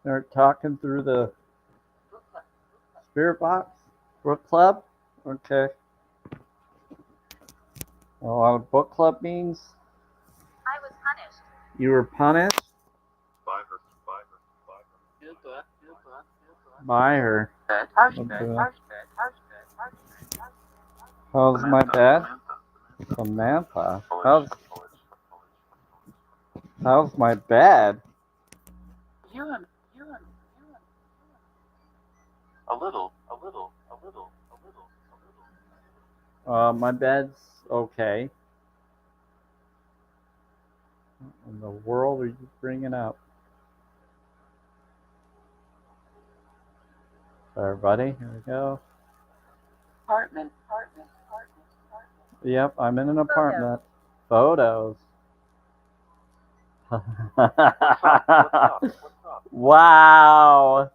They're talking through the spirit box? Book club? Okay. A lot of book club means? I was punished. You were punished? By her. Okay. How's my dad? Samantha. How's my bed? My bed's okay. What in the world are you bringing up? Everybody, here we go. Apartment. Yep, I'm in an apartment. Photos. Wow.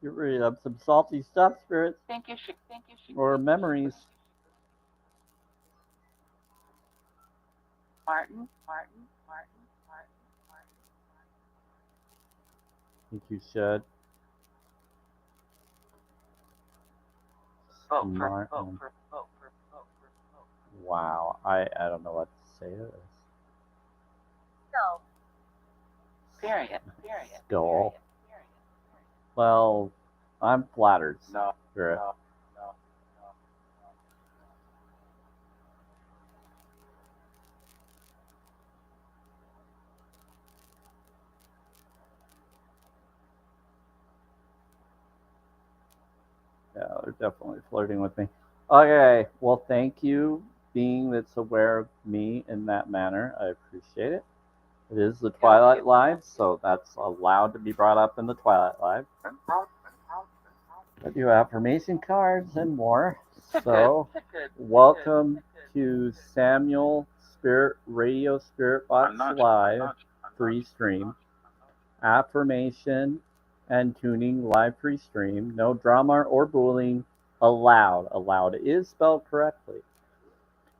You're ready up some salty stuff, spirits. Thank you. Or memories. Martin. I think you should. Martin. Wow, I don't know what to say to this. No. Period. Skull. Well, I'm flattered. Spirit. Yeah, they're definitely flirting with me. Okay, well, thank you, being that's aware of me in that manner. I appreciate it. It is the Twilight Live, so that's allowed to be brought up in the Twilight Live. I do affirmation cards and more. So, welcome to Samuel Spirit Radio Spirit Box Live free stream. Affirmation and tuning live free stream. No drama or bullying allowed. Allowed is spelled correctly.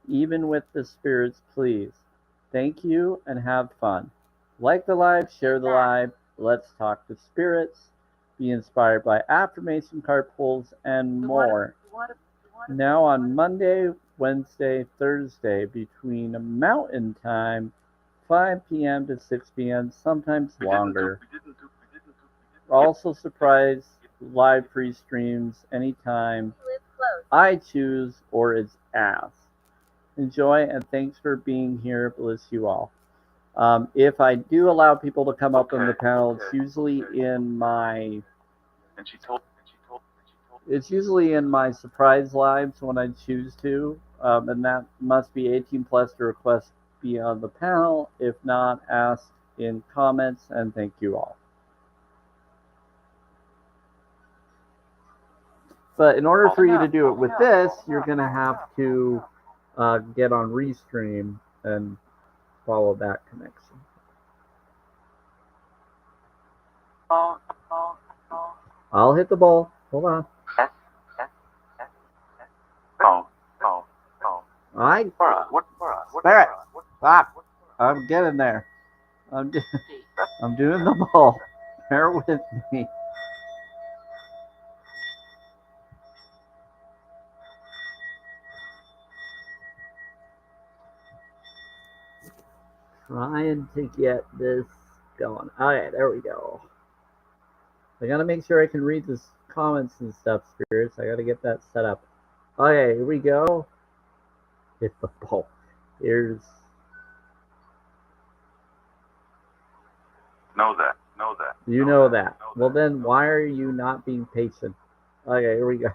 Even with the spirits, please. Thank you and have fun. Like the live, share the live. Let's talk to spirits. Be inspired by affirmation card pulls and more. Now on Monday, Wednesday, Thursday between Mountain Time, 5 p.m. to 6 p.m., sometimes longer. Also surprise live free streams anytime I choose or is asked. Enjoy and thanks for being here. Bless you all. If I do allow people to come up on the panel, it's usually in my surprise lives when I choose to, and that must be 18 plus to request be on the panel. If not, ask in comments, and thank you all. But in order for you to do it with this, you're going to have to get on Restream and follow that connection. I'll hit the ball. Hold on. Alright. Spirit. Stop. I'm getting there. I'm doing the ball. Bear with me. Trying to get this going. Okay, there we go. I gotta make sure I can read the comments and stuff, spirits. I gotta get that set up. Okay, here we go. Hit the ball. Here's. Know that. You know that. Well, then why are you not being patient? Okay, here we go.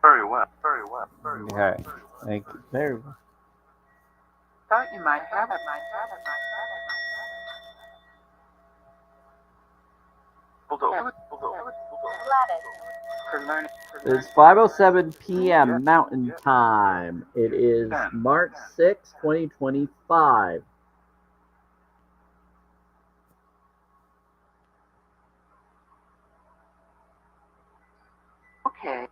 Very well. Okay, thank you. Very well. Thought you might have it. It's 5:07 p.m. Mountain Time. It is March 6, 2025. Okay.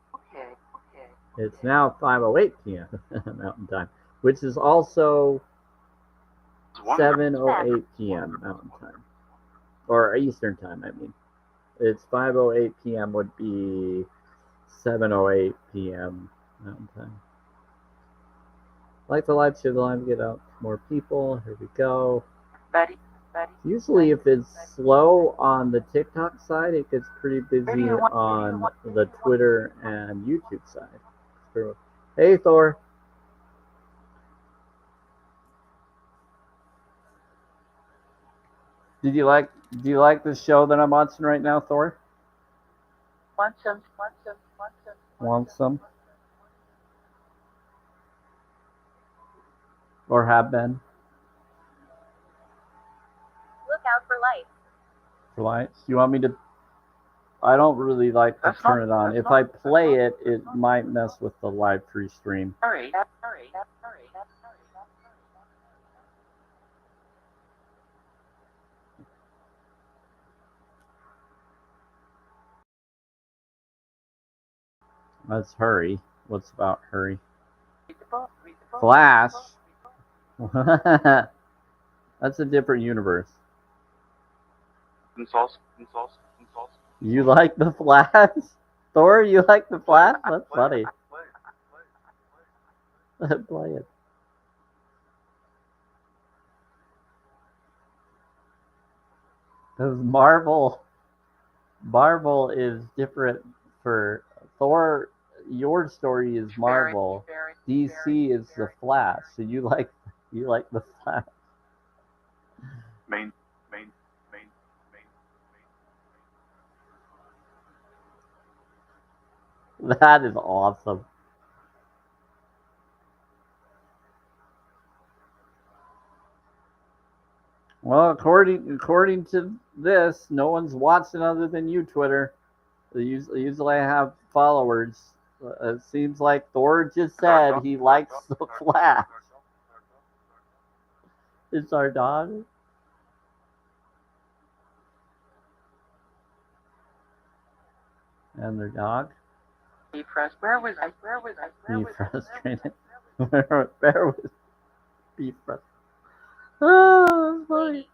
It's now 5:08 p.m. Mountain Time, which is also It's wonderful. 7:08 p.m. Mountain Time, or Eastern Time. I mean, it's 5:08 p.m. would be 7:08 p.m. Mountain Time. Like the live, share the live, get out more people. Here we go. Buddy. Usually, if it's slow on the TikTok side, it gets pretty busy on the Twitter and YouTube side. Hey, Thor. Do you like the show that I'm watching right now, Thor? Want some? Want some? Or have been? Look out for lights. For lights? You want me to? I don't really like to That's turn it not- on. that's If not- I that's play not- it, it might mess with the live free stream. Hurry. Let's hurry. What's about hurry? Read the book. Flash. That's a different universe. Insults. You like the Flash? Thor, you like the Flash? That's funny. Play it. Because Marvel is different for Thor. Your story is Marvel. DC is the Flash. So you like the Flash. Main. That is awesome. Well, according to this, no one's watching other than you, Twitter. Usually I have followers. It seems like Thor just said he likes the Flash. It's our dog. And their dog. Be frustrated. Where was I? Be frustrated. Bear was be frustrated. Oh, that's funny.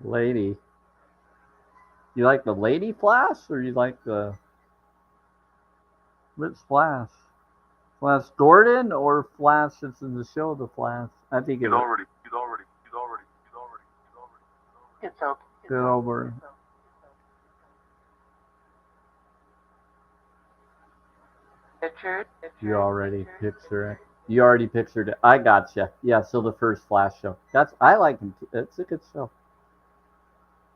Lady. Lady. You like the Lady Flash or you like the which Flash? Flash Gordon or Flash that's in the show The Flash? I think it He's was already. It's okay. good over. Richard. You already picture it. You already pictured it. I gotcha. Yeah, so the first Flash show. I like him too. It's a good show.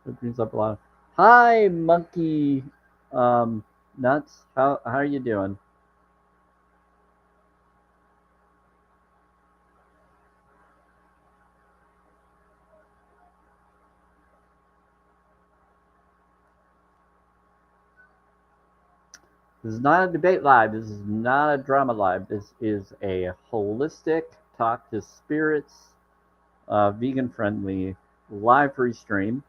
It brings up a lot of. Hi, Monkey Nuts. How are you doing? This is not a debate live. This is not a drama live. This is a holistic talk to spirits, vegan friendly live free stream.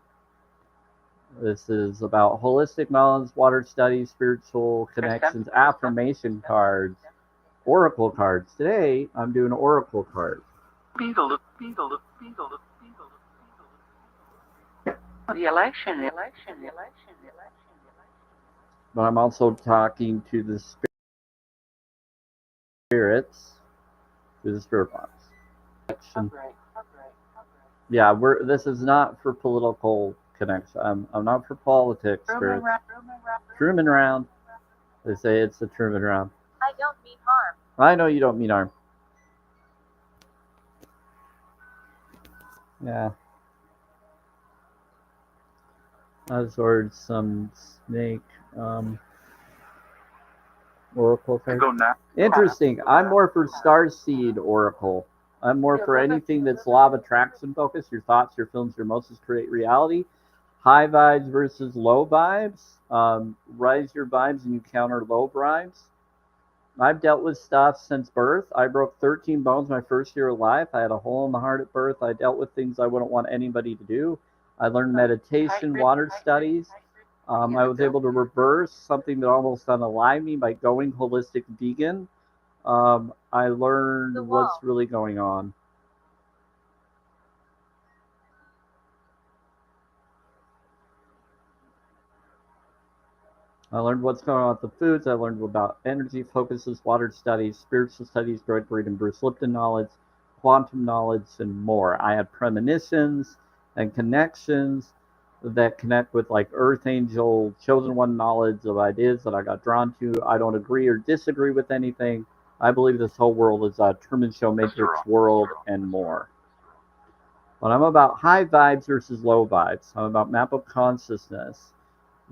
This is about holistic knowledge, water studies, spiritual connections, affirmation cards, oracle cards. Today, I'm doing oracle cards. Beetle. The election. But I'm also talking to the spirits, to the spirit box. Yeah, this is not for political connection. I'm not for politics, spirits. Truman round. They say it's the Truman round. I don't mean harm. I know you don't mean harm. Yeah. I just ordered some snake oracle cards. Go now. Interesting. I'm more for Starseed Oracle. I'm more for anything that's law of attraction focused. Your thoughts, your feelings, your emotions create reality. High vibes versus low vibes. Rise your vibes and you counter low vibes. I've dealt with stuff since birth. I broke 13 bones my first year of life. I had a hole in the heart at birth. I dealt with things I wouldn't want anybody to do. I learned meditation, water studies. I was able to reverse something that almost unalived me by going holistic vegan. I learned what's really going on. I learned what's going on with the foods. I learned about energy focuses, water studies, spiritual studies, Droid Breed and Bruce Lipton knowledge, quantum knowledge, and more. I had premonitions and connections that connect with like Earth Angel, Chosen One knowledge of ideas that I got drawn to. I don't agree or disagree with anything. I believe this whole world is a Truman Show Matrix world and more. But I'm about high vibes versus low vibes. I'm about map of consciousness.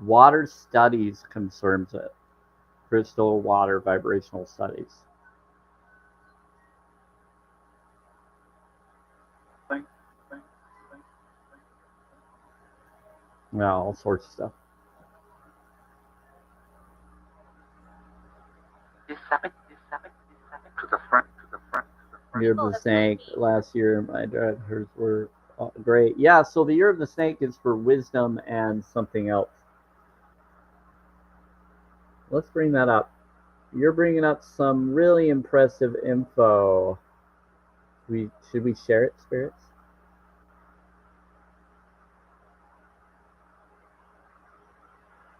Water studies concerns it. Crystal water vibrational studies. Yeah, all sorts of stuff. To the front. Year of the Snake. Last year, my directors were great. Yeah, so the Year of the Snake is for wisdom and something else. Let's bring that up. You're bringing up some really impressive info. Should we share it, spirits?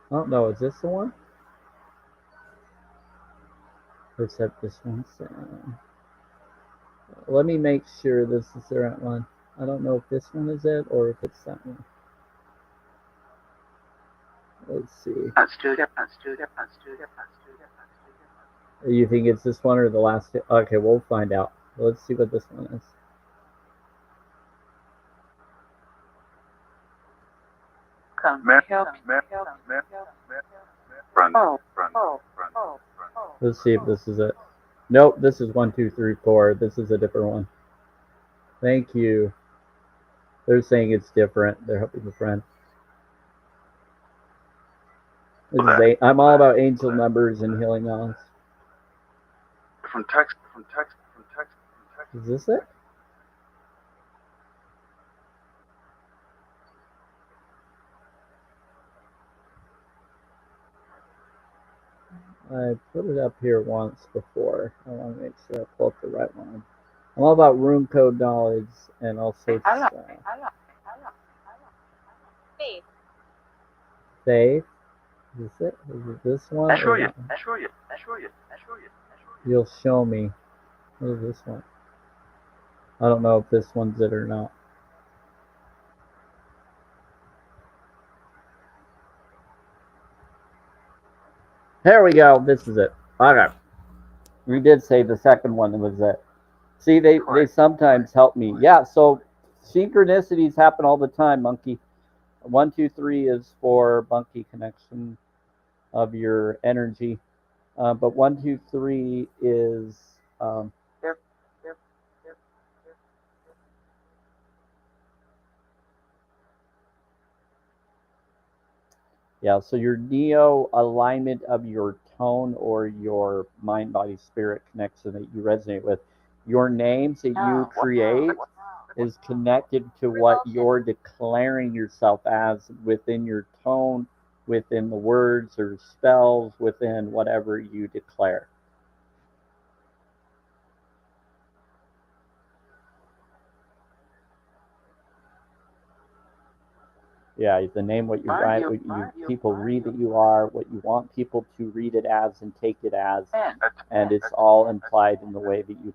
Oh no, is this the one? Except this one's. Let me make sure this is the right one. I don't know if this one is it or if it's that one. Let's see. You think it's this one or the last two? Okay, we'll find out. Let's see what this one is. Let's see if this is it. Nope, this is 1, 2, 3, 4. This is a different one. Thank you. They're saying it's different. They're helping the friend. I'm all about angel numbers and healing knowledge. From text. Is this it? I put it up here once before. I want to make sure I pull up the right one. I'm all about room code knowledge and all sorts of stuff. Faith. Faith? Is it? Is it this one? I show you. I show you. You'll show me. What is this one? I don't know if this one's it or not. There we go. This is it. Okay. We did say the second one was it. See, they sometimes help me. Yeah, so synchronicities happen all the time, Monkey. 1, 2, 3 is for Monkey connection of your energy. But 1, 2, 3 is yeah, so your neo alignment of your tone or your mind body spirit connection that you resonate with. Your names that you create is connected to what you're declaring yourself as within your tone, within the words or spells, within whatever you declare. Yeah, the name, what you write, what people read that you are, what you want people to read it as and take it as, and it's all implied in the way that you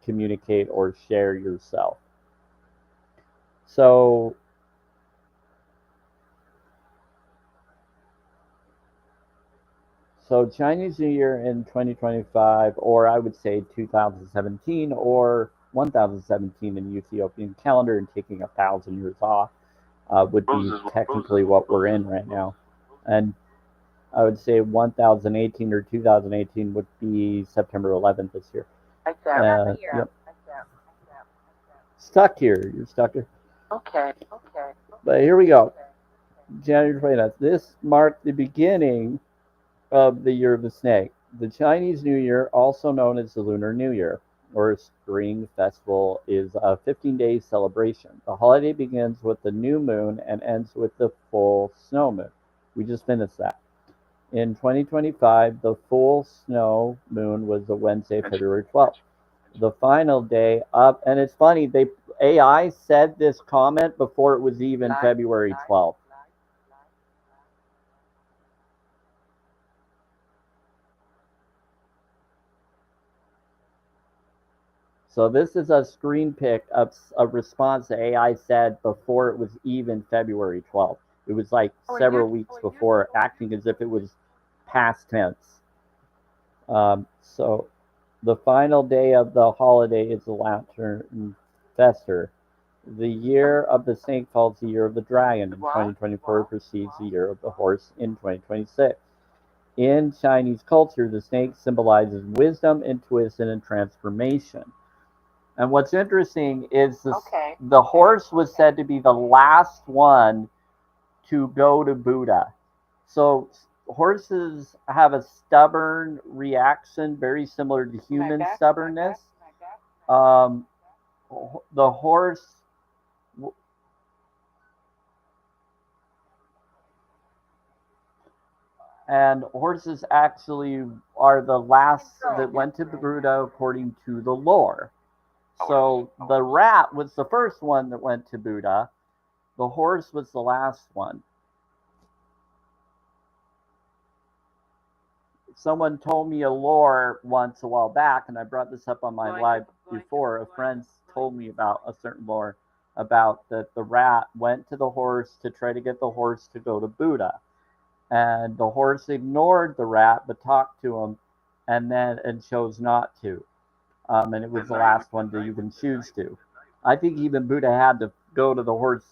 communicate or share yourself. So Chinese New Year in 2025, or I would say 2017 or 1017 in Ethiopian calendar, and taking 1,000 years off would be technically what we're in right now. And I would say 1018 or 2018 would be September 11th this year. Yep. Stuck here. You're stuck here. Okay. But here we go. January 29th. This marked the beginning of the Year of the Snake. The Chinese New Year, also known as the Lunar New Year or Spring Festival, is a 15-day celebration. The holiday begins with the new moon and ends with the full snow moon. We just finished that. In 2025, the full snow moon was the Wednesday, February 12th. The final day up, and it's funny, they AI said this comment before it was even February 12th. So this is a screen pick of a response that AI said before it was even February 12th. It was like several weeks before, acting as if it was past tense. So the final day of the holiday is the Lantern Fester. The year of the snake falls the year of the dragon. In 2024 precedes the year of the horse in 2026. In Chinese culture, the snake symbolizes wisdom, intuition, and transformation. And what's interesting is the horse was said to be the last one to go to Buddha. So horses have a stubborn reaction, very similar to human stubbornness. Um, the horse and horses actually are the last that went to Buddha according to the lore. So the rat was the first one that went to Buddha. The horse was the last one. Someone told me a lore once a while back, and I brought this up on my live before. A friend told me about a certain lore about that the rat went to the horse to try to get the horse to go to Buddha. And the horse ignored the rat but talked to him and chose not to. And it was the last one to even choose to. I think even Buddha had to go to the horse.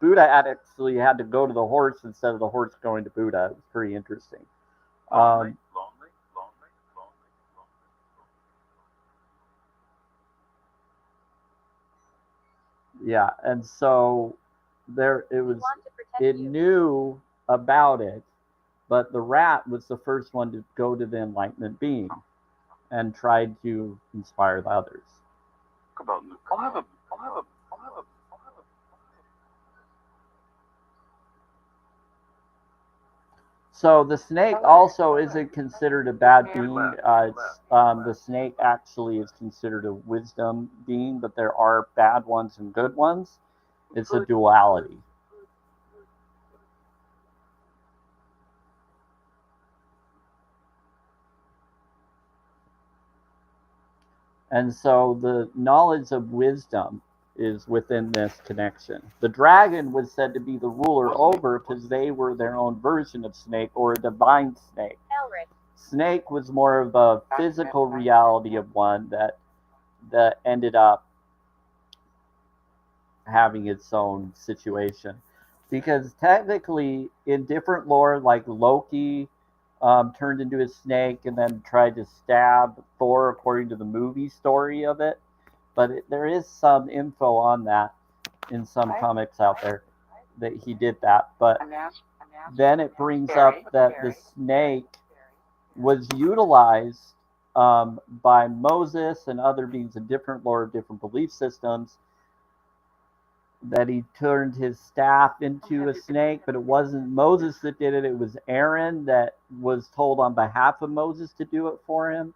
Buddha actually had to go to the horse instead of the horse going to Buddha. It was pretty interesting. Yeah, and so it knew about it, but the rat was the first one to go to the enlightenment being and tried to inspire the others. So the snake also isn't considered a bad being. The snake actually is considered a wisdom being, but there are bad ones and good ones. It's a duality. And so the knowledge of wisdom is within this connection. The dragon was said to be the ruler over because they were their own version of snake or a divine snake. Snake was more of a physical reality of one that ended up having its own situation. Because technically, in different lore, like Loki turned into a snake and then tried to stab Thor according to the movie story of it. But there is some info on that in some comics out there that he did that. But then it brings up that the snake was utilized by Moses and other beings in different lore, different belief systems, that he turned his staff into a snake, but it wasn't Moses that did it. It was Aaron that was told on behalf of Moses to do it for him.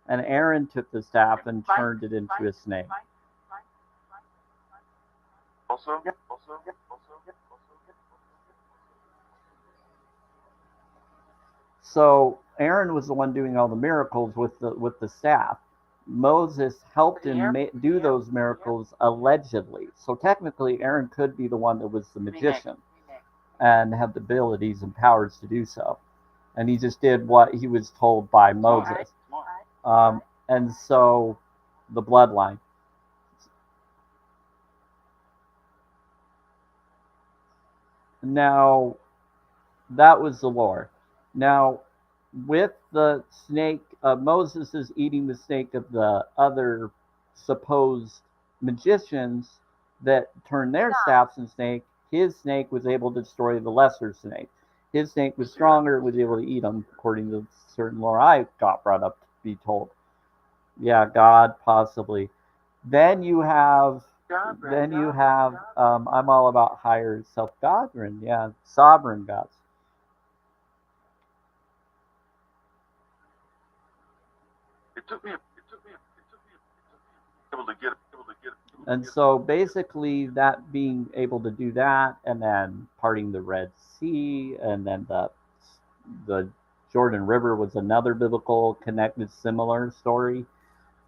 And Aaron took the staff and turned it into a snake. So Aaron was the one doing all the miracles with the staff. Moses helped him do those miracles allegedly. So technically, Aaron could be the one that was the magician and had the abilities and powers to do so. And he just did what he was told by Moses. And so the bloodline. Now, that was the lore. Now, with the snake, Moses is eating the snake of the other supposed magicians that turned their staffs in snake. His snake was able to destroy the lesser snake. his snake was stronger, was able to eat them, according to certain lore I got brought up to be told. Yeah, God, possibly. Then you have, I'm all about higher self-sovereign, yeah, sovereign gods. It took me able to get And so basically that being able to do that and then parting the Red Sea and then the Jordan River was another biblical connected similar story,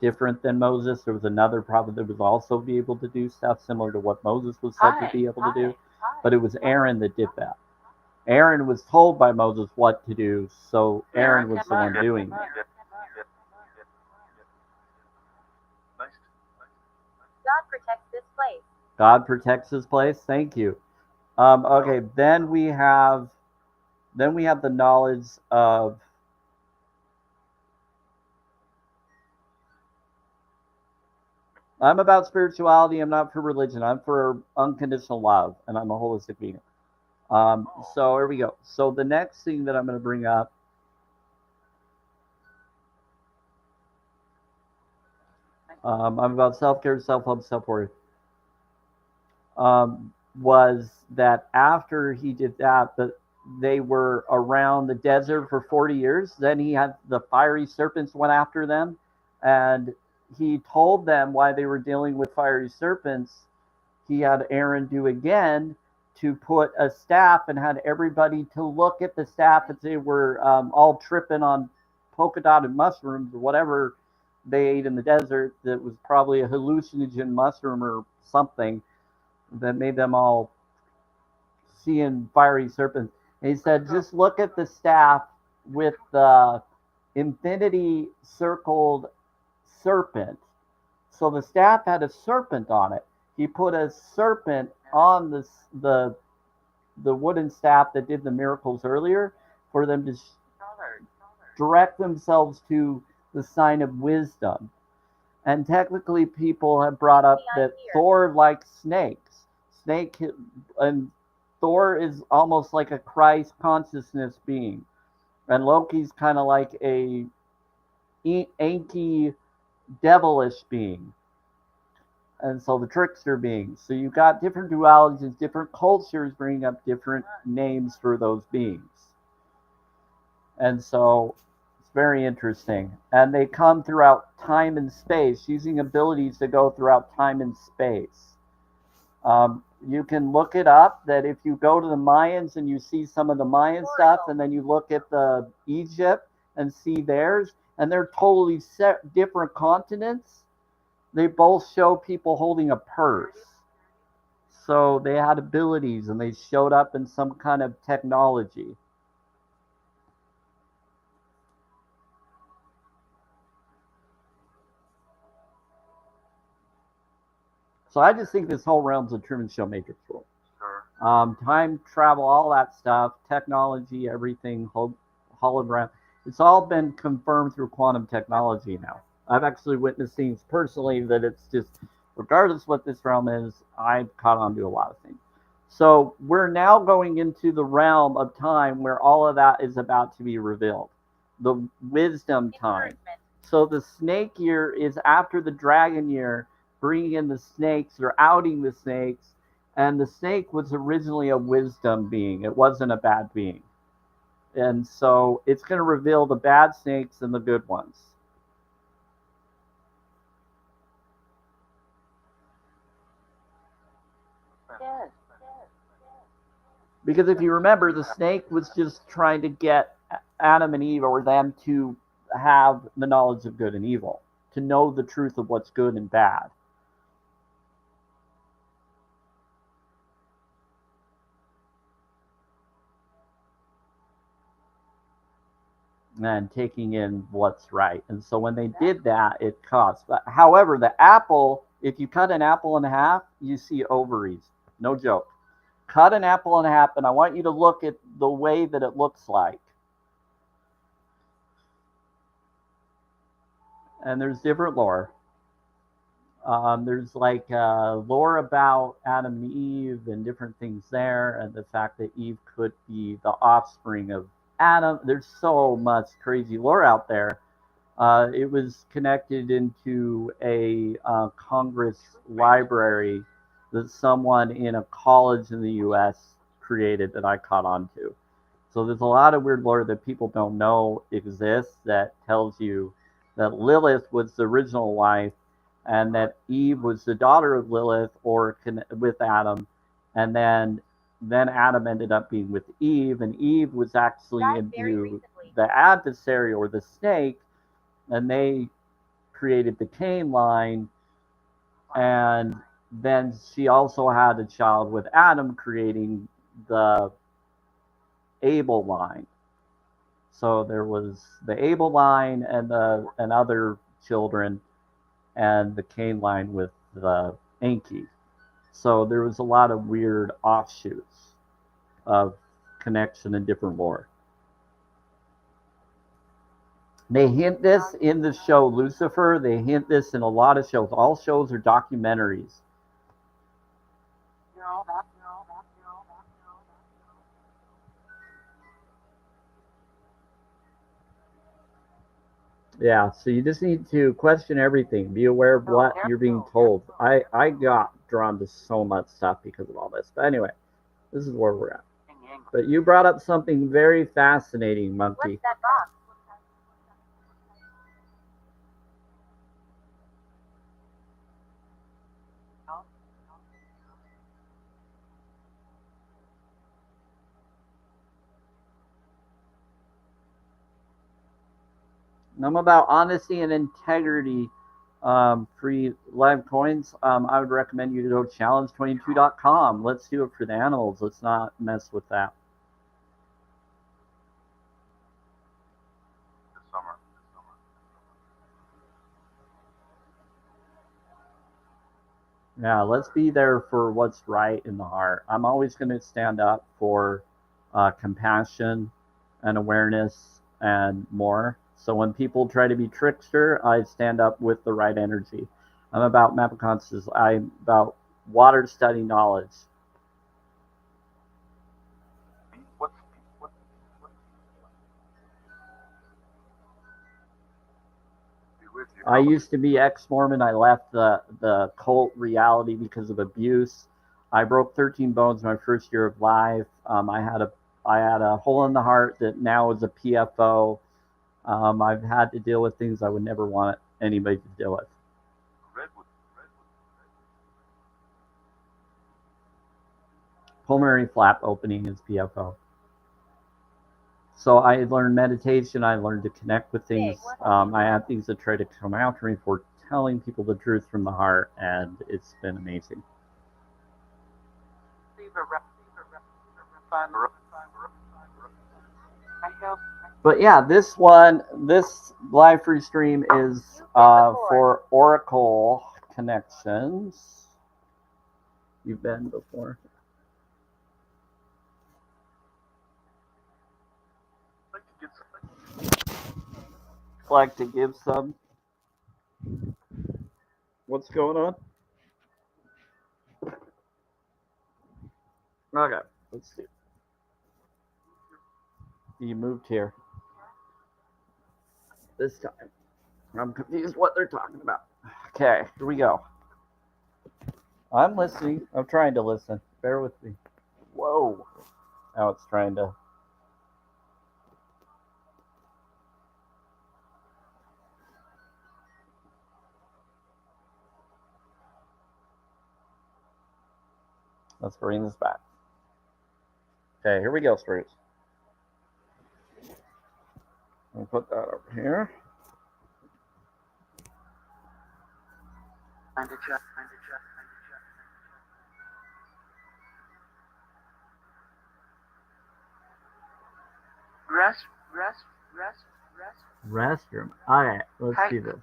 different than Moses. There was another prophet that was also be able to do stuff similar to what Moses was said to be able to do, but it was Aaron that did that. Aaron was told by Moses what to do, so Aaron was the one doing it. God protects this place. God protects his place. Thank you. Okay, then we have the knowledge of I'm about spirituality. I'm not for religion. I'm for unconditional love, and I'm a holistic being. So here we go. So the next thing that I'm going to bring up, I'm about self-care, self-love, self-worth. Was that after he did that, but they were around the desert for 40 years. Then he had the fiery serpents went after them, and he told them why they were dealing with fiery serpents. He had Aaron do again to put a staff and had everybody to look at the staff as they were all tripping on polka dotted mushrooms or whatever they ate in the desert that was probably a hallucinogen mushroom or something that made them all seeing fiery serpents. And he said, just look at the staff with the infinity circled serpent. So the staff had a serpent on it. He put a serpent on the wooden staff that did the miracles earlier for them to direct themselves to the sign of wisdom. And technically, people have brought up that Thor likes snakes. Snake and Thor is almost like a Christ consciousness being, and Loki's kind of like a inky devilish being, and so the trickster being. So you've got different dualities, different cultures bringing up different names for those beings, and so it's very interesting. And they come throughout time and space, using abilities to go throughout time and space. You can look it up that if you go to the Mayans and you see some of the Mayan stuff, and then you look at the Egypt and see theirs, and they're totally different continents. They both show people holding a purse. So they had abilities and they showed up in some kind of technology. So I just think this whole realm's a Truman Show Matrix world. Time travel, all that stuff, technology, everything, hologram. It's all been confirmed through quantum technology now. I've actually witnessed things personally that it's just, regardless what this realm is, I've caught on to a lot of things. So we're now going into the realm of time where all of that is about to be revealed. The wisdom time. So the snake year is after the dragon year, bringing in the snakes or outing the snakes. And the snake was originally a wisdom being. It wasn't a bad being. And so it's going to reveal the bad snakes and the good ones. Because if you remember, the snake was just trying to get Adam and Eve, or them, to have the knowledge of good and evil, to know the truth of what's good and bad. And taking in what's right. And so when they did that, it caused. But however, the apple, if you cut an apple in half, you see ovaries. No joke. Cut an apple in half, and I want you to look at the way that it looks like. And there's different lore. There's like lore about Adam and Eve and different things there, and the fact that Eve could be the offspring of Adam. There's so much crazy lore out there. It was connected into a Congress library that someone in a college in the U.S. created that I caught on to. So there's a lot of weird lore that people don't know exists that tells you that Lilith was the original wife and that Eve was the daughter of Lilith or with Adam, and then Adam ended up being with Eve, and Eve was actually into the adversary or the snake, and they created the Cain line, and then she also had a child with Adam, creating the Abel line. So there was the Abel line and other children, and the Cain line with the Enki. So there was a lot of weird offshoots of connection and different lore. They hint this in the show Lucifer. They hint this in a lot of shows. All shows are documentaries. Yeah, so you just need to question everything. Be aware of what you're being told. I got drawn to so much stuff because of all this. But anyway, this is where we're at. But you brought up something very fascinating, Monkey. What's that box? I'm about honesty and integrity. Free live coins. I would recommend you to go challenge22.com. Let's do it for the animals. Let's not mess with that. This summer. Yeah, let's be there for what's right in the heart. I'm always going to stand up for compassion and awareness and more. So when people try to be trickster, I stand up with the right energy. I'm about map of consciousness. I'm about water study knowledge. What's be with you? I used to be ex-Mormon. I left the cult reality because of abuse. I broke 13 bones my first year of life. I had a hole in the heart that now is a PFO. I've had to deal with things I would never want anybody to deal with. Redwood. Pulmonary flap opening is PFO. So I learned meditation. I learned to connect with things. I had things that try to come after me for telling people the truth from the heart, and it's been amazing. But yeah, this live free stream is for Oracle connections. You've been before. Like to give some. What's going on? Okay, let's see. You moved here this time. I'm confused what they're talking about. Okay, here we go. I'm listening. I'm trying to listen. Bear with me. Whoa. Now it's trying to. Let's bring this back. Okay, here we go, Spruce. I'll put that over here. Restroom. Okay, let's do this.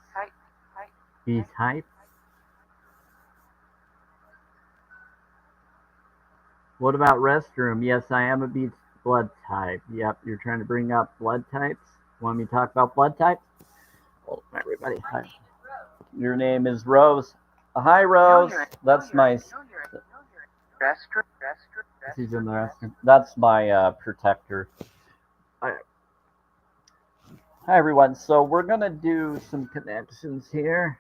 B type. What about restroom? Yes, I am a B blood type. Yep, you're trying to bring up blood types. Want me to talk about blood types? Well, everybody. Hi. Your name is Rose. Hi, Rose. That's my. Restroom. She's in the restroom. That's my protector. Hi, everyone. So we're gonna do some connections here.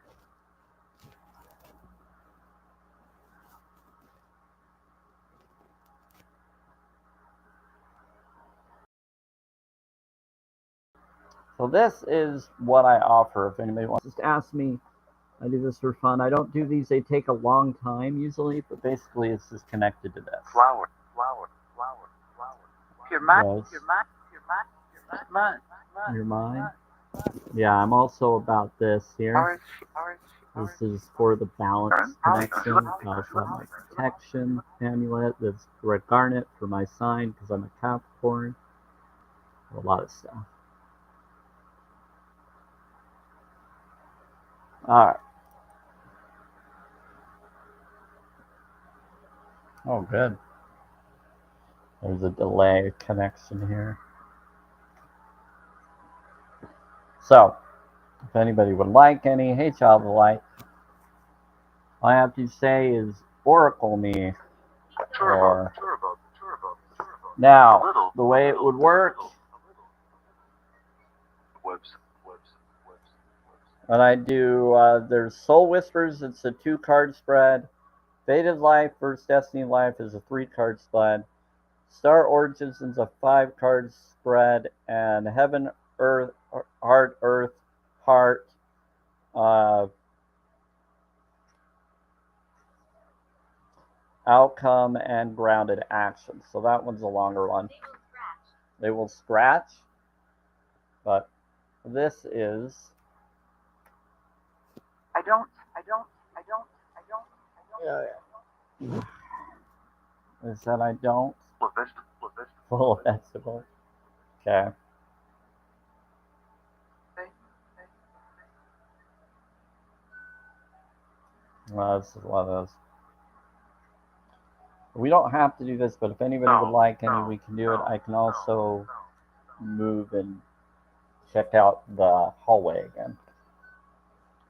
So this is what I offer. If anybody wants, just ask me. I do this for fun. I don't do these. They take a long time usually, but basically it's just connected to this. Flower. Your mind. Rose. Mind. Your mind. Yeah, I'm also about this here. Orange. This is for the balance connection. I also have my protection amulet. That's red garnet for my sign because I'm a Capricorn. A lot of stuff. All right. Oh, good. There's a delay connection here. So, if anybody would like any, hey, child of light, all I have to say is oracle me. Turbo. Now, the way it would work, when I do, there's Soul Whispers, it's a 2-card spread. Fated Life versus Destiny Life is a 3-card spread. Star Origins is a 5-card spread. And Heaven, Earth, Heart, Outcome, and Grounded Action. So that one's a longer one. They will scratch. But this is... I don't. Is that I don't? Vegetable. Full of vegetables. Okay. Well, this is one of those. We don't have to do this, but if anybody would like any, we can do it. I can also move and check out the hallway again.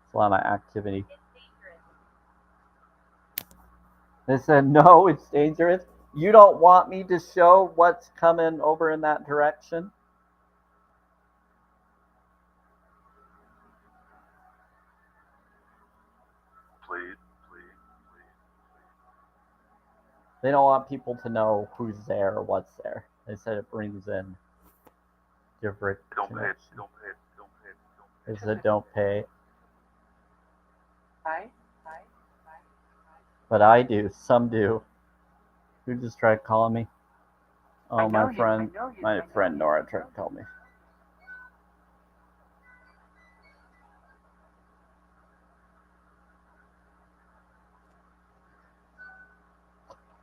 It's a lot of activity. They said, no, it's dangerous. You don't want me to show what's coming over in that direction? Please. They don't want people to know who's there or what's there. They said it brings in different connections. They said don't pay. But I do. Some do. Who just tried calling me? Oh, my friend Nora tried to call me.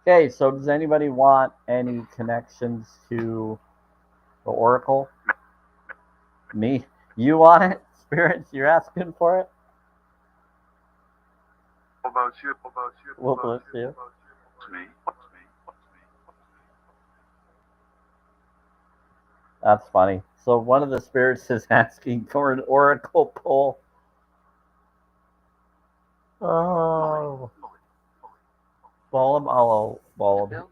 Okay, so does anybody want any connections to the Oracle? Me? You want it? Spirits, you're asking for it? What about you? We'll bless you. It's me. That's funny. So one of the spirits is asking for an Oracle pull. Oh. Ball him, I'll ball him.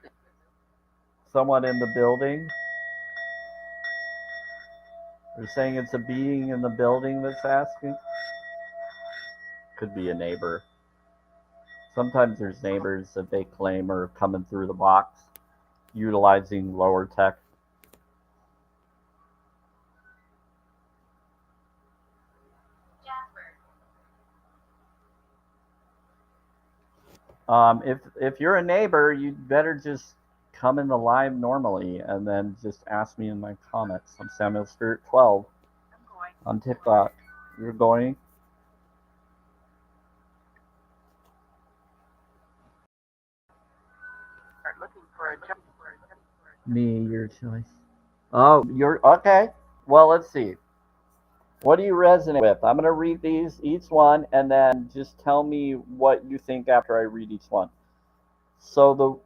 Someone in the building. They're saying it's a being in the building that's asking. Could be a neighbor. Sometimes there's neighbors that they claim are coming through the box, utilizing lower tech. If you're a neighbor, you'd better just come in the live normally and then just ask me in my comments. I'm Samuel Spirit 12 on TikTok. You're going? Me, your choice. Oh, you're okay. Well, let's see. What do you resonate with? I'm going to read these, each one, and then just tell me what you think after I read each one. So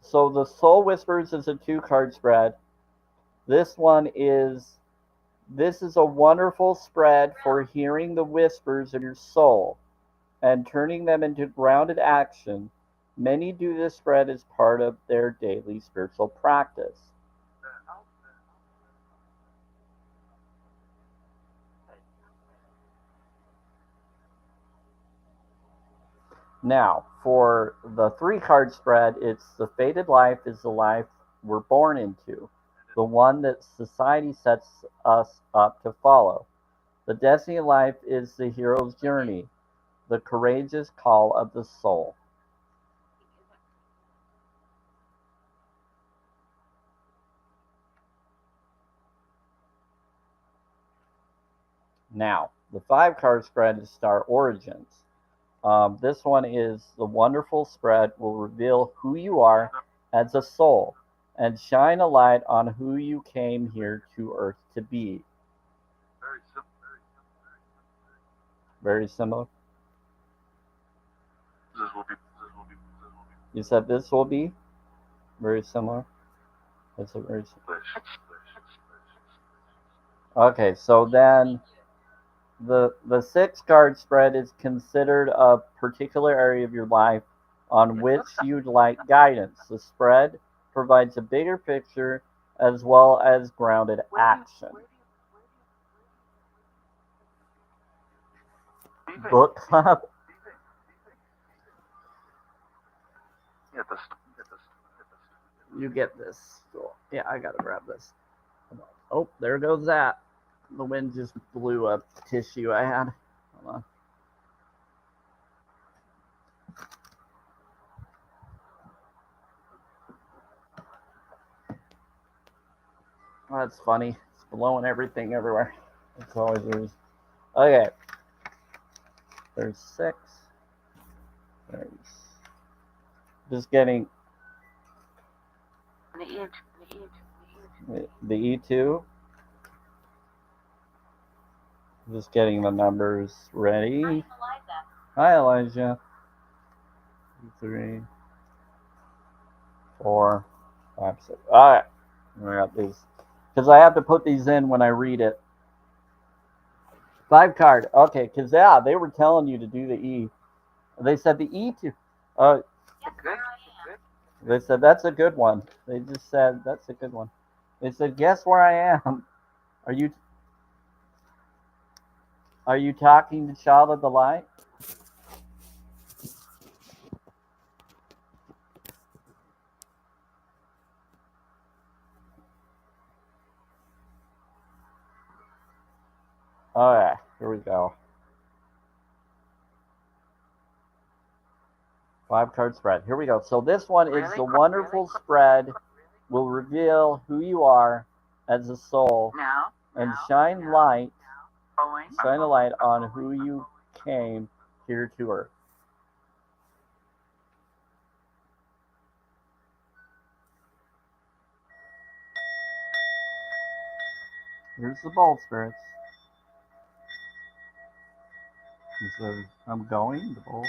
the Soul Whispers is a 2-card spread. This is a wonderful spread for hearing the whispers of your soul. and turning them into grounded action. Many do this spread as part of their daily spiritual practice. Now, for the 3 card spread, it's the fated life is the life we're born into, the one that society sets us up to follow. The destiny life is the hero's journey, the courageous call of the soul. Now, the 5 card spread is star origins. This one is the wonderful spread will reveal who you are as a soul and shine a light on who you came here to earth to be. Very simple. Very similar. This will be. This will be. This will be. You said this will be very similar. That's a very okay. So then the 6 card spread is considered a particular area of your life on which you'd like guidance. The spread provides a bigger picture as well as grounded action. Book club. Get this. You get this. Yeah, I gotta grab this. Oh, there goes that. The wind just blew a tissue I had. Hold on. Oh, that's funny. It's blowing everything everywhere. It's always there's. Okay. There's 6. There's just getting the E2. Just getting the numbers ready. Eliza. Hi, Elijah. 3, 4, 5, 6. All right. I got these because I have to put these in when I read it. 5 card. Okay, because yeah, they were telling you to do the E. They said the E2. Yes, where I am. They said that's a good one. They just said that's a good one. They said, guess where I am? Are you talking to Child of the Light? All right, here we go. 5 card spread. Here we go. So this one is the wonderful spread will reveal who you are as a soul and shine a light on who you came here to earth. Here's the bowl spirits. So I'm going the bowl.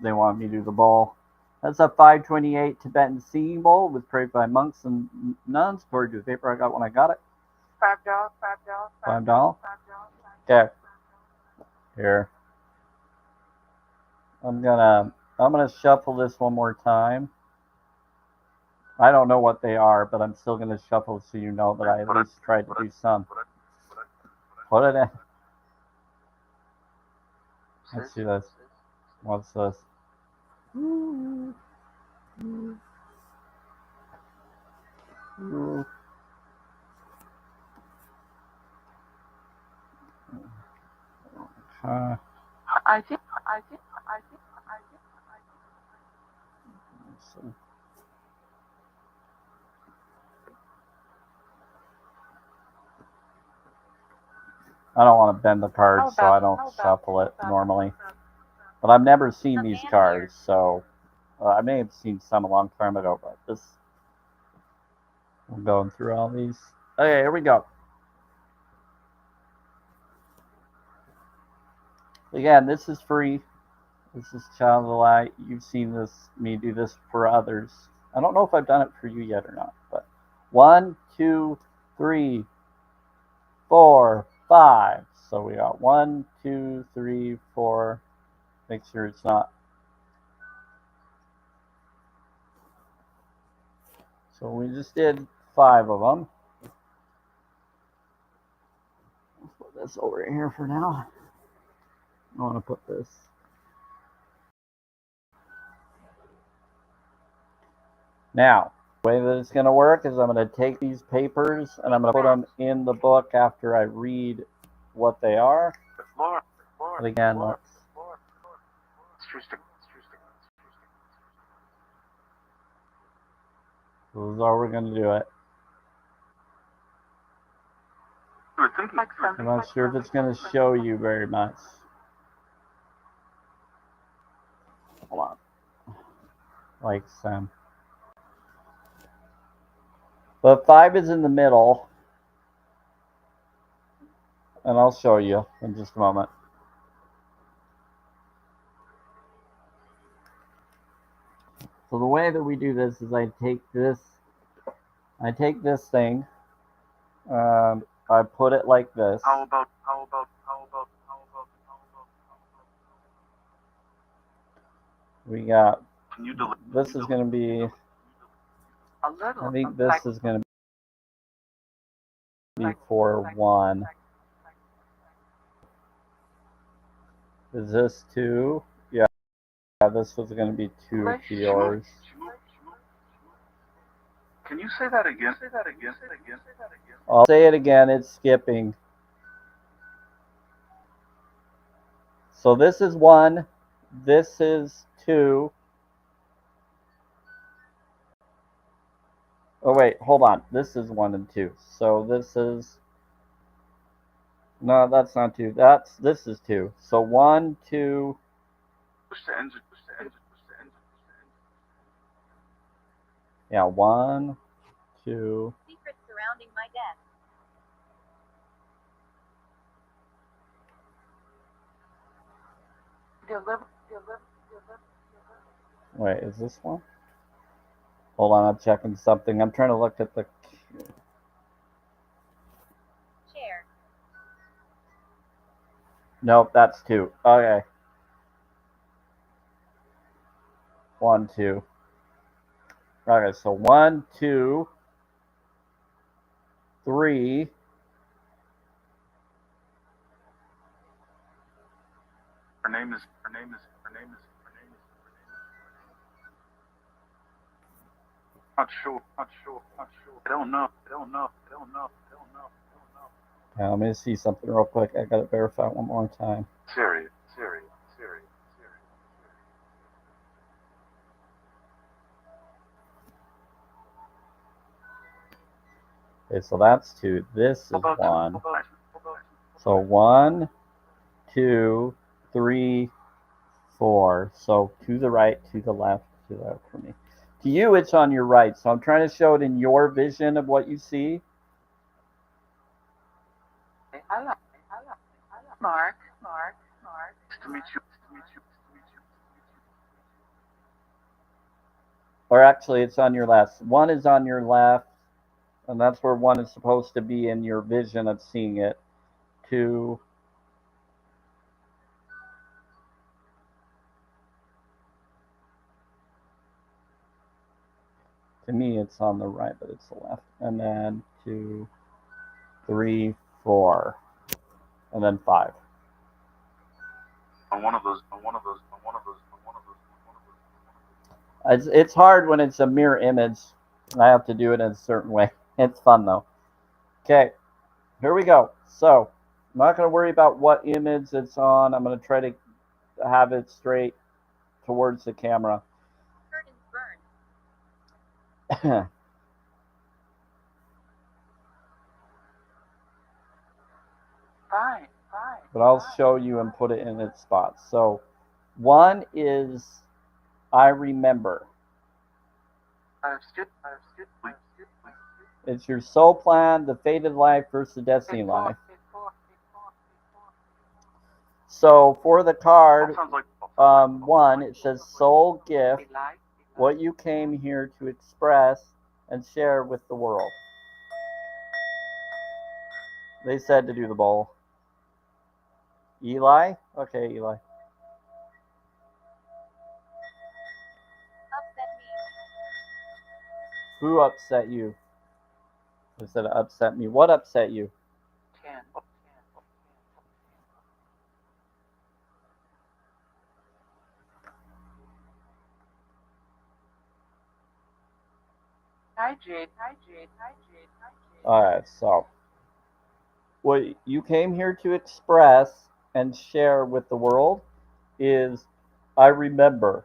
They want me to do the bowl. That's a 528 Tibetan singing bowl with prayed by monks and nuns. According to the paper I got when I got it. $5. $5. Okay. Here. I'm gonna shuffle this one more time. I don't know what they are, but I'm still gonna shuffle so you know that I at least tried to do some. Put it in. Let's see this. What's this? Ooh. I think. I don't want to bend the cards, so I don't shuffle it normally. But I've never seen these cards, so I may have seen some a long time ago, but this. I'm going through all these. Okay, here we go. Again, this is free. This is Child of the Light. You've seen me do this for others. I don't know if I've done it for you yet or not, but 1, 2, 3, 4, 5. So we got 1, 2, 3, 4, Make sure it's not. So we just did 5 of them. Let's put this over here for now. I want to put this. Now, the way that it's going to work is I'm going to take these papers and I'm going to put them in the book after I read what they are. But again, let's. This is how we're going to do it. I'm not sure if it's going to show you very much. Hold on. Like some. But 5 is in the middle. And I'll show you in just a moment. So the way that we do this is I take this thing, I put it like this. We got, this is going to be, I think this is going to be for 1. Is this 2? Yeah, this was going to be 2 to yours. Can you say that again? I'll say it again, it's skipping. So this is 1, this is 2. Oh wait, hold on. This is 1 and 2. So this is, no, that's not 2. This is 2. So 1, 2. Push the engine. Yeah, 1, 2. Secrets surrounding my desk. Wait, is this one? Hold on, I'm checking something. I'm trying to look at the. Chair. Nope, that's 2. Okay. 1, 2. Okay, so 1, 2, 3. Her name is. Not sure. I don't know. Now, let me see something real quick. I gotta verify one more time. Siri. Okay, so that's 2. This is 1. So 1, 2, 3, 4. So to the right, to the left, to the left for me. To you, it's on your right. So I'm trying to show it in your vision of what you see. Mark. Nice to meet you. Or actually, it's on your left. 1 is on your left, and that's where 1 is supposed to be in your vision of seeing it. 2. To me, it's on the right, but it's the left. And then 2, 3, 4, and then 5. On one of those. It's hard when it's a mirror image. I have to do it in a certain way. It's fun though. Okay, here we go. So I'm not going to worry about what image it's on. I'm going to try to have it straight towards the camera. Curtains burned. Fine. But I'll show you and put it in its spot. So 1 is I remember. It's your soul plan, the fated life versus the destiny life. So for the card, 1, it says soul gift, what you came here to express and share with the world. They said to do the bowl. Eli? Okay, Eli. Who upset you? Instead of upset me. What upset you? 10. Hi, Jade. Hi, Jade. Hi, Jade. Hi, Jade. Alright, so what you came here to express and share with the world is I remember.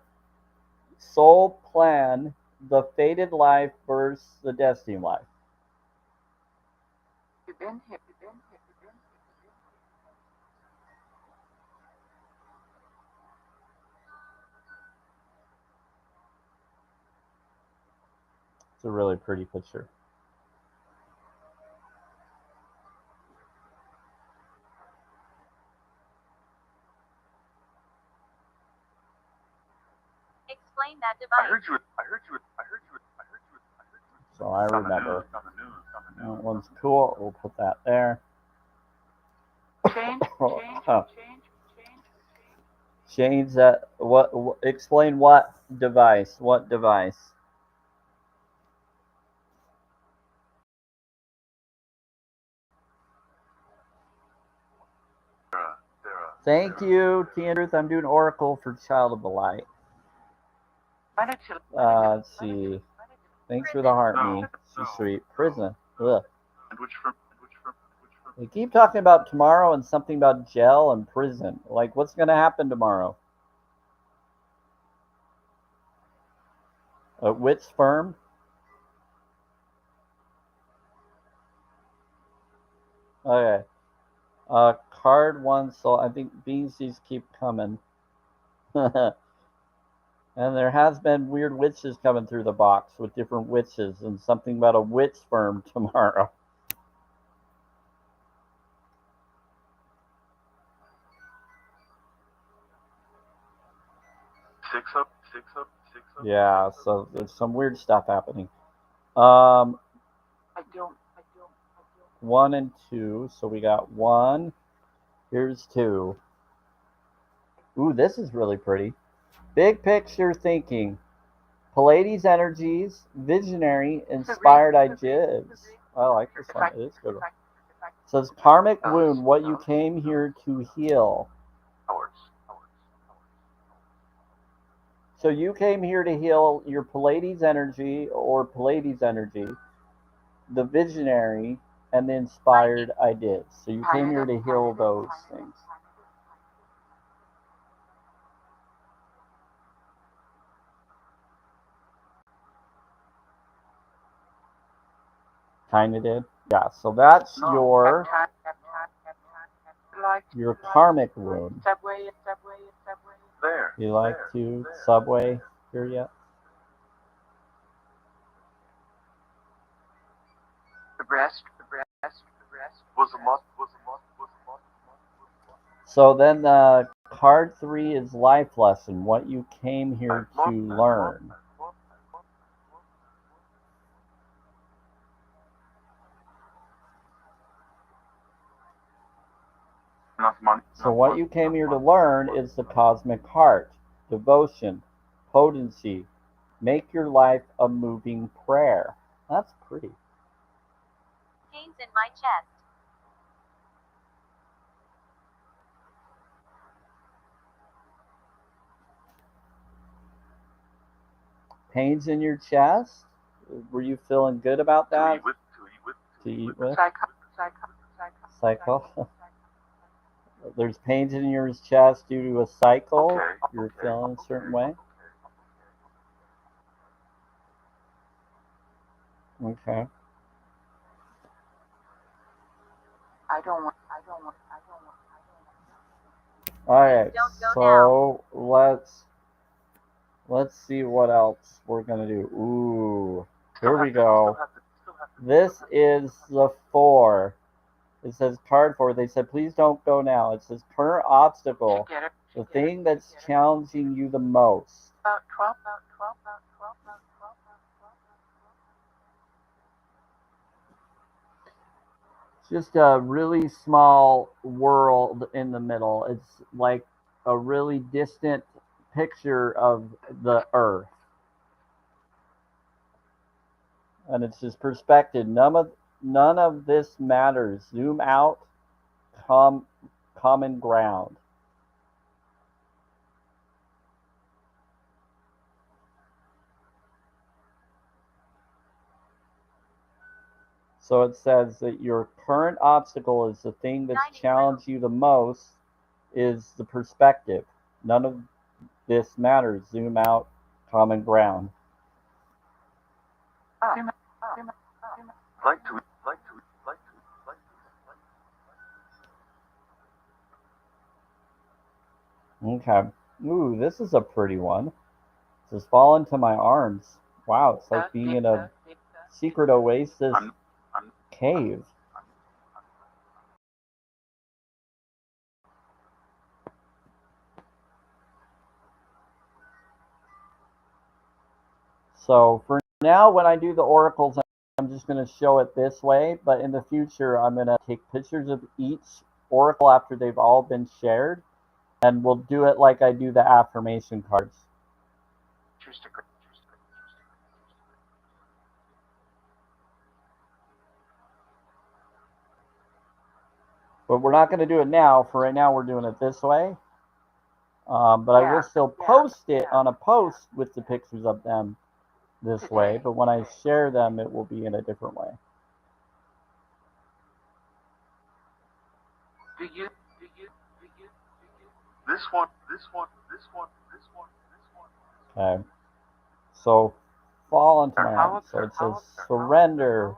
Soul plan, the fated life versus the destiny life. You've been here. You've been here. You've been here. It's a really pretty picture. Explain that I device. heard you. I heard you. I heard you. I heard you. I heard you. So I On the remember. news. On the news. On the That news. one's cool. We'll put that there. Change. Oh, Change. oh. Change. Change. Change that. What? Explain what device? What device? Thank you, Tia Ruth. I'm doing Oracle for Child of the Light. Why don't you? Let's see. Thanks for the heart, me. She's sweet. Prison. Ugh. And which firm? Which firm? Which firm? They keep talking about tomorrow and something about jail and prison. Like, what's going to happen tomorrow? Which firm? Okay. Card one, so I think Beansies keep coming. And there has been weird witches coming through the box with different witches and something about a witch firm tomorrow. Six up. Six up. Six up. Yeah, so there's some weird stuff happening. I don't. 1 and 2, so we got 1. Here's 2. Ooh, this is really pretty. Big picture thinking. Pallades energies, visionary, inspired ideas. I like this one. It is good one. It says karmic wound, what you came here to heal. Hours. So you came here to heal your Pallades energy or Pallades energy, the visionary, and the inspired ideas. So you came here to heal those things. Kind of did. Yeah, so that's your karmic wound. Subway. There. You like to Subway here yet? The breast. Was a lot. So then card 3 is life lesson, what you came here to learn. Enough money. So what you came here to learn is the cosmic heart, devotion, potency. Make your life a moving prayer. That's pretty. Pains in my chest. Pains in your chest? Were you feeling good about that? To eat with. Cycle. There's pains in your chest due to a cycle. Okay. You're feeling a certain way. Okay. I don't want. All right. Don't go So let's see what else we're gonna do. Ooh, here we go. This is the 4. It says card 4. They said please don't go now. It says current obstacle, the thing that's challenging you the most. About 12. Just a really small world in the middle. It's like a really distant picture of the Earth. And it's just perspective. None of this matters. Zoom out. Common ground. So it says that your current obstacle is the thing that's challenged you the most is the perspective. None of this matters. Zoom out. Common ground. Like to, like to, like to, like to. Okay. Ooh, this is a pretty one. It says fall into my arms. Wow, it's like being in a secret oasis I'm cave. So for now, when I do the oracles, I'm just going to show it this way. But in the future, I'm going to take pictures of each oracle after they've all been shared. And we'll do it like I do the affirmation cards. But we're not going to do it now. For right now, we're doing it this way. But I will still post it on a post with the pictures of them this way. But when I share them, it will be in a different way. Do you? This one, this one, this one, this one, this one. Okay. So fall into my arms. So it says surrender.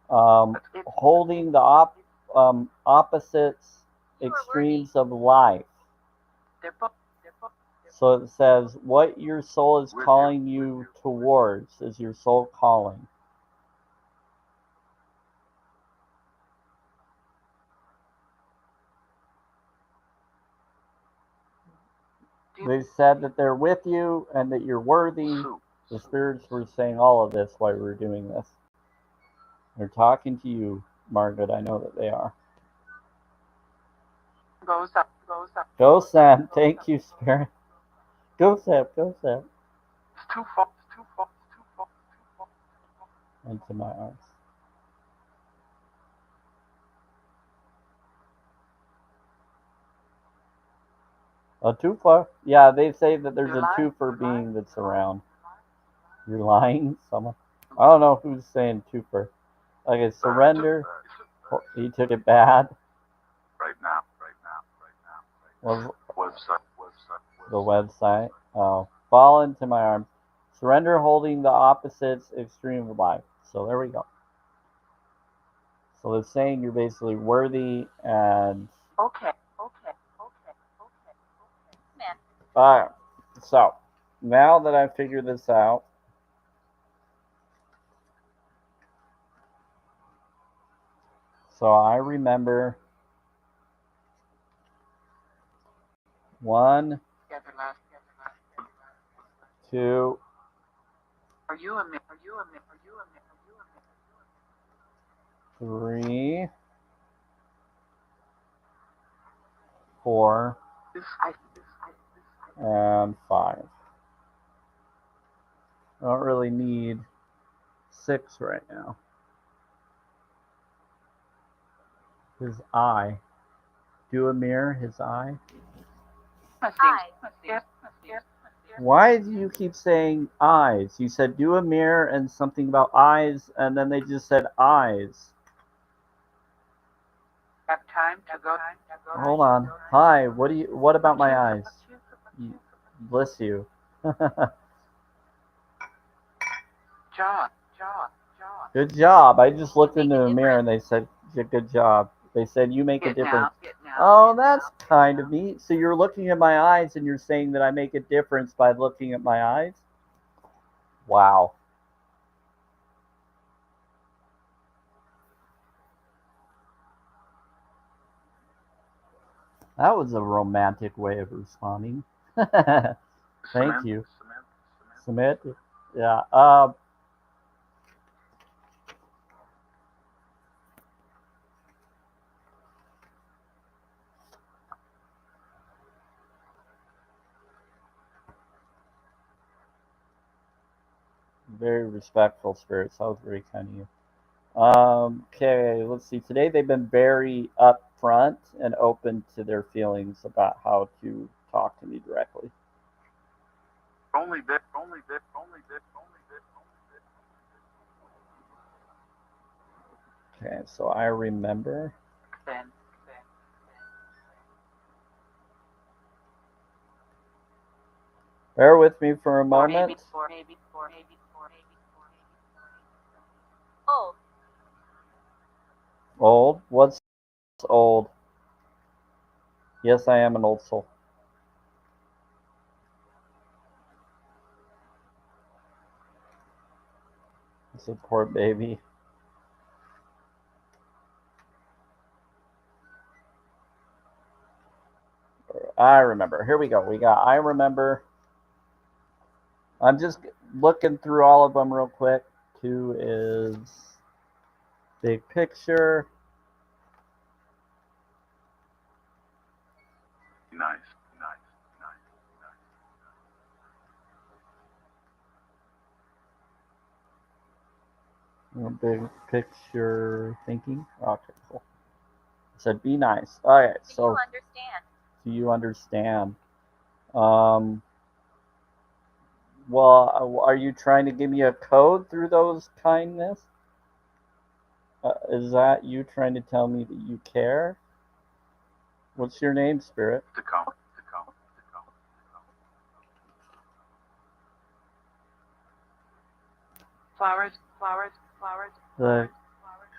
Holding the opposites extremes of life. So it says what your soul is calling you towards is your soul calling. They said that they're with you and that you're worthy. The spirits were saying all of this while we were doing this. They're talking to you, Margaret. I know that they are. Goes up, goes up. Go, Sam. Thank you, Spirit. Go, Sam. Go, Sam. It's too far, it's too far, it's too far, it's too far. Into my arms. A twofer? Yeah, they say that there's a twofer being that's around. You're lying? Someone? I don't know who's saying twofer. Okay, surrender. He took it bad. Right now, right now, right now, right now. Website. The website. Oh, fall into my arms. Surrender holding the opposites extreme of life. So there we go. So they're saying you're basically worthy and. Okay. Alright. So now that I figured this out, so I remember 1, 2. Are you a man? 3, 4, and 5. I don't really need 6 right now. His eye. Do a mirror, his eye. Why do you keep saying eyes? You said do a mirror and something about eyes, and then they just said eyes. Have time to go. Hold on. Hi. What about my eyes? Bless you. John. Good job. I just looked into the mirror and they said good job. They said you make a difference. Oh, that's kind of neat. So you're looking at my eyes and you're saying that I make a difference by looking at my eyes? Wow. That was a romantic way of responding. Thank you. Submit. Yeah. Very respectful, spirits. That was very kind of you. Okay, let's see. Today they've been very upfront and open to their feelings about how to talk to me directly. Only this, only this, only this, only this, only this. Okay, so I remember. Then. Bear with me for a moment. Old. Old? What's old? Yes, I am an old soul. It's a poor baby. I remember. Here we go. We got I remember. I'm just looking through all of them real quick. 2 is big picture. Nice, nice, nice, nice. Big picture thinking. Okay, cool. I said be nice. All right, so Do you understand? do you understand? Well, are you trying to give me a code through those kindness? Is that you trying to tell me that you care? What's your name, Spirit? To come, to come, to come, to come. Flowers, flowers, flowers. The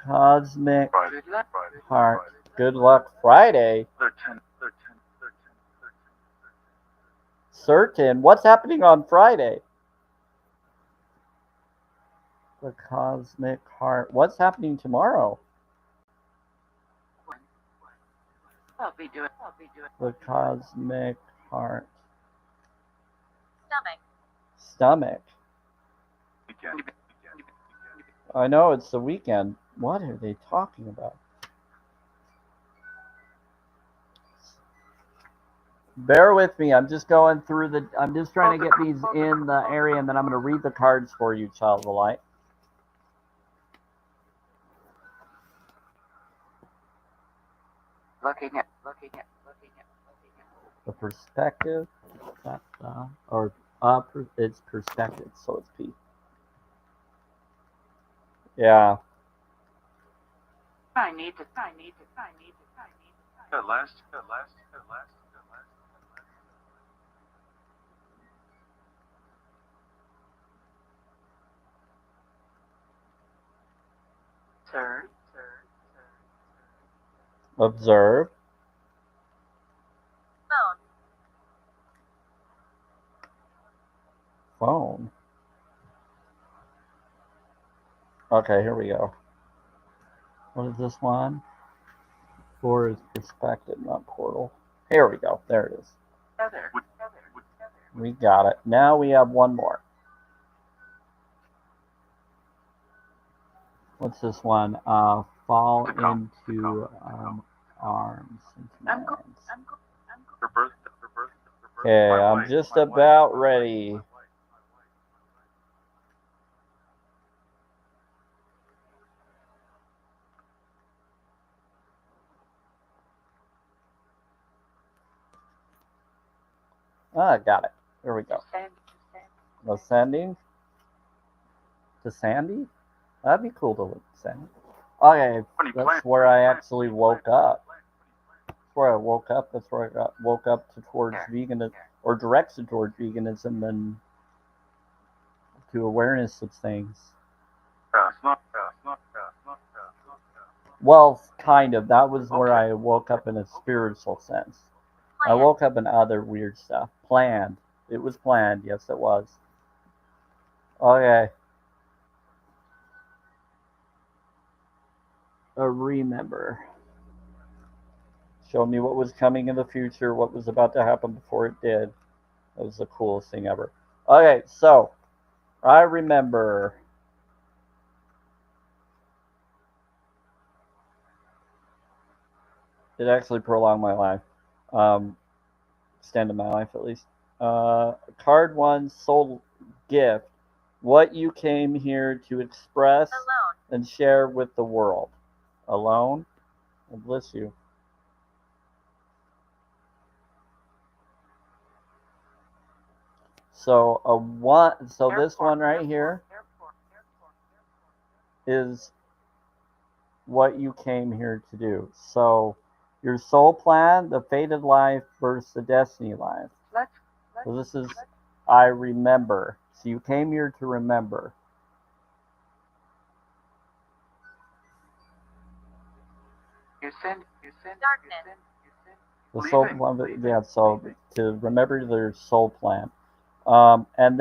Cosmic Friday, Good luck. Friday, Heart. Friday. Good luck Friday. 13, 13, 13, 13. Certain. What's happening on Friday? The Cosmic Heart. What's happening tomorrow? I'll be doing. The Cosmic Heart. Stomach. Stomach. Weekend, weekend, weekend. I know it's the weekend. What are they talking about? Bear with me. I'm just going through the. I'm just trying to get these in the area, and then I'm going to read the cards for you, Child of the Light. Looking at. The perspective. Or it's perspective, so it's P. Yeah. I need to. At last, at last, at last, at last. Sir. Observe. Phone. Phone. Okay, here we go. What is this one? 4 is perspective, not portal. Here we go. There it is. Together. We got it. Now we have one more. What's this one? Fall into arms. Into my arms. Her birth, her birth, her birth. Okay, My I'm wife, just my wife, about my wife, ready. my wife, my wife. Ah, got it. Here we go. Ascending to Sandy? That'd be cool to look at Sandy. Okay, that's where I actually woke up. That's where I woke up. That's where I woke up towards veganism, or directed towards veganism, and to awareness of things. Well, kind of. That was where I woke up in a spiritual sense. I woke up in other weird stuff. Planned. It was planned. Yes, it was. Okay. Remember. Showed me what was coming in the future, what was about to happen before it did. That was the coolest thing ever. Okay, so I remember. It actually prolonged my life. Extended my life at least. Card 1, soul gift. what you came here to express Alone. and share with the world. Alone? Well, bless you. So this one right here is what you came here to do. So your soul plan, the fated life versus the destiny life. So this is I remember. So you came here to remember. Darkness. The soul plan, yeah. So to remember their soul plan, and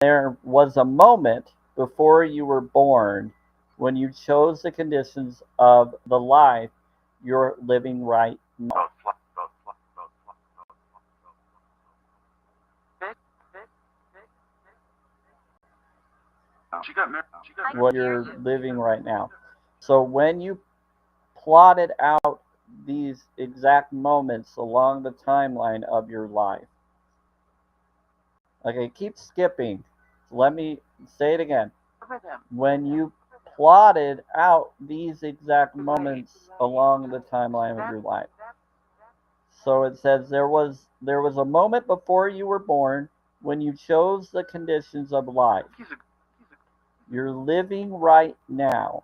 there was a moment before you were born when you chose the conditions of the life you're living right now. She got married. What you're living right now. So when you plotted out these exact moments along the timeline of your life. Okay, keep skipping. Let me say it again. When you plotted out these exact moments along the timeline of your life. So it says there was a moment before you were born when you chose the conditions of life. You're living right now.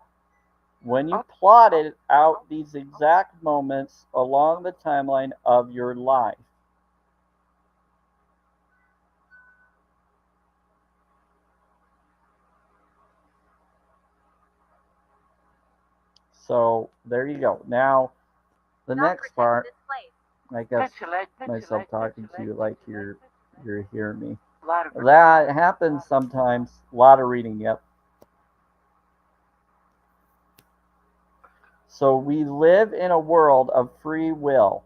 When you plotted out these exact moments along the timeline of your life. So there you go. Now the next part, I guess myself talking to you like you're hearing me. That happens sometimes. A lot of reading, yep. So we live in a world of free will,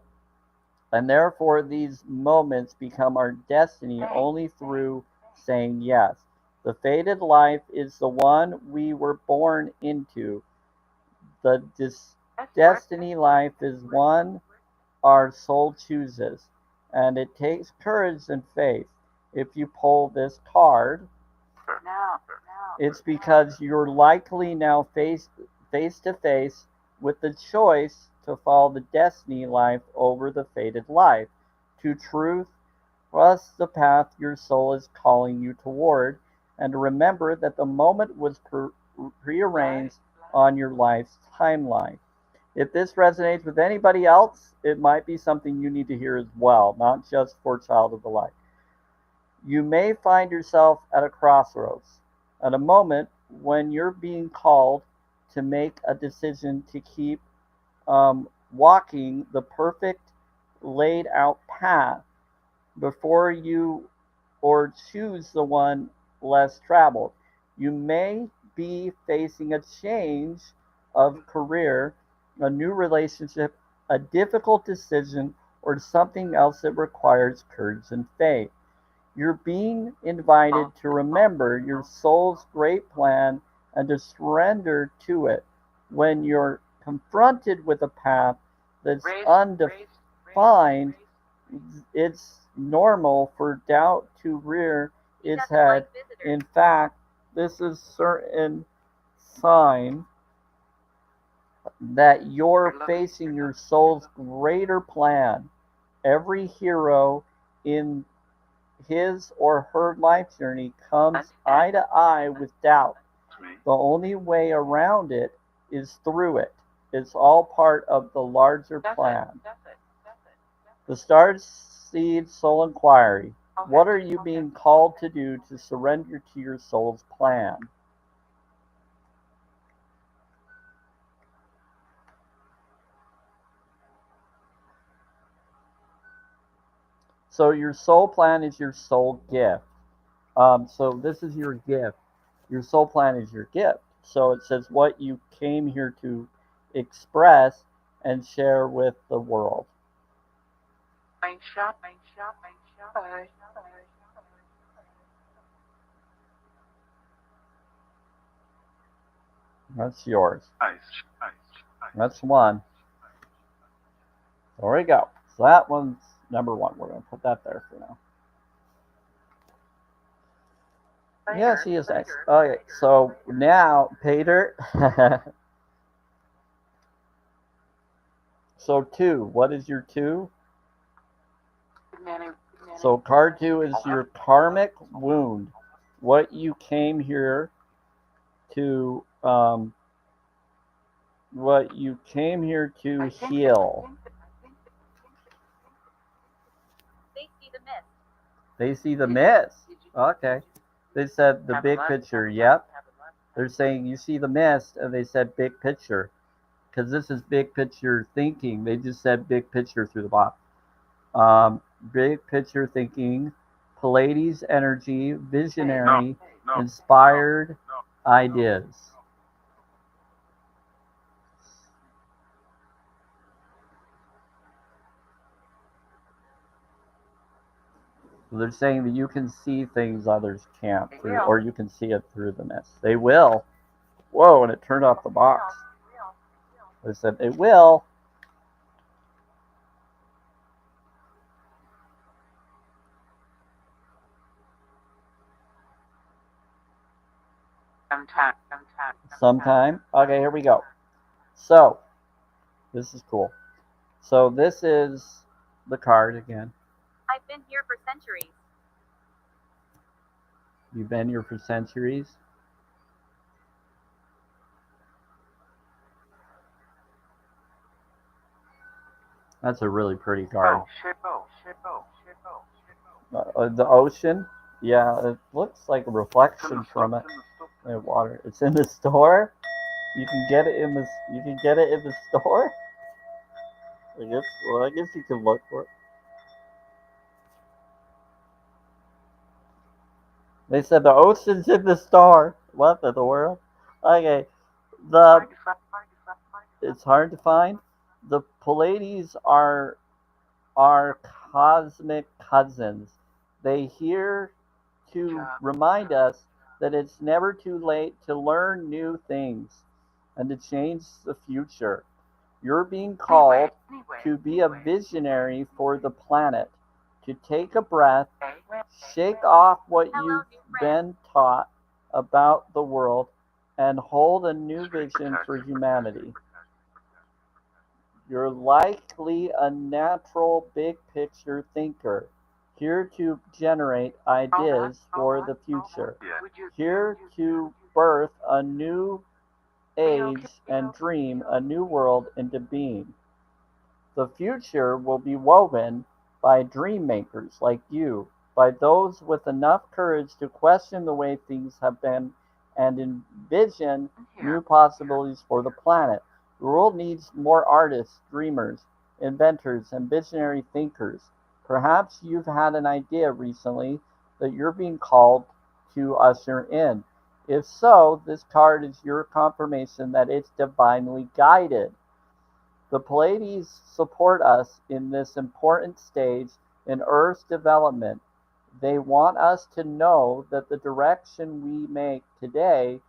and therefore these moments become our destiny only through saying yes. The fated life is the one we were born into. The destiny life is one our soul chooses, and it takes courage and faith. If you pull this card, it's because you're likely now face to face with the choice to follow the destiny life over the fated life. To truth, trust the path your soul is calling you toward, and remember that the moment was prearranged on your life's timeline. If this resonates with anybody else, it might be something you need to hear as well, not just for Child of the Light. You may find yourself at a crossroads, at a moment when you're being called to make a decision to keep walking the perfect laid out path before you or choose the one less traveled. You may be facing a change of career, a new relationship, a difficult decision, or something else that requires courage and faith. You're being invited to remember your soul's great plan and to surrender to it. When you're confronted with a path that's undefined, it's normal for doubt to rear its head. In fact, this is certain sign that you're facing your soul's greater plan. Every hero in his or her life journey comes eye to eye with doubt. The only way around it is through it. It's all part of the larger plan. The Star Seed Soul Inquiry. What are you being called to do to surrender to your soul's plan? So your soul plan is your soul gift. So this is your gift. Your soul plan is your gift. So it says what you came here to express and share with the world. That's yours. That's one. There we go. So that one's number one. We're going to put that there for now. Yeah, she is nice. Okay, so now, Peter. So 2, what is your 2? So card 2 is your karmic wound. What you came here to, heal. They see the mist. They see the mist. Okay. They said the big picture. Yep. They're saying you see the mist, and they said big picture. Because this is big picture thinking. They just said big picture through the box. Big picture thinking, Pleiades energy, visionary, inspired ideas. So they're saying that you can see things others can't, or you can see it through the mist. They will. Whoa, and it turned off the box. They said it will. Sometime. Okay, here we go. So, this is cool. So this is the card again. I've been here for centuries. You've been here for centuries. That's a really pretty card. The ocean. Yeah, it looks like a reflection from it. Water. It's in the store. You can get it in the. You can get it in the store. I guess. Well, I guess you can look for it. They said the ocean's in the store. What in the world? Okay. It's hard to find. The Pleiades are cosmic cousins. They here to remind us that it's never too late to learn new things and to change the future. You're being called to be a visionary for the planet, to take a breath, shake off what you've been taught about the world, and hold a new vision for humanity. You're likely a natural big picture thinker, here to generate ideas for the future, here to birth a new age and dream a new world into being. The future will be woven by dream makers like you, by those with enough courage to question the way things have been and envision new possibilities for the planet. The world needs more artists, dreamers, inventors, and visionary thinkers. Perhaps you've had an idea recently that you're being called to usher in. If so, this card is your confirmation that it's divinely guided. The Pleiades support us in this important stage in Earth's development. They want us to know that the direction we make today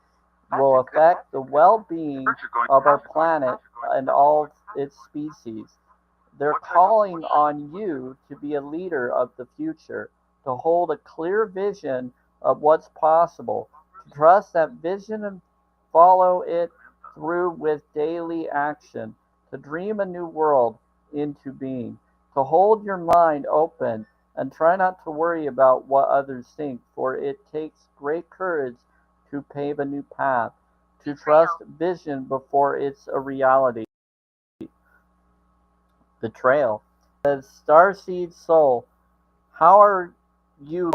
will affect the well-being of our planet and all its species. They're calling on you to be a leader of the future, to hold a clear vision of what's possible, to trust that vision and follow it through with daily action, to dream a new world into being, to hold your mind open and try not to worry about what others think, for it takes great courage to pave a new path, to trust vision before it's a reality. Betrayal. Says Starseed Soul, how are you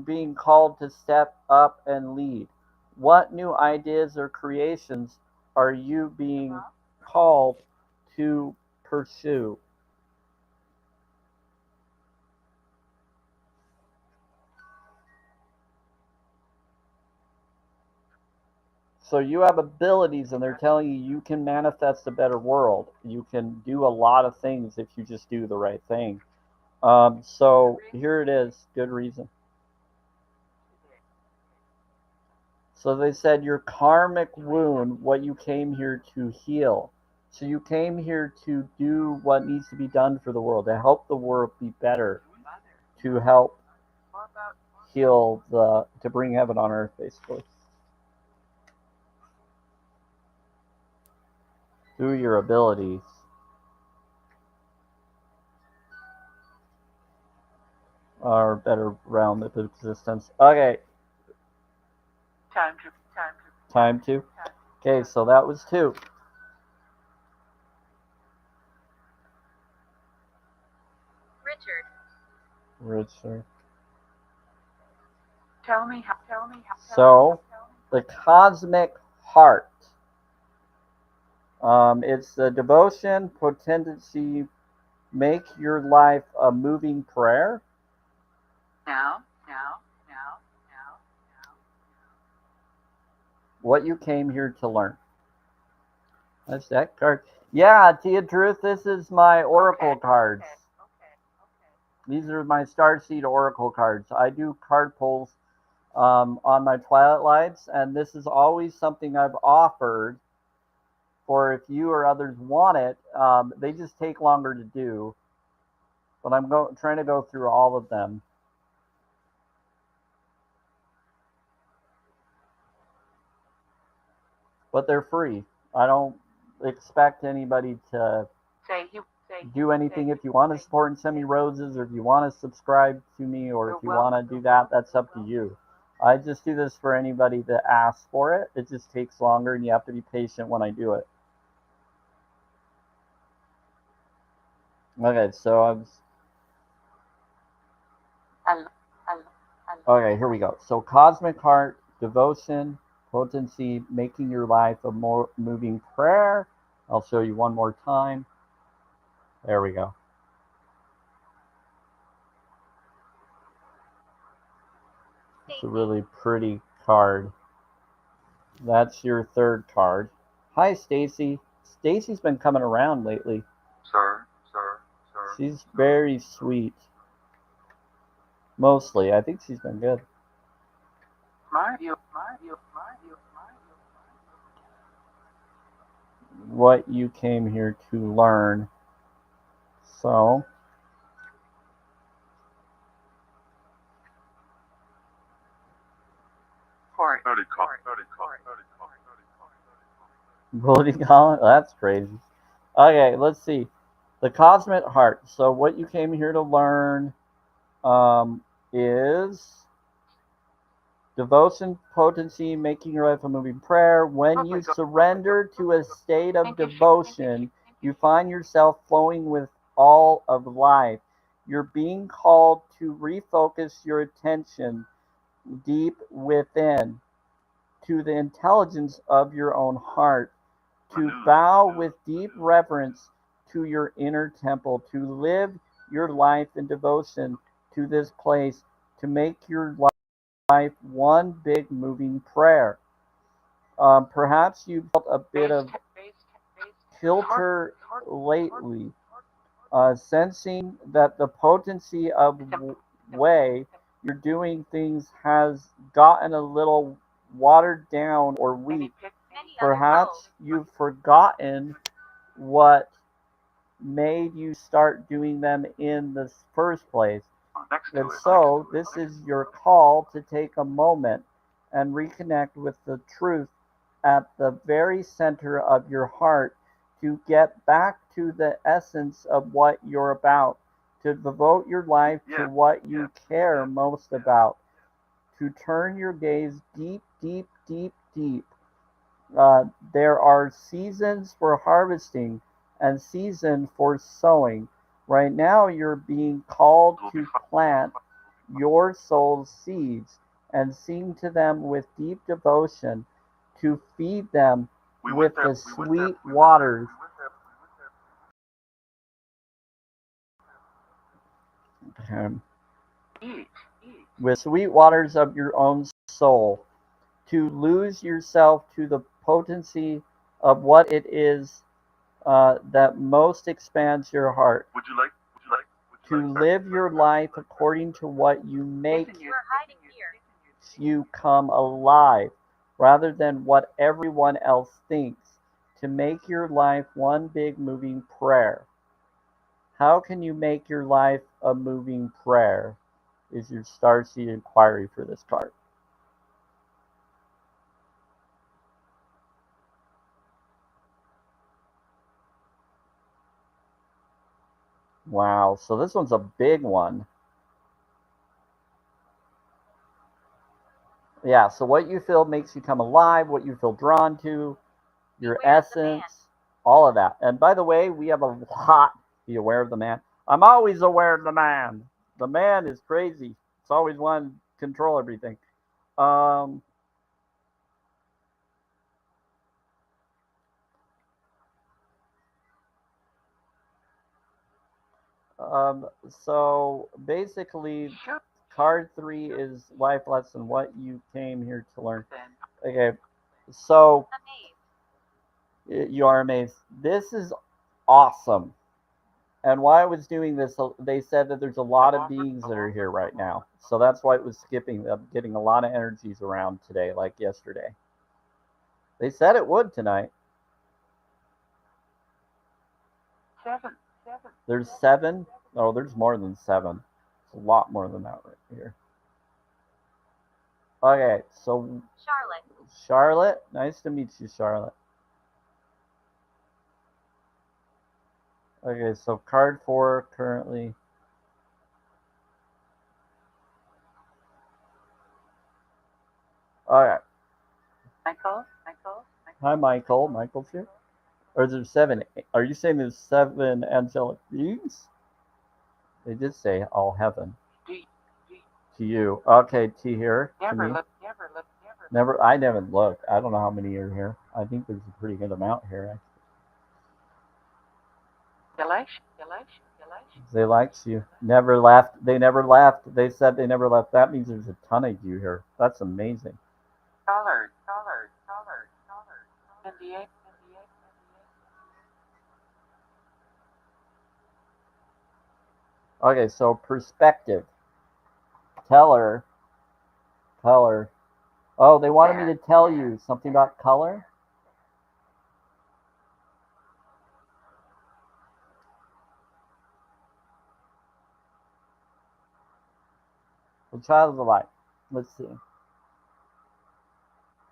being called to step up and lead? What new ideas or creations are you being called to pursue? So you have abilities, and they're telling you you can manifest a better world. You can do a lot of things if you just do the right thing. So here it is. Good reason. So they said your karmic wound, what you came here to heal. So you came here to do what needs to be done for the world, to help the world be better, to help heal to bring heaven on earth, basically. Through your abilities. Or better realm of existence. Okay. Time to. Okay, so that was 2. Richard. Tell me how. So, the cosmic heart. It's the devotion, potency, make your life a moving prayer. Now. What you came here to learn. That's that card. Yeah, Tia Truth, this is my oracle cards. These are my Starseed oracle cards. I do card pulls on my Twilight Lives, and this is always something I've offered for if you or others want it. They just take longer to do, but I'm trying to go through all of them. But they're free. I don't expect anybody to do anything. If you want to support and send me roses, or if you want to subscribe to me, or if you want to do that, that's up to you. I just do this for anybody that asks for it. It just takes longer, and you have to be patient when I do it. Okay, so okay, here we go. So cosmic heart, devotion, potency, making your life a more moving prayer. I'll show you one more time. There we go. It's a really pretty card. That's your 3rd card. Hi, Stacy. Stacy's been coming around lately. Sir. She's very sweet. Mostly. I think she's been good. What you came here to learn. So, voting on that's crazy. Okay, let's see. The cosmic heart. So what you came here to learn is devotion, potency, making your life a moving prayer. When you surrender to a state of devotion, you find yourself flowing with all of life. You're being called to refocus your attention deep within to the intelligence of your own heart, to bow with deep reverence to your inner temple, to live your life in devotion to this place, to make your life one big moving prayer. Perhaps you felt a bit of kilter lately, sensing that the potency of way you're doing things has gotten a little watered down or weak. Perhaps you've forgotten what made you start doing them in the first place. And so, this is your call to take a moment and reconnect with the truth at the very center of your heart, to get back to the essence of what you're about, to devote your life to what you care most about, to turn your gaze deep, deep, deep, deep. There are seasons for harvesting and season for sowing. Right now, you're being called to plant your soul's seeds and sing to them with deep devotion, to feed them with the sweet waters. With sweet waters of your own soul, to lose yourself to the potency of what it is that most expands your heart. To live your life according to what you make you come alive, rather than what everyone else thinks. To make your life one big moving prayer. How can you make your life a moving prayer? is your starseed inquiry for this card. Wow, so this one's a big one. Yeah, so what you feel makes you come alive, what you feel drawn to, your essence, all of that. And by the way, we have a lot. Be aware of the man. I'm always aware of the man. The man is crazy. It's always wanting to control everything. Um, so basically, card 3 is life lesson, what you came here to learn. Okay, so you are amazed. This is awesome. And while I was doing this, they said that there's a lot of beings that are here right now. So that's why it was skipping, getting a lot of energies around today, like yesterday. They said it would tonight. 7. There's 7. Oh, there's more than 7. It's a lot more than that right here. Okay, so Charlotte, nice to meet you, Charlotte. Okay, so card 4 currently. All right. Michael. Hi, Michael. Michael's here. Or is there 7? Are you saying there's 7 angelic beings? They did say all heaven. To you. Okay, to here. To me. Never. I never looked. I don't know how many are here. I think there's a pretty good amount here. They liked you. Never left. They never left. They said they never left. That means there's a ton of you here. That's amazing. Colored. Okay, so perspective. Color. Oh, they wanted me to tell you something about color? The child of the light. Let's see.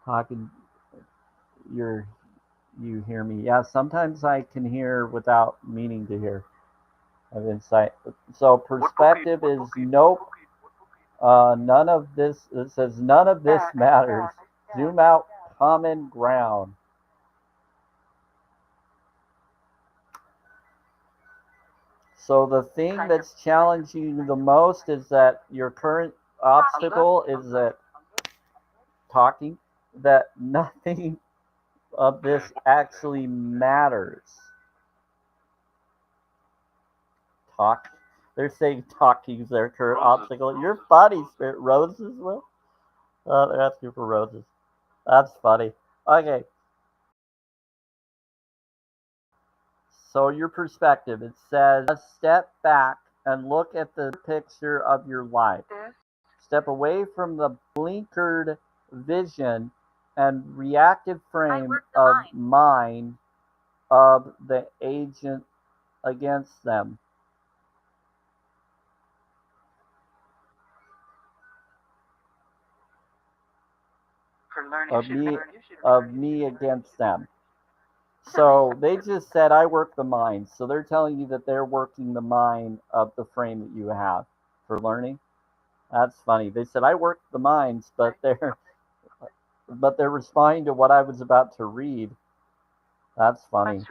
Talking, you hear me. Yeah, sometimes I can hear without meaning to hear. Of insight. So perspective is nope. None of this. It says none of this matters. Zoom out. Common ground. So the thing that's challenging you the most is that your current obstacle is that talking, that nothing of this actually matters. Talk. They're saying talking is their current obstacle. You're funny, Spirit. Roses, Will? They're asking for roses. That's funny. Okay. So your perspective, it says step back and look at the picture of your life. Step away from the blinkered vision and reactive frame of mind of the agent against them. Of me against them. So they just said I work the mind. So they're telling you that they're working the mind of the frame that you have for learning. That's funny. They said I work the minds, but they're responding to what I was about to read. That's funny.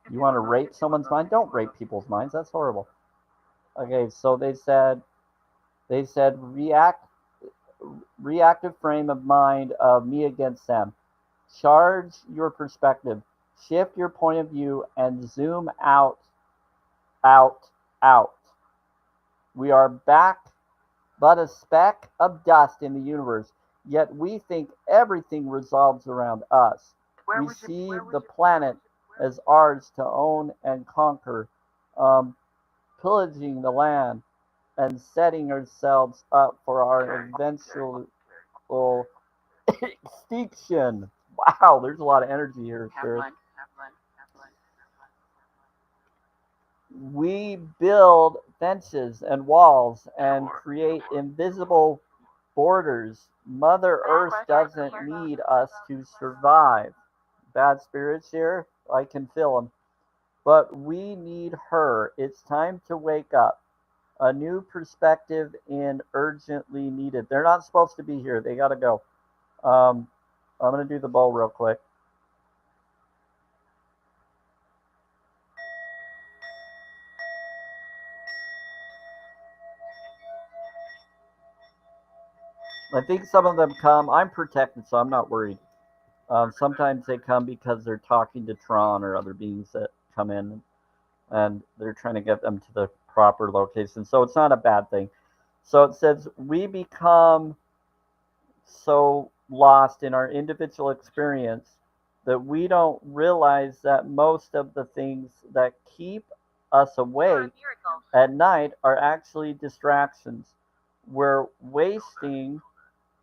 You want to rape someone's mind? Don't rape people's minds. That's horrible. Okay, so they said reactive frame of mind of me against them. Charge your perspective. Shift your point of view and zoom out. We are back but a speck of dust in the universe, yet we think everything revolves around us. We see the planet as ours to own and conquer, pillaging the land and setting ourselves up for our eventual extinction. Wow, there's a lot of energy here, Spirit. We build fences and walls and create invisible borders. Mother Earth doesn't need us to survive. Bad spirits here, I can feel them. But we need her. It's time to wake up. A new perspective and urgently needed. They're not supposed to be here. They got to go. I'm going to do the bowl real quick. I think some of them come. I'm protected, so I'm not worried. Sometimes they come because they're talking to Tron or other beings that come in and they're trying to get them to the proper location. So it's not a bad thing. So it says, we become so lost in our individual experience that we don't realize that most of the things that keep us awake at night are actually distractions. We're wasting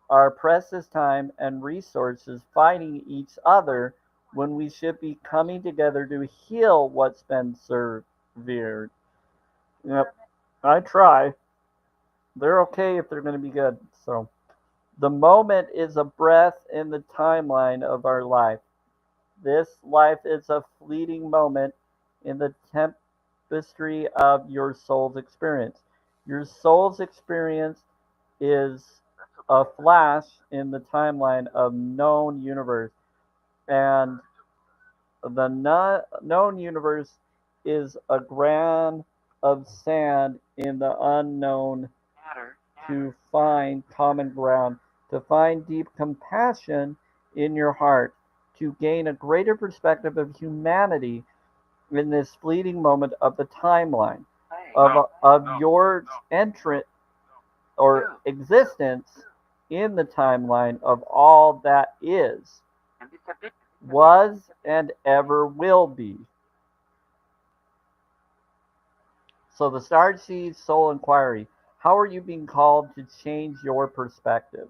our precious time and resources fighting each other when we should be coming together to heal what's been severed. Yep, I try. They're okay if they're going to be good. So the moment is a breath in the timeline of our life. This life is a fleeting moment in the tapestry of your soul's experience. Your soul's experience is a flash in the timeline of known universe, and the known universe is a grain of sand in the unknown. To find common ground, to find deep compassion in your heart, to gain a greater perspective of humanity in this fleeting moment of the timeline of your entrance or existence in the timeline of all that is, was, and ever will be. So the Star Seed Soul Inquiry. How are you being called to change your perspective?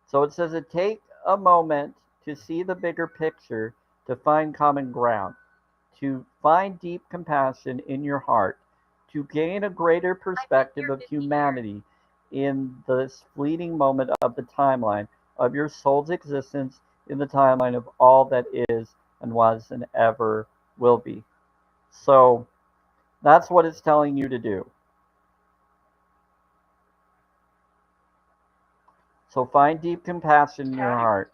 So it says it take a moment to see the bigger picture, to find common ground, to find deep compassion in your heart, to gain a greater perspective of humanity in this fleeting moment of the timeline of your soul's existence in the timeline of all that is and was and ever will be. So that's what it's telling you to do. So find deep compassion in your heart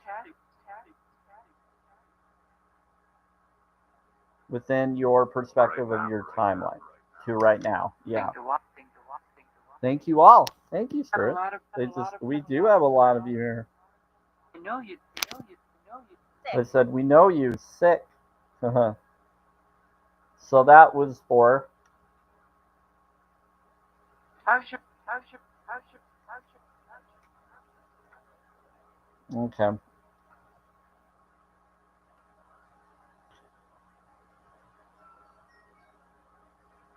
within your perspective of your timeline to right now. Yeah. Thank you all. Thank you, Spirit. We do have a lot of you here. I said we know you sick. So that was for. Okay.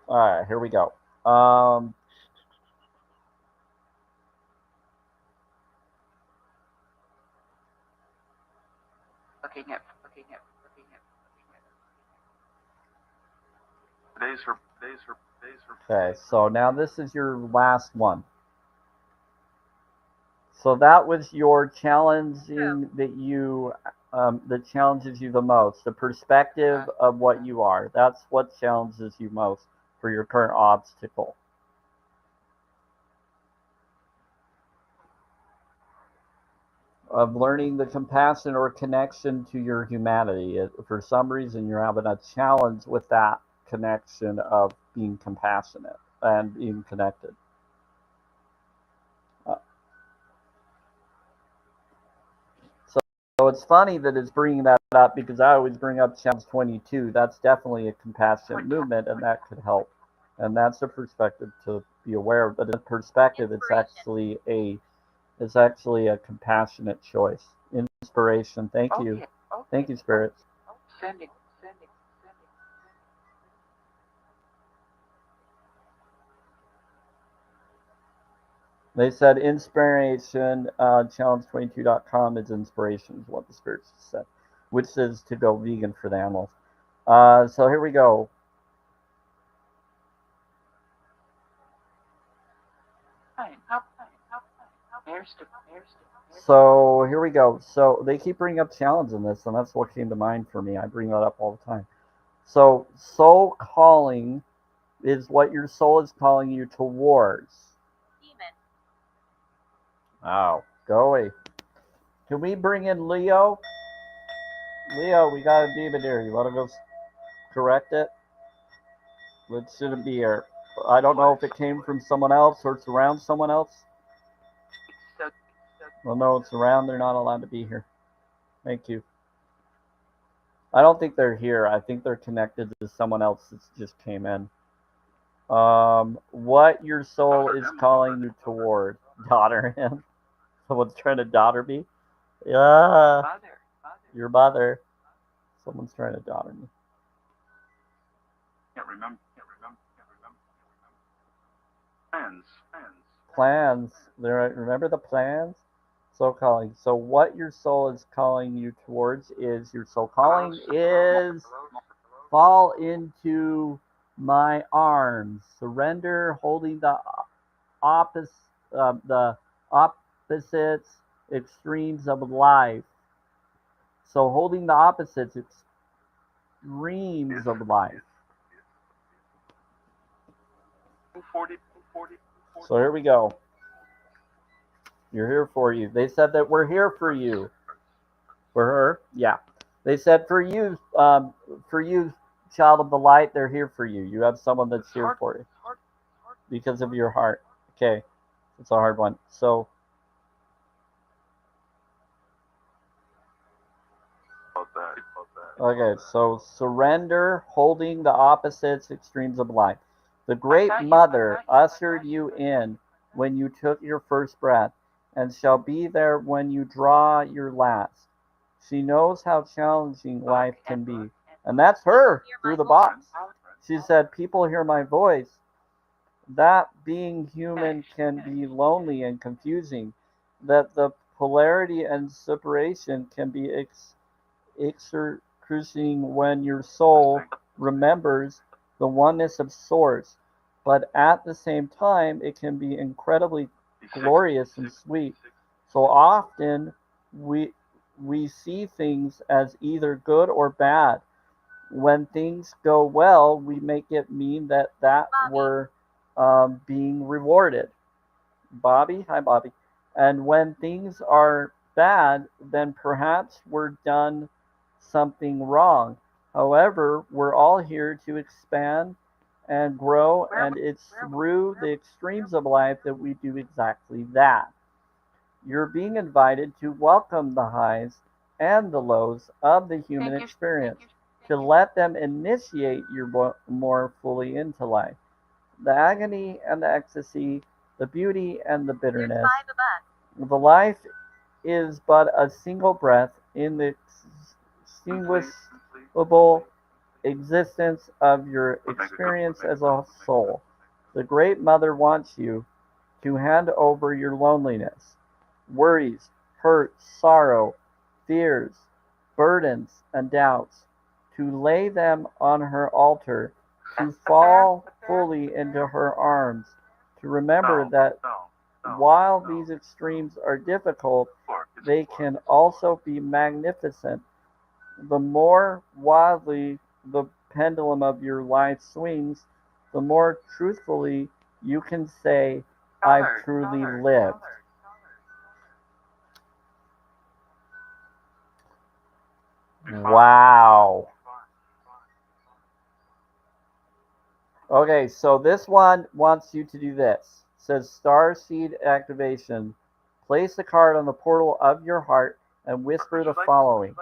All right, here we go. Okay, so now this is your last one. So that was your challenging that challenges you the most, the perspective of what you are. That's what challenges you most for your current obstacle. Of learning the compassion or connection to your humanity. For some reason, you're having a challenge with that connection of being compassionate and being connected. So it's funny that it's bringing that up because I always bring up challenge 22. That's definitely a compassionate movement, and that could help. And that's a perspective to be aware of. But in perspective, it's actually a compassionate choice. Inspiration. Thank you. Thank you, spirits. They said inspiration, challenge22.com is inspiration, is what the spirits said, which is to go vegan for the animals. So here we go. So here we go. So they keep bringing up challenge in this, and that's what came to mind for me. I bring that up all the time. So soul calling is what your soul is calling you towards. Demon. Oh, go away. Can we bring in Leo? Leo, we got a demon here. You want to go correct it? It shouldn't be here. I don't know if it came from someone else or it's around someone else. Well, no, it's around. They're not allowed to be here. Thank you. I don't think they're here. I think they're connected to someone else that just came in. What your soul is calling you toward. Daughter him. Someone's trying to daughter me. Yeah. Your mother. Someone's trying to daughter me. Can't remember. Plans. Remember the plans? Soul calling. So what your soul is calling you towards is your soul calling is fall into my arms. Surrender, holding the opposites extremes of life. So holding the opposites extremes of life. So here we go. You're here for you. They said that we're here for you. For her, yeah. They said for you, child of the light, they're here for you. You have someone that's here for you because of your heart. Okay, it's a hard one. So, okay, so surrender, holding the opposites, extremes of life. The Great Mother ushered you in when you took your first breath, and shall be there when you draw your last. She knows how challenging life can be. And that's her through the box. She said, people hear my voice. That being human can be lonely and confusing. That the polarity and separation can be excruciating when your soul remembers the oneness of source. But at the same time, it can be incredibly glorious and sweet. So often we see things as either good or bad. When things go well, we make it mean that we're being rewarded. Bobby, hi Bobby. And when things are bad, then perhaps we're done something wrong. However, we're all here to expand and grow, and it's through the extremes of life that we do exactly that. You're being invited to welcome the highs and the lows of the human experience, to let them initiate you more fully into life. The agony and the ecstasy, the beauty and the bitterness. The life is but a single breath in the extinguishable existence of your experience as a soul. The Great Mother wants you to hand over your loneliness, worries, hurt, sorrow, fears, burdens, and doubts, to lay them on her altar, to fall fully into her arms, to remember that while these extremes are difficult, they can also be magnificent. The more wildly the pendulum of your life swings, the more truthfully you can say, I've truly lived. Wow. Okay, so this one wants you to do this. It says star seed activation. Place the card on the portal of your heart and whisper the following.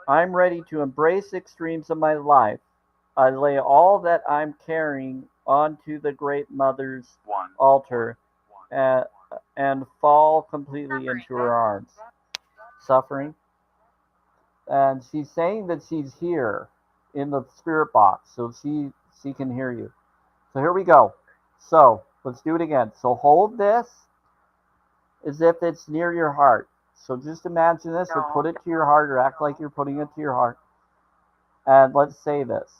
I'm ready to embrace extremes of my life. I lay all that I'm carrying onto the Great Mother's altar and fall completely into her arms. Suffering. And she's saying that she's here in the spirit box, so she can hear you. So here we go. So Let's do it again. So hold this as if it's near your heart. So just imagine this, or put it to your heart, or act like you're putting it to your heart. And let's say this.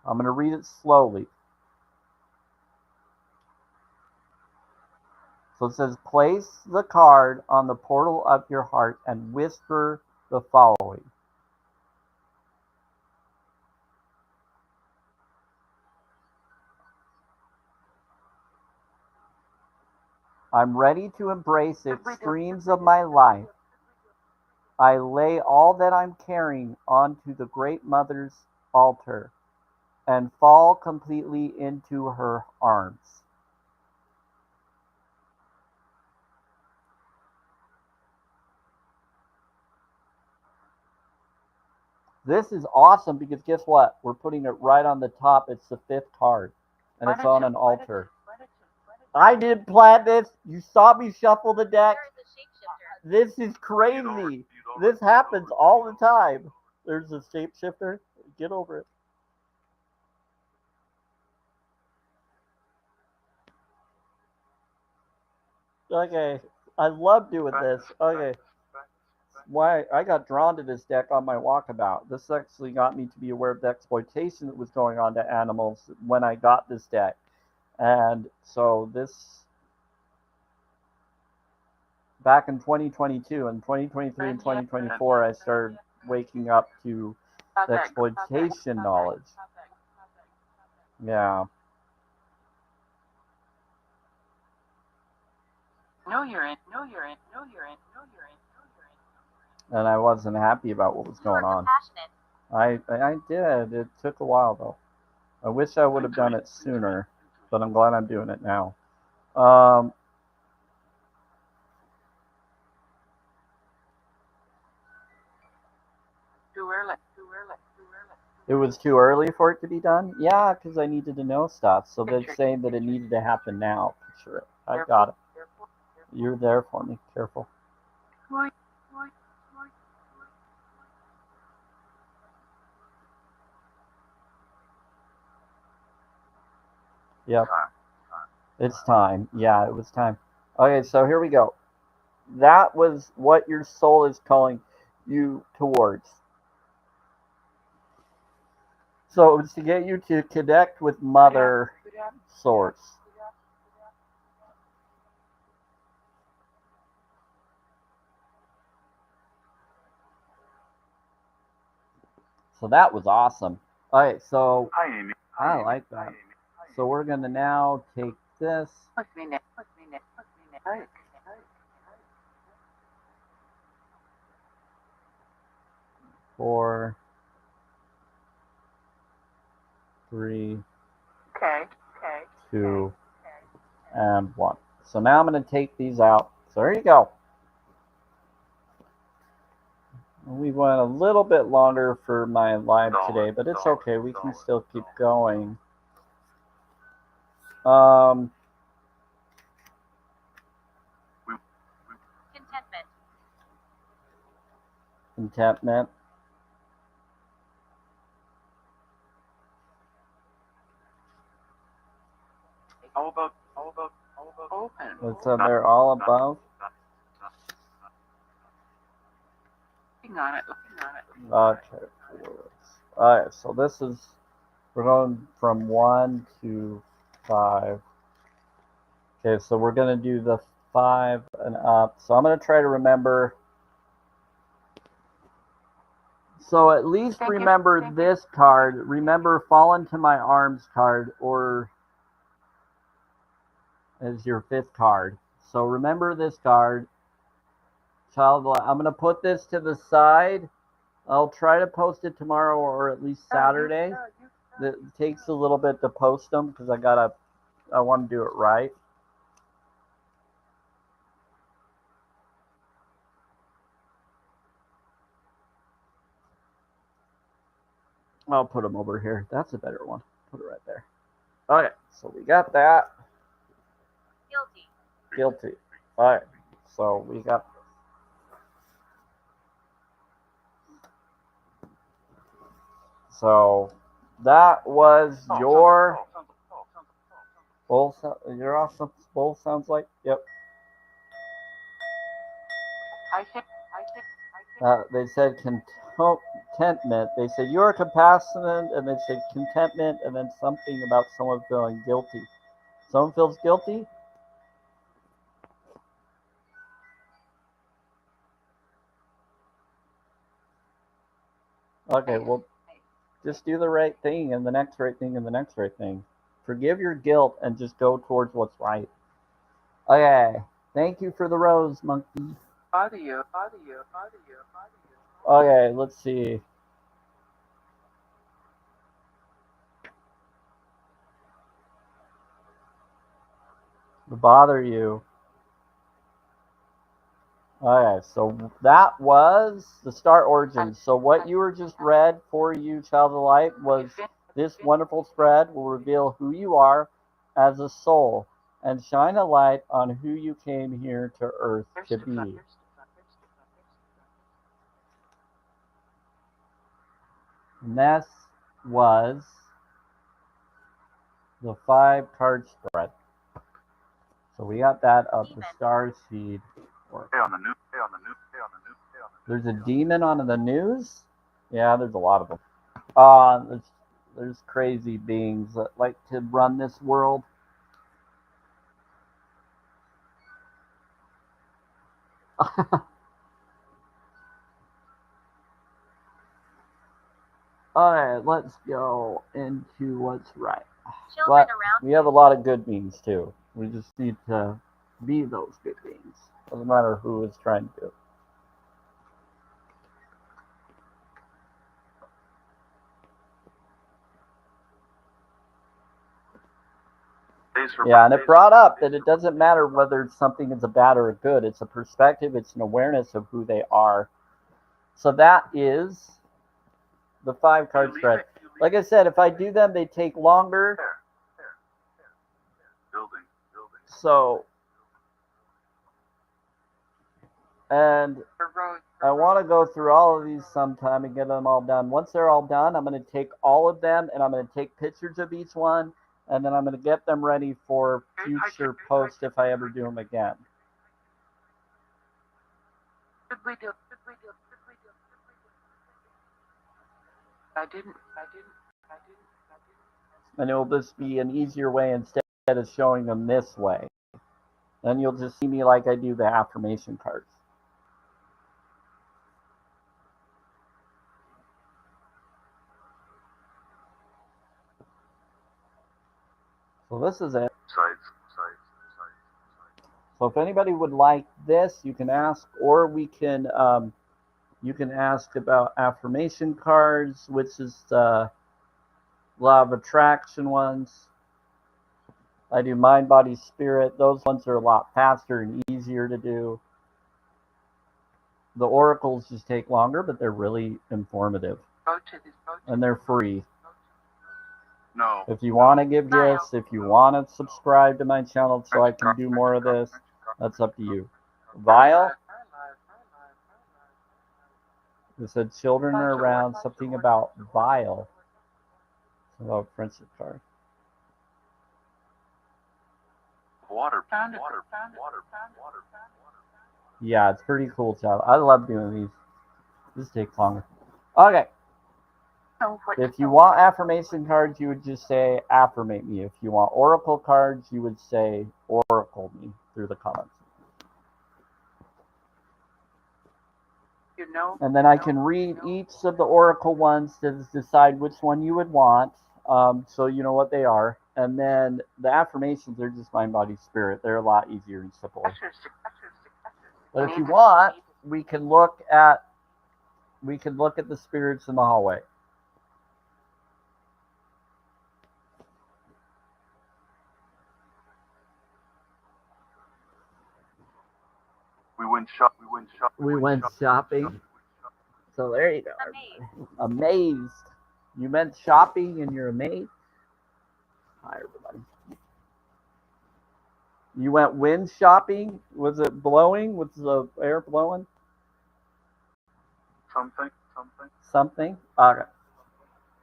I'm going to read it slowly. So it says, place the card on the portal of your heart and whisper the following. I'm ready to embrace the extremes of my life. I lay all that I'm carrying onto the Great Mother's altar and fall completely into her arms. This is awesome because guess what? We're putting it right on the top. It's the 5th card, and it's on an altar. I didn't plan this. You saw me shuffle the deck. There is a shapeshifter. This is crazy. This happens all the time. There's a shapeshifter. Get over it. Okay. I love doing this. Okay. Why I got drawn to this deck on my walkabout. This actually got me to be aware of the exploitation that was going on to animals when I got this deck. And so this back in 2022 and 2023 and 2024 I started waking up to the exploitation knowledge. Yeah. No, you're in. No, you're in. No, you're in. No, you're in. No, you're in. And I wasn't happy about what was You are going on. compassionate. I did. It took a while though. I wish I would have done it sooner, but I'm glad I'm doing it now. Too early. Too early. Too early. It was too early for it to be done? Yeah, because I needed to know stuff. So they're saying that it needed to happen now. For sure. I got it. You're there for me. Careful. Yep. It's time. Yeah, it was time. Okay, so here we go. That was what your soul is calling you towards. So it was to get you to connect with Mother Source. So that was awesome. All right, so Hi, Amy. I like that. So we're going to now take this. Four, three, Okay. two, and one. So now I'm going to take these out. So there you go. We went a little bit longer for my live today, but it's okay. We can still keep going. Contentment. Contentment. How about Open. It's on there all above. Looking on it. Looking on it. Okay. All right. So this is, we're going from 1 to 5. Okay. So we're going to do the 5 and up. So I'm going to try to remember. So at least remember this card. Remember Fall Into My Arms card, or as your 5th card. So remember this card. Child, I'm going to put this to the side. I'll try to post it tomorrow or at least Saturday. It takes a little bit to post them because I want to do it right. I'll put them over here. That's a better one. Put it right there. Okay, so we got that. Guilty. All right, so we got. So that was your Bowl, you're awesome. Bowl sounds like, yep. I think. They said contentment. They said you're compassionate, and they said contentment, and then something about someone feeling guilty. Someone feels guilty? Okay, well, just do the right thing, and the next right thing, and the next right thing. Forgive your guilt, and just go towards what's right. Okay, thank you for the rose, monkey. Bother you. Okay, let's see. Bother you. Okay, so that was the star origin. So what you were just read for you, child of light, was this wonderful spread will reveal who you are as a soul and shine a light on who you came here to earth to be. And this was the 5-card spread. So we got that up the star seed. There's a demon on the news? Yeah, there's a lot of them. There's crazy beings that like to run this world. Alright, let's go into what's right. But we have a lot of good beings too. We just need to be those good beings. Doesn't matter who is trying to do it. Yeah, and it brought up that it doesn't matter whether something is a bad or a good. It's a perspective, it's an awareness of who they are. So that is the 5-card spread. Like I said, if I do them, they take longer. So, and I want to go through all of these sometime and get them all done. Once they're all done, I'm going to take all of them and I'm going to take pictures of each one, and then I'm going to get them ready for future posts if I ever do them again. I didn't. And it'll just be an easier way instead of showing them this way. Then you'll just see me like I do the affirmation cards. So this is it. So if anybody would like this, you can ask, or you can ask about affirmation cards, which is the law of attraction ones. I do mind, body, spirit. Those ones are a lot faster and easier to do. The oracles just take longer, but they're really informative. And they're free. No. If you want to give gifts, if you want to subscribe to my channel so I can do more of this, that's up to you. Vial? It said children are around, something about vial. About friendship card. Water. Yeah, it's pretty cool, child. I love doing these. This takes longer. Okay. If you want affirmation cards, you would just say affirmate me. If you want oracle cards, you would say oracle me through the comments. And then I can read each of the oracle ones to decide which one you would want, so you know what they are. And then the affirmations are just mind, body, spirit. They're a lot easier and simpler. But if you want, we can look at the spirits in the hallway. We went shopping. So there you go. Amazed. You meant shopping and you're amazed? Hi, everybody. You went wind shopping? Was it blowing? Was the air blowing? Something? Okay.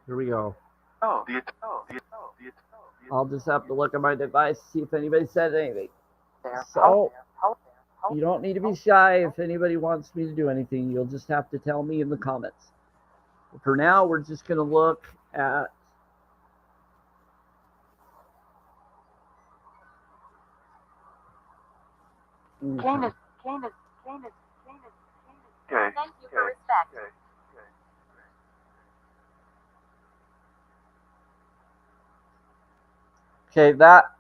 Here we go. I'll just have to look at my device, see if anybody said anything. There. So, you don't need to be shy. If anybody wants me to do anything, you'll just have to tell me in the comments. For now, we're just going to look at Candace. Okay. Thank you for respect. Okay, that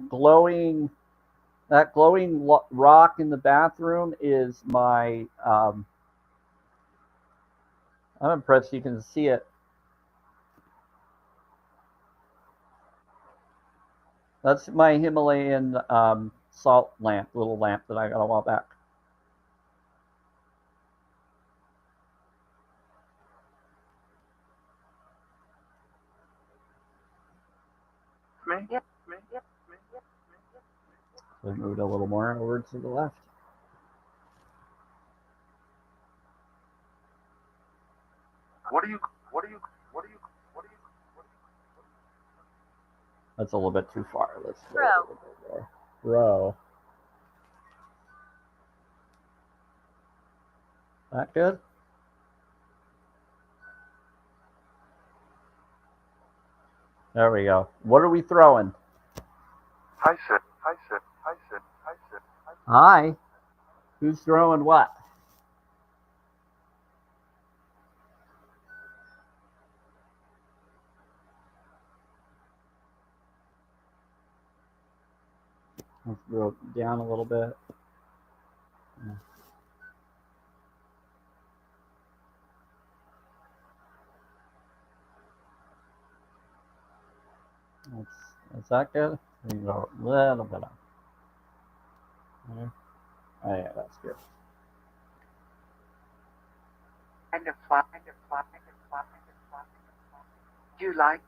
glowing rock in the bathroom is my I'm impressed you can see it. That's my Himalayan salt lamp, little lamp that I got a while back. Me? We moved a little more over to the left. What are you? That's a little bit too far. Let's go Row. a little bit more. Row. That good? There we go. What are we throwing? Hi, Sid. Hi. Who's throwing what? Let's go down a little bit. Is that good? We can go a little bit up. There. Oh yeah, that's good. Kind of flat. You like.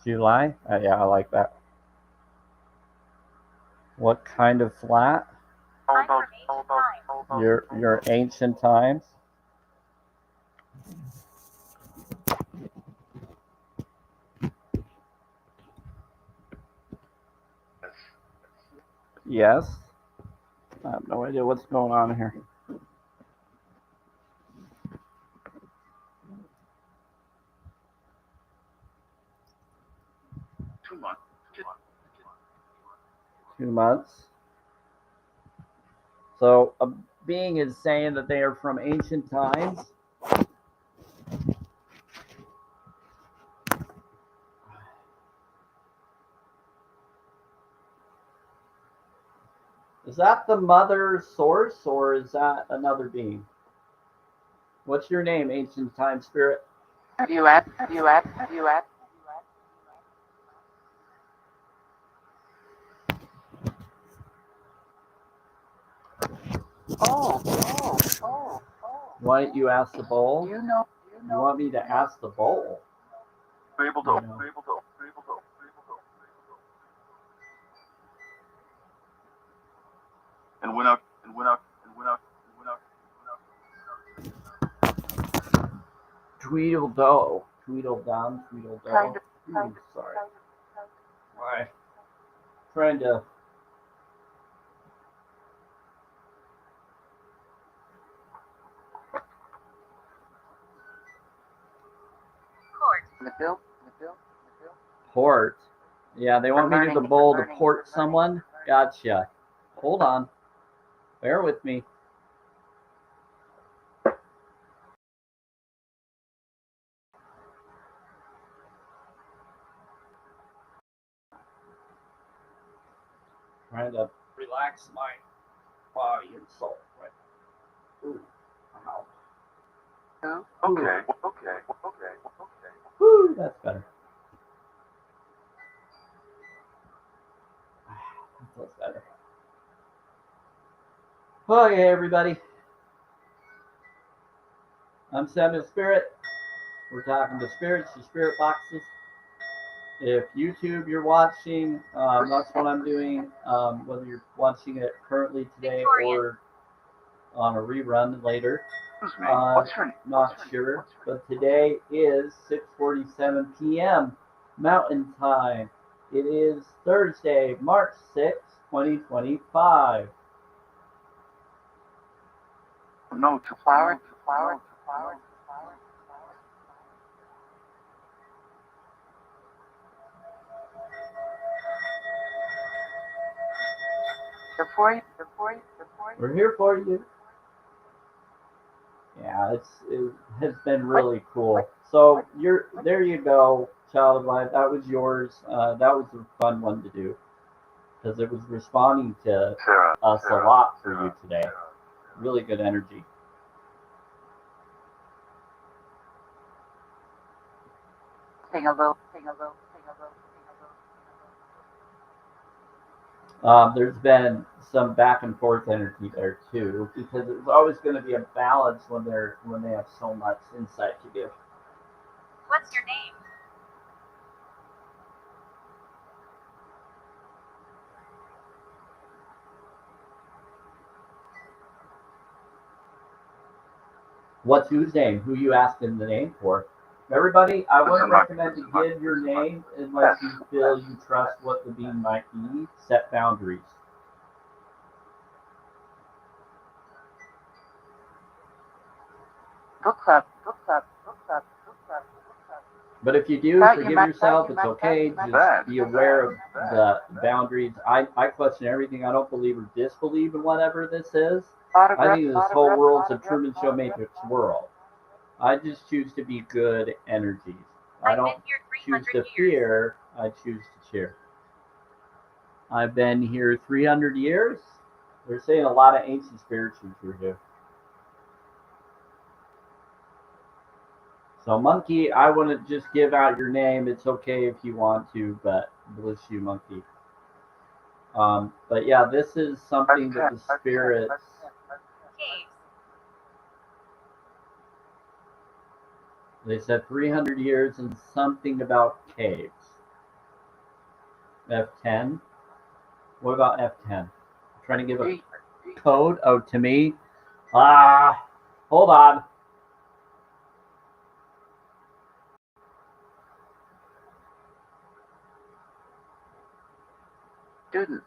July? Yeah, I like that. What kind of flat? I'm from ancient times. Your ancient times? Yes. I have no idea what's going on here. Too much. 2 months. So a being is saying that they are from ancient times. Is that the mother source or is that another being? What's your name, ancient time spirit? You at. Oh. Why don't you ask the bowl? You know. You want me to ask the bowl? Able to. And went out. Tweedledum. Tweedledum. Kind of. Sorry. Why? Trying to. Court. The bill. Port. Yeah, they want me to do the bowl to port someone. Gotcha. Hold on. Bear with me. Trying to relax my body and soul. Right. Ooh. Ow. Okay. Woo, that's better. That feels better. Okay, everybody. I'm Samuel Spirit. We're talking to spirits, to spirit boxes. If YouTube you're watching, that's what I'm doing. Whether you're watching it currently today or on a rerun later. Excuse me. What's your name? Not sure, but today is 6:47 p.m. Mountain Time. It is Thursday, March 6th, 2025. No, to flower, to flower, to flower, to flower. Here for you, here for you, here for you. We're here for you. Yeah, it has been really cool. So there you go, Child of Light. That was yours. That was a fun one to do because it was responding to Sarah, us a Sarah, lot for Sarah, you today. Sarah. Really good energy. Sing a little, sing a little, sing a little, sing a little. There's been some back and forth energy there too, because there's always going to be a balance when they have so much insight to give. What's your name? What's whose name? Who you asking the name for? Everybody, I wouldn't recommend to give your name unless you feel you trust what the being might be. Set boundaries. Book club, book club, book club, book club, book club. But if you do, Thought you forgive might- yourself. thought you It's might- okay. thought you Just might- be aware of the boundaries. I question everything. I don't believe or disbelieve in whatever this is. I think this whole world's a Truman Show Matrix world. I just choose to be good energies. I I've don't been here choose 300 to years. fear. I choose to cheer. I've been here 300 years. They're saying a lot of ancient spirituals are here. So, Monkey, I want to just give out your name. It's okay if you want to, but bless you, Monkey. But yeah, this is something that the spirits. Caves. They said 300 years and something about caves. F10. What about F10? I'm trying to give a code. Oh, to me. Hold on. Student.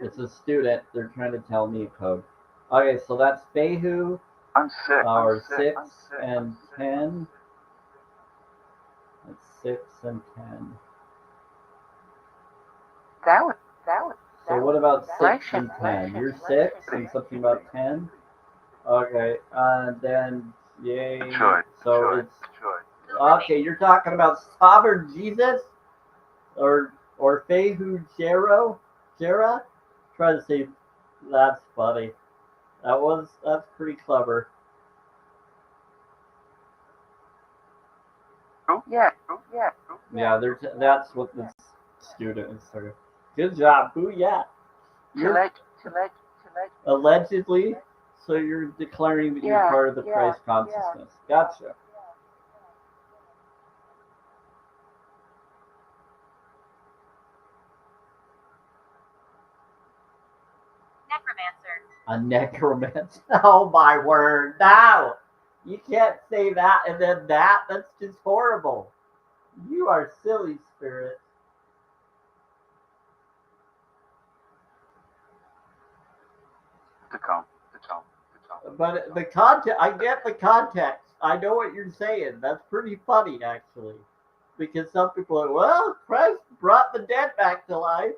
It's a student. They're trying to tell me a code. Okay, so that's Behu, I'm sick. or I'm sick. 6 I'm sick. and I'm sick. 10. That's 6 and 10. That was. So what about 6 Election, and 10? election, You're 6 election. and something about 10? Okay, then, yay. Detroit. So Detroit. it's, Detroit. okay, you're talking about Sovereign Jesus? Or Fehu Jera? Try to say, that's funny. That's pretty clever. Yeah. Yeah, that's what the student is sort of. Good job, booyah. You're allegedly, so you're declaring that you're Yeah, part of the yeah, Christ consciousness. Gotcha. Necromancer. A necromancer. Oh my word, no! You can't say that and then that. That's just horrible. You are silly, spirit. To come. To come. To come. But the context, I get the context. I know what you're saying. That's pretty funny, actually. Because some people are, well, Christ brought the dead back to life.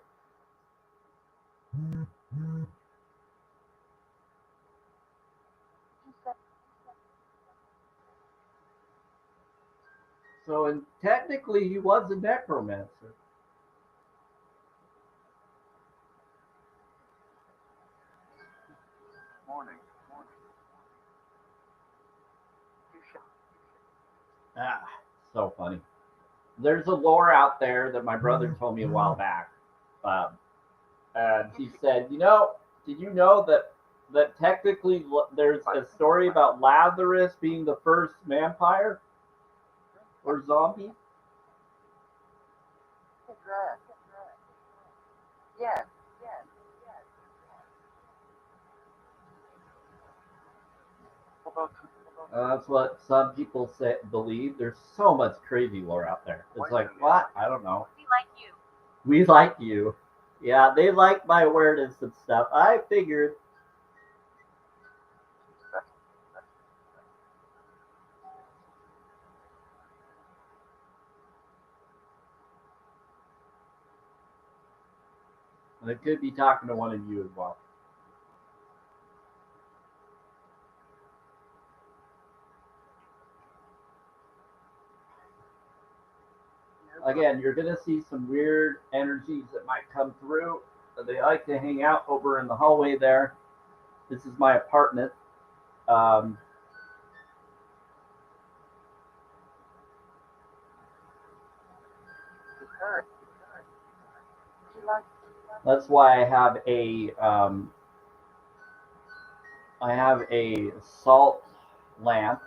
So, and technically, he was a necromancer. Morning. Ah, so funny. There's a lore out there that my brother told me a while back. And he said, did you know that technically there's a story about Lazarus being the first vampire or zombie? Yeah. That's what some people say believe. There's so much crazy lore out there. It's like, what? I don't know. We like you. We like you. Yeah, they like my awareness and stuff. I figured. And I could be talking to one of you as well. Again, you're going to see some weird energies that might come through. They like to hang out over in the hallway there. This is my apartment. That's why I have a salt lamp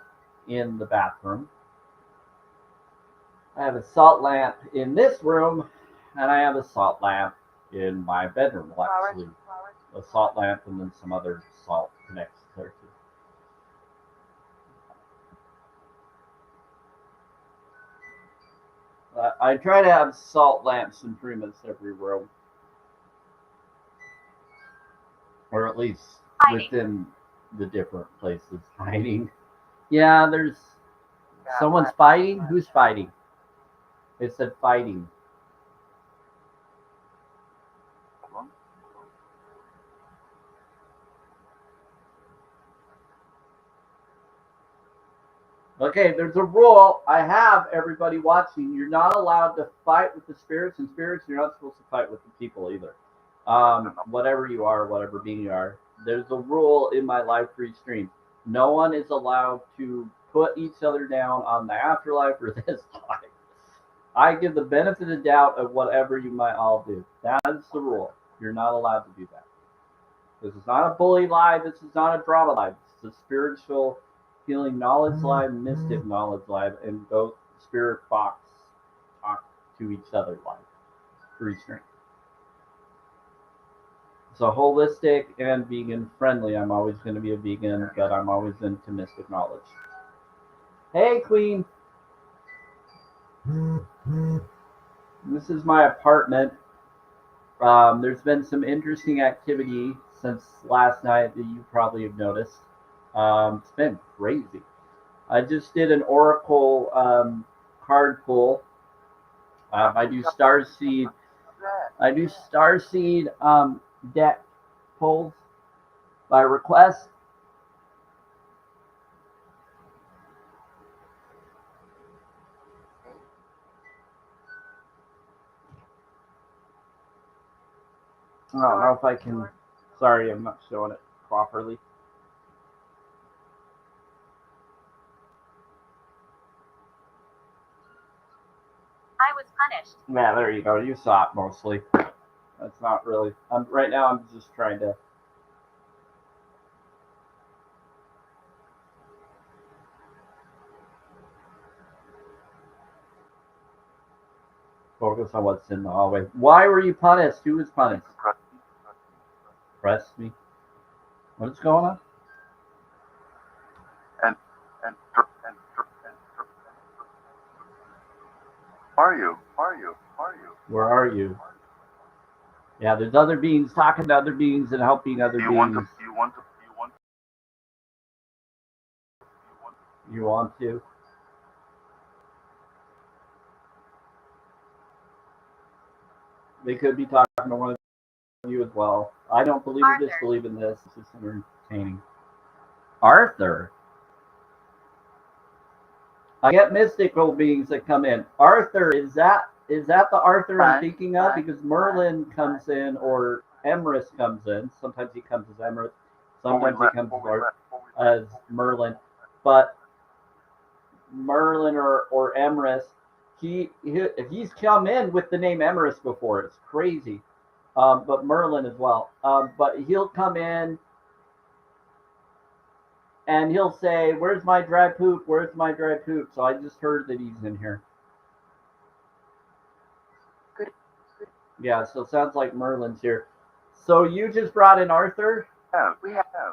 in the bathroom. I have a salt lamp in this room, and I have a salt lamp in my bedroom. Well, actually, a salt lamp and then some other salt connects there too. I try to have salt lamps in pretty much every room, or at least within the different places. Hiding. Yeah, there's someone's fighting. Who's fighting? It said fighting. Okay, there's a rule I have everybody watching. You're not allowed to fight with the spirits, and spirits, you're not supposed to fight with the people either. Whatever you are, whatever being you are, there's a rule in my live free stream. No one is allowed to put each other down on the afterlife or this life. I give the benefit of the doubt of whatever you might all do. That's the rule. You're not allowed to do that. This is not a bully live. This is not a drama live. It's a spiritual healing knowledge live, mystic knowledge live, and both spirit box talk to each other live. Free stream. So holistic and vegan friendly. I'm always going to be a vegan, but I'm always into mystic knowledge. Hey, Queen. This is my apartment. There's been some interesting activity since last night that you probably have noticed. It's been crazy. I just did an Oracle card pull. I do Starseed. I do Starseed deck pulls by request. I don't know if I can. Sorry, I'm not showing it properly. I was punished. Yeah, there you go. You saw it mostly. That's not really. Right now, I'm just trying to. Focus on what's in the hallway. Why were you punished? Who was punished? Press me. What's going on? And are you? Where are you? Yeah, there's other beings talking to other beings and helping other beings. You want to? They could be talking to one of you as well. I don't believe or disbelieve in this. It's just entertaining. Arthur. I get mystical beings that come in. Arthur, is that the Arthur I'm thinking of? Because Merlin comes in or Emrys comes in. Sometimes he comes as Emrys. Sometimes he comes as Merlin. But Merlin or Emrys, he's come in with the name Emrys before. It's crazy. But Merlin as well. But he'll come in and he'll say, "Where's my dry poop? Where's my dry poop?" So I just heard that he's in here. Good. Yeah, so it sounds like Merlin's here. So you just brought in Arthur?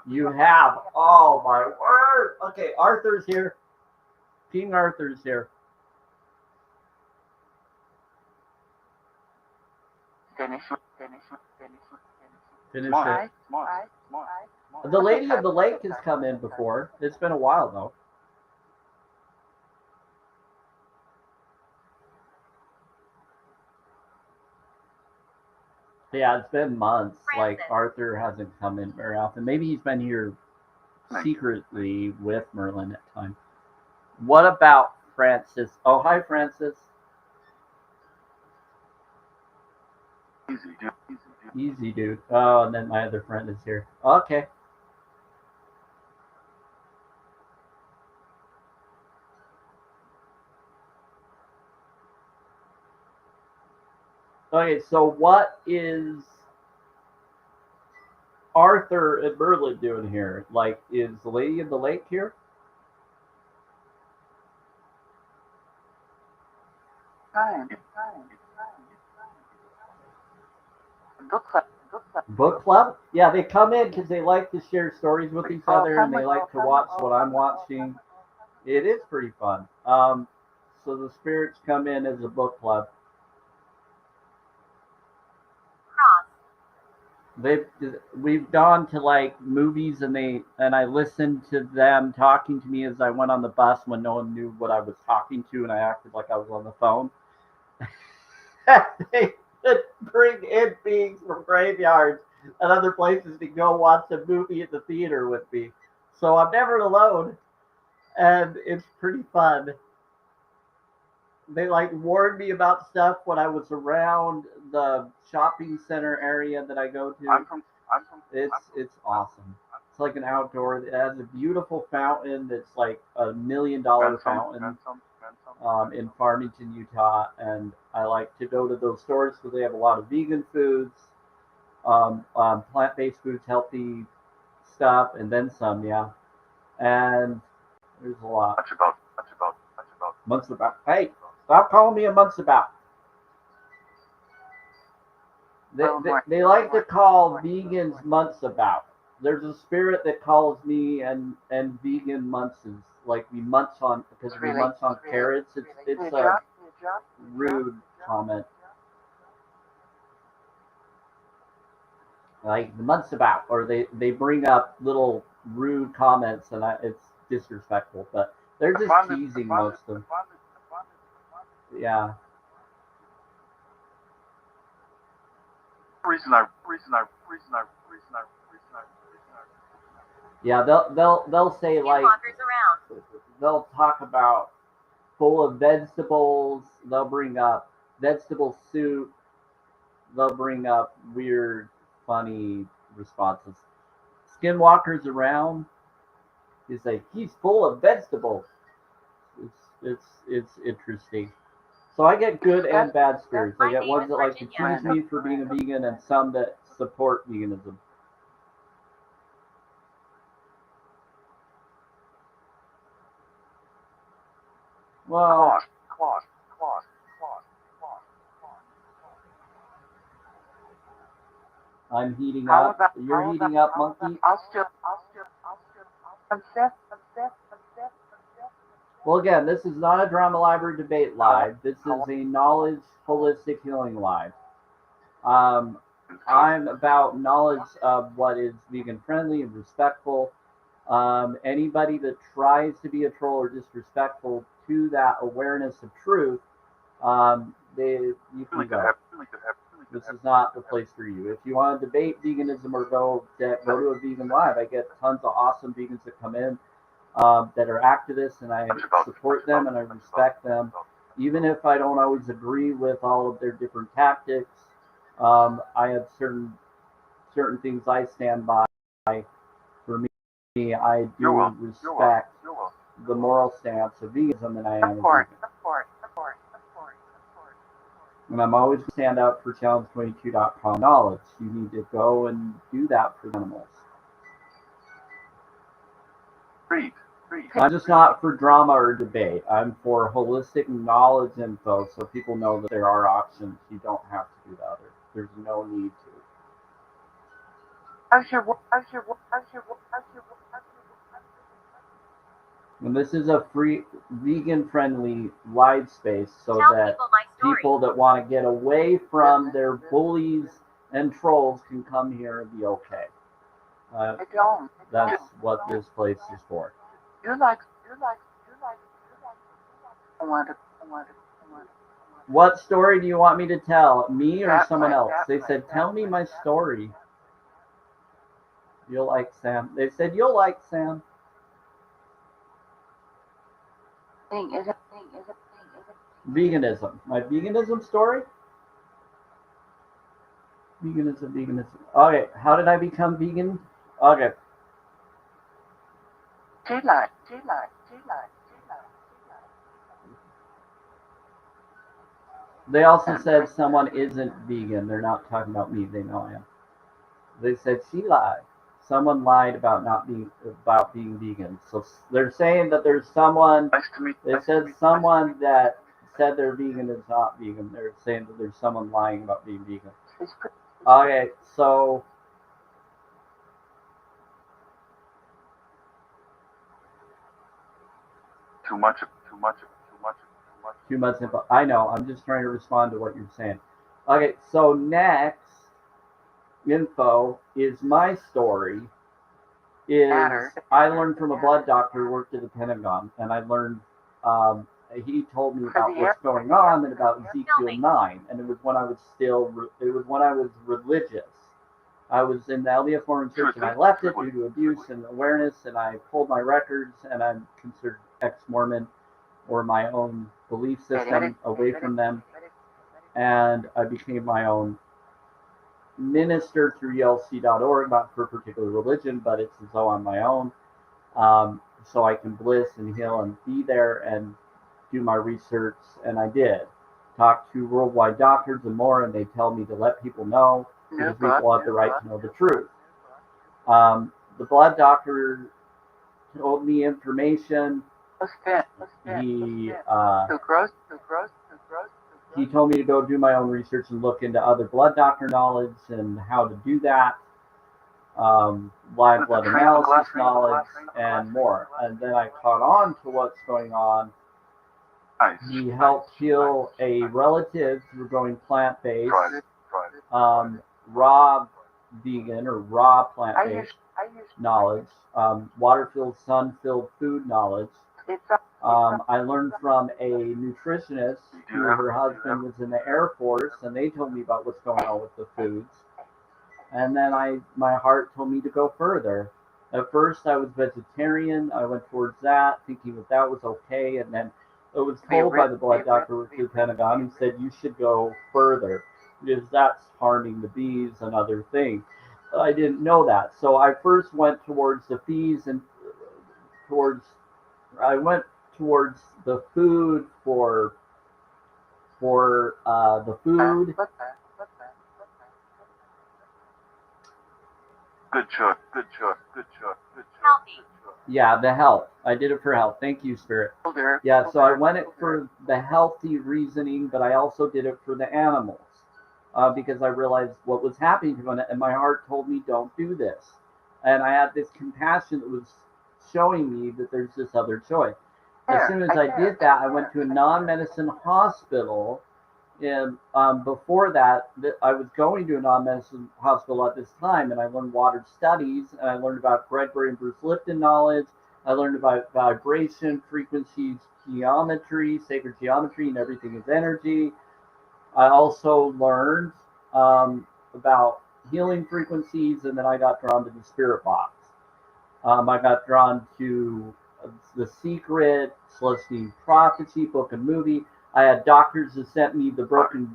You have. Oh my word. Okay, Arthur's here. King Arthur's here. Finish Finish More. it. The Lady of the Lake has come in before. It's been a while though. Yeah, it's been months. Like Arthur hasn't come in very often. Maybe he's been here secretly with Merlin at times. What about Francis? Oh, hi, Francis. Easy, dude. Oh, and then my other friend is here. Okay. Okay, so what is Arthur and Merlin doing here? Like, is the Lady of the Lake here? Book club? Yeah, they come in because they like to share stories with each other and they like to watch what I'm watching. It is pretty fun. So the spirits come in as a book club. We've gone to like movies and I listened to them talking to me as I went on the bus when no one knew what I was talking to and I acted like I was on the phone. They would bring in beings from graveyards and other places to go watch a movie at the theater with me. So I'm never alone and it's pretty fun. They like warned me about stuff when I was around the shopping center area that I go to. It's awesome. It's like an outdoor. It has a beautiful fountain that's like $1 million fountain in Farmington, Utah, and I like to go to those stores because they have a lot of vegan foods, plant-based foods, healthy stuff, and then some. Yeah, and there's a lot. Months about. Hey, stop calling me a months about. They like to call vegans months about. There's a spirit that calls me and vegan months like we munch on because we munch on carrots. It's a rude comment. Like the months about, or they bring up little rude comments and it's disrespectful. But they're just teasing most of them. Yeah. Yeah, they'll say like they'll talk about full of vegetables. They'll bring up vegetable soup. They'll bring up weird, funny responses. Skinwalker's around. He's like he's full of vegetables. It's interesting. So I get good and bad spirits. I get ones that like to choose me for being a vegan, and some that support veganism. Well, I'm heating up. You're heating up, monkey. Well, again, this is not a drama library debate live. This is a knowledge holistic healing live. I'm about knowledge of what is vegan friendly and respectful. Anybody that tries to be a troll or disrespectful to that awareness of truth, you can go. This is not the place for you. If you want to debate veganism or go to a vegan live, I get tons of awesome vegans that come in that are activists, and I support them and I respect them, even if I don't always agree with all of their different tactics. I have certain things I stand by. For me, I do respect the moral stance of veganism, and I am a vegan. And I'm always going to stand up for challenge22.com knowledge. You need to go and do that for animals. I'm just not for drama or debate. I'm for holistic knowledge info so people know that there are options. You don't have to do the other. There's no need And this is a free, vegan-friendly live space, so Tell that people my story. people that want to get away from their bullies and trolls can come here and be okay. That's what this place is for. What story do you want me to tell? Me or someone else? They said, tell me my story. You'll like Sam. They said, you'll like Sam. Veganism. My veganism story? Veganism. Okay, how did I become vegan? Okay. They also said someone isn't vegan. They're not talking about me. They know I am. They said she lied. Someone lied about being vegan. So they're saying that there's someone. They said someone that said they're vegan is not vegan. They're saying that there's someone lying about being vegan. Okay, so Too much info. I know. I'm just trying to respond to what you're saying. Okay, so next info is my story. I learned from a blood doctor who worked at the Pentagon, and I learned. He told me about what's going on and about Ezekiel 9, and it was when I was religious. I was in the LDS Mormon Church, and I left it due to abuse and awareness, and I pulled my records, and I'm considered ex-Mormon, or my own belief system, away from them, and I became my own minister through ELC.org, not for a particular religion, but it's as though I'm my own, so I can bliss and heal and be there and do my research, and I did. Talk to worldwide doctors and more, and they tell me to let people know, because people have the right to know the truth. The blood doctor told me information. He told me to go do my own research and look into other blood doctor knowledge and how to do that, live blood analysis knowledge, and more. And then I caught on to what's going on. He helped heal a relative through going plant-based, raw vegan or raw plant-based knowledge, water-filled, sun-filled food knowledge. I learned from a nutritionist who her husband was in the Air Force, and they told me about what's going on with the foods. And then my heart told me to go further. At first, I was vegetarian. I went towards that, thinking that was okay, and then I was told by the blood doctor at the Pentagon, he said, you should go further, because that's harming the bees and other things. I didn't know that. So I first went towards the bees and I went towards the food for the food. Good choice. Healthy. Yeah, the health. I did it for health. Thank you, Spirit. Yeah, so I went it for the healthy reasoning, but I also did it for the animals, because I realized what was happening to them, and my heart told me, don't do this. And I had this compassion that was showing me that there's this other choice. As soon as I did that, I went to a non-medicine hospital. And before that, I was going to a non-medicine hospital at this time, and I learned water studies, and I learned about Gregory and Bruce Lipton knowledge. I learned about vibration, frequencies, geometry, sacred geometry, and everything is energy. I also learned about healing frequencies, and then I got drawn to the spirit box. I got drawn to The Secret, Celestine Prophecy, book and movie. I had doctors that sent me the broken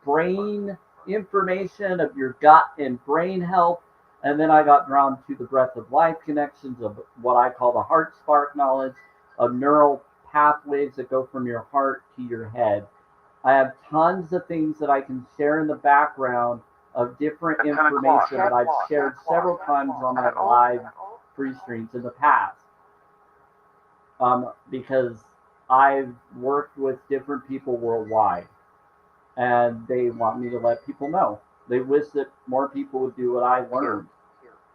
brain information of your gut and brain health. And then I got drawn to the breath of life connections of what I call the heart spark knowledge of neural pathways that go from your heart to your head. I have tons of things that I can share in the background of different information that I've shared several times on my live free streams in the past. Because I've worked with different people worldwide, and they want me to let people know. They wish that more people would do what I learned.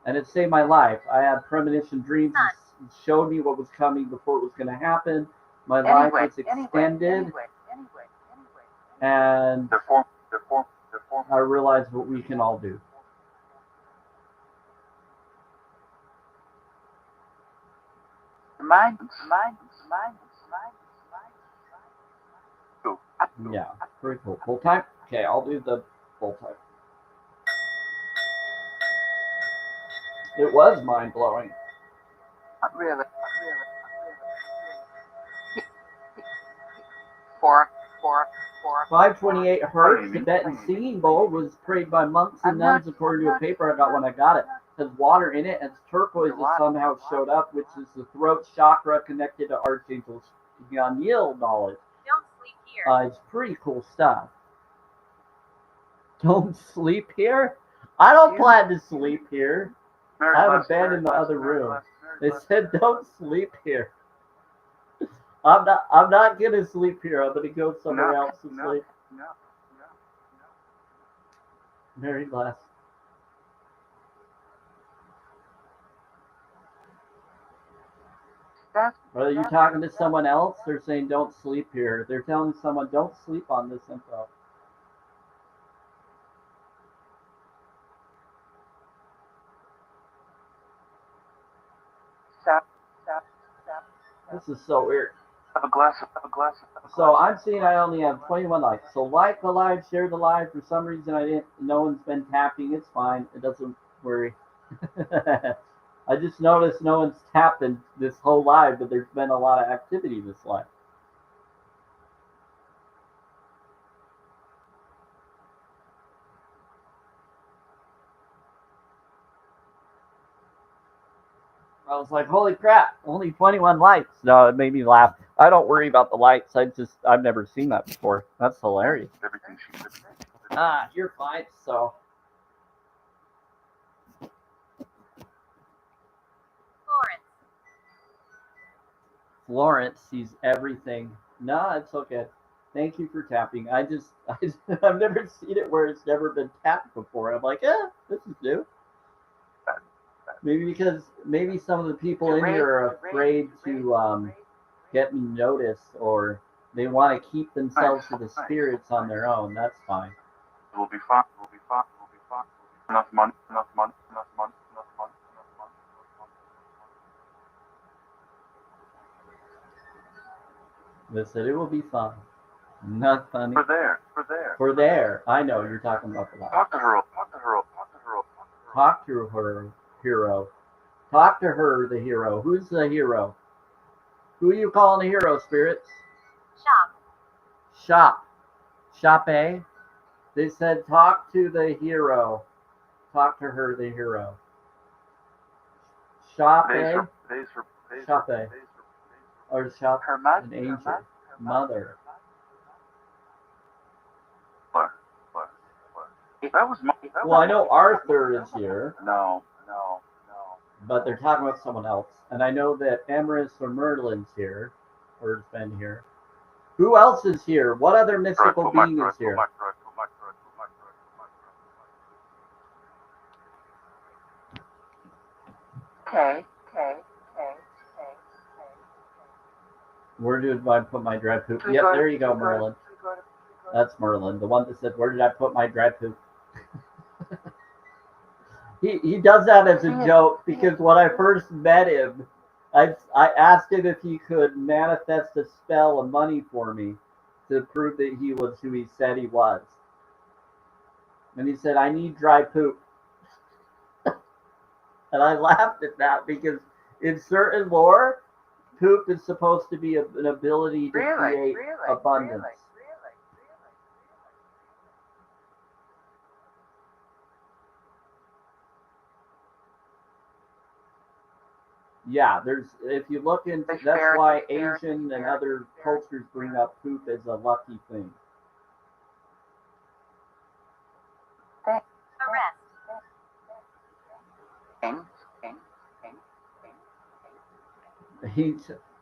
and it saved my life. I had premonition dreams. It showed me what was coming before it was going to happen. My life was extended, and I realized what we can all do. Yeah, pretty cool. Full time? Okay, I'll do the full time. It was mind blowing. Not really. 528 hertz Tibetan singing bowl was prayed by monks and nuns according to a paper I got when I got it. It has water in it, and turquoise has somehow showed up, which is the throat chakra connected to Archangel Yanil knowledge. Don't sleep here. It's pretty cool stuff. Don't sleep here? I don't plan to sleep here. I have a bed in the other room. They said don't sleep here. I'm not gonna sleep here. I'm gonna go somewhere else to sleep. Very blessed. Are you talking to someone else? They're saying don't sleep here. They're telling someone don't sleep on this info. This is so weird. Have a glass. So I'm seeing I only have 21 likes. So like the live, share the live. For some reason no one's been tapping. It's fine. It doesn't worry. I just noticed no one's tapped in this whole live, but there's been a lot of activity this live. I was like, holy crap, only 21 likes. No, it made me laugh. I don't worry about the likes. I've never seen that before. That's hilarious. You're fine, so. Florence sees everything. No, it's okay. Thank you for tapping. I've never seen it where it's never been tapped before. I'm like, this is new. Maybe some of the people in here are afraid to get me noticed, or they want to keep themselves to the spirits on their own. That's fine. We'll be fine. Enough money. They said it will be fine. Not funny. For there. I know you're talking about the life. Talk to her. Talk to her, hero. Talk to her, the hero. Who's the hero? Who are you calling the hero, spirits? Shop, eh? They said talk to the hero. Talk to her, the hero. Shop, eh? Shop, eh? Or shop an angel. Mother. Well, I know Arthur is here. No. But they're talking about someone else. And I know that Emerus or Merlin's here, or has been here. Who else is here? What other mystical being is here? Okay. Where did I put my dry poop? Yep, there you go, Merlin. That's Merlin, the one that said, where did I put my dry poop? He does that as a joke because when I first met him, I asked him if he could manifest a spell of money for me to prove that he was who he said he was. And he said, I need dry poop. And I laughed at that because in certain lore, poop is supposed to be an ability to create abundance. Yeah, if you look into, that's why Asian and other cultures bring up poop as a lucky thing.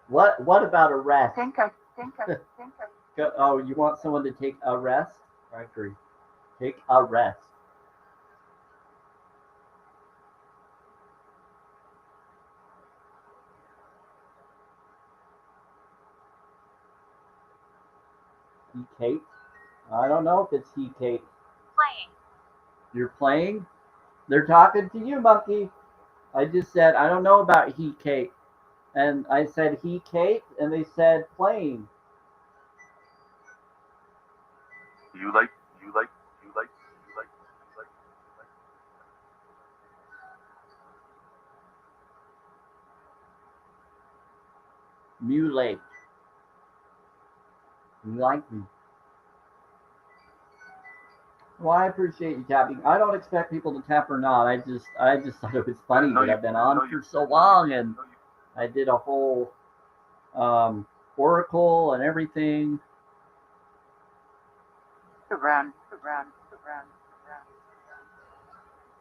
What about a rest? Oh, you want someone to take a rest? I agree. Take a rest. He Kate? I don't know if it's he Kate. Playing. You're playing? They're talking to you, monkey. I just said, I don't know about he Kate. And I said he Kate, and they said playing. You like, you like, you like, you like, you like, you like. Mulate. You like me. Well, I appreciate you tapping. I don't expect people to tap or not. I just thought it was funny that I've been on for so long, and I did a whole oracle and everything. Around.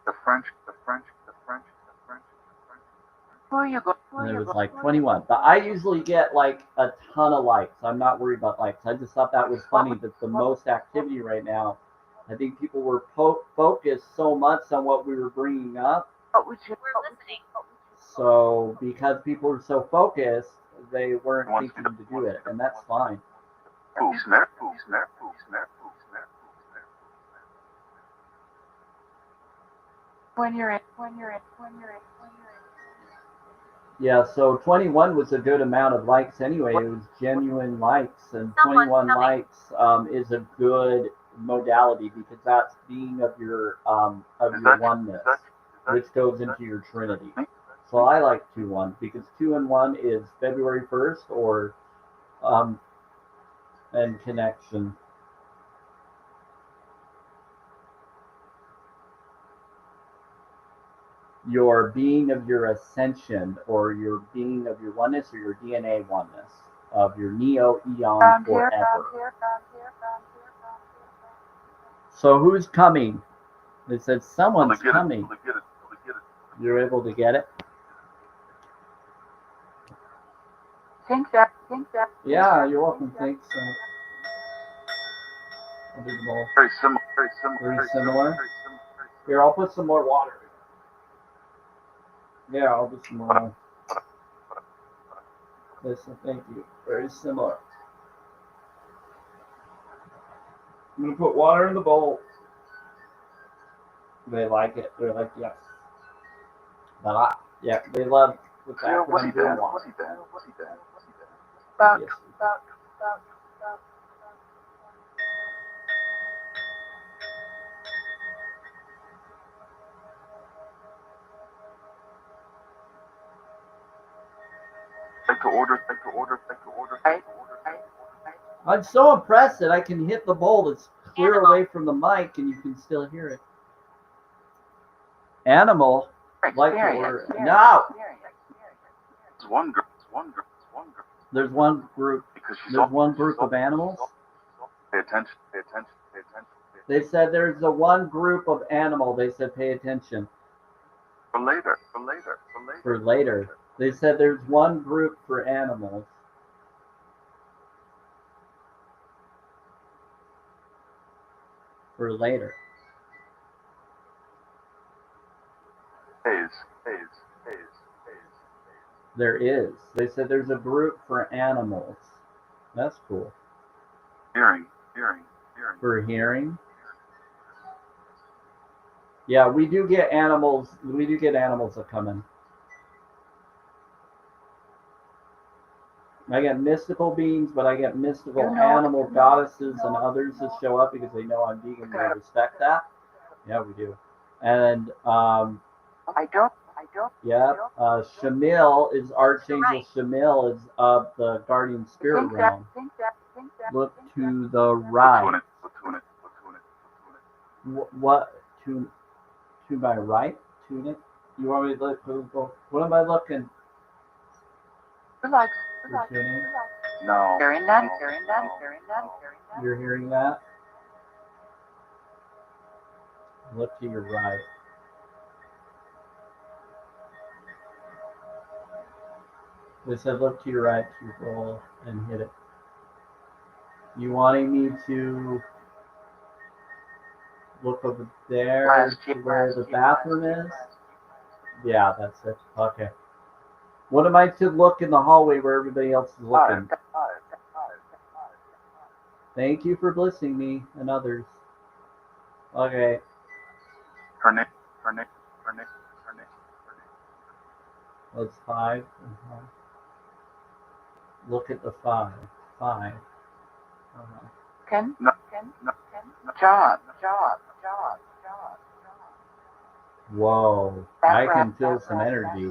The French, the French, the French, the French, the French. Who are you going? And it was like 21. But I usually get like a ton of likes. I'm not worried about likes. I just thought that was funny that the most activity right now, I think people were focused so much on what we were bringing up. What would you? We're listening. So because people were so focused, they weren't thinking to do it. And that's fine. Poof, snare, poof, snare, poof, snare, poof, snare, poof, snare. When you're in. Yeah, so 21 was a good amount of likes anyway. It was genuine likes, and Someone's 21 coming. likes is a good modality because that's being of your oneness, which goes into your Trinity. So I like 2-1 because 2 and 1 is February 1st or and connection. Your being of your ascension or your being of your oneness or your DNA oneness of your neo eon forever. So who's coming? They said someone's coming. You're able to get it? Think that. Yeah, you're welcome. Thanks. I'll do the bowl. Very similar, Very similar. Here, I'll put some more water. Yeah, I'll put some more. Listen, thank you. Very similar. I'm gonna put water in the bowl. They like it. They're like, yes. But yeah, they love the fact that I'm doing water. About. Yes. Take the order. I'm so impressed that I can hit the bowl that's clear away from the mic and you can still hear it. Animal, like the word. No! It's one group. There's one group. There's one group of animals. Pay attention. They said there's a one group of animal. They said pay attention. For later. For later. They said there's one group for animals. For later. Haze. There is. They said there's a group for animals. That's cool. Hearing. For hearing. Yeah, we do get animals. We do get animals that come in. I get mystical beings, but I get mystical animal goddesses and others that show up because they know I'm vegan. They respect that. Yeah, we do. And I don't. yeah, Shamil is Archangel Shamil is of the guardian spirit realm. Think that. Look to the right. Tune it. What to my right? Tune it. You want me to look? What am I looking? Relax. For tuning? No. Hearing that. You're hearing that? Look to your right. They said look to your right to roll and hit it. You wanting me to look over there to where the bathroom is? Yeah, that's it. Okay. What am I to look in the hallway where everybody else is looking? Thank you for blessing me and others. Okay. Her name. Her name. Her name. Her name. Her name. That's 5. Look at the 5. 5. Ken, No. Ken, No. Ken, No. John. Whoa. I can feel some energy.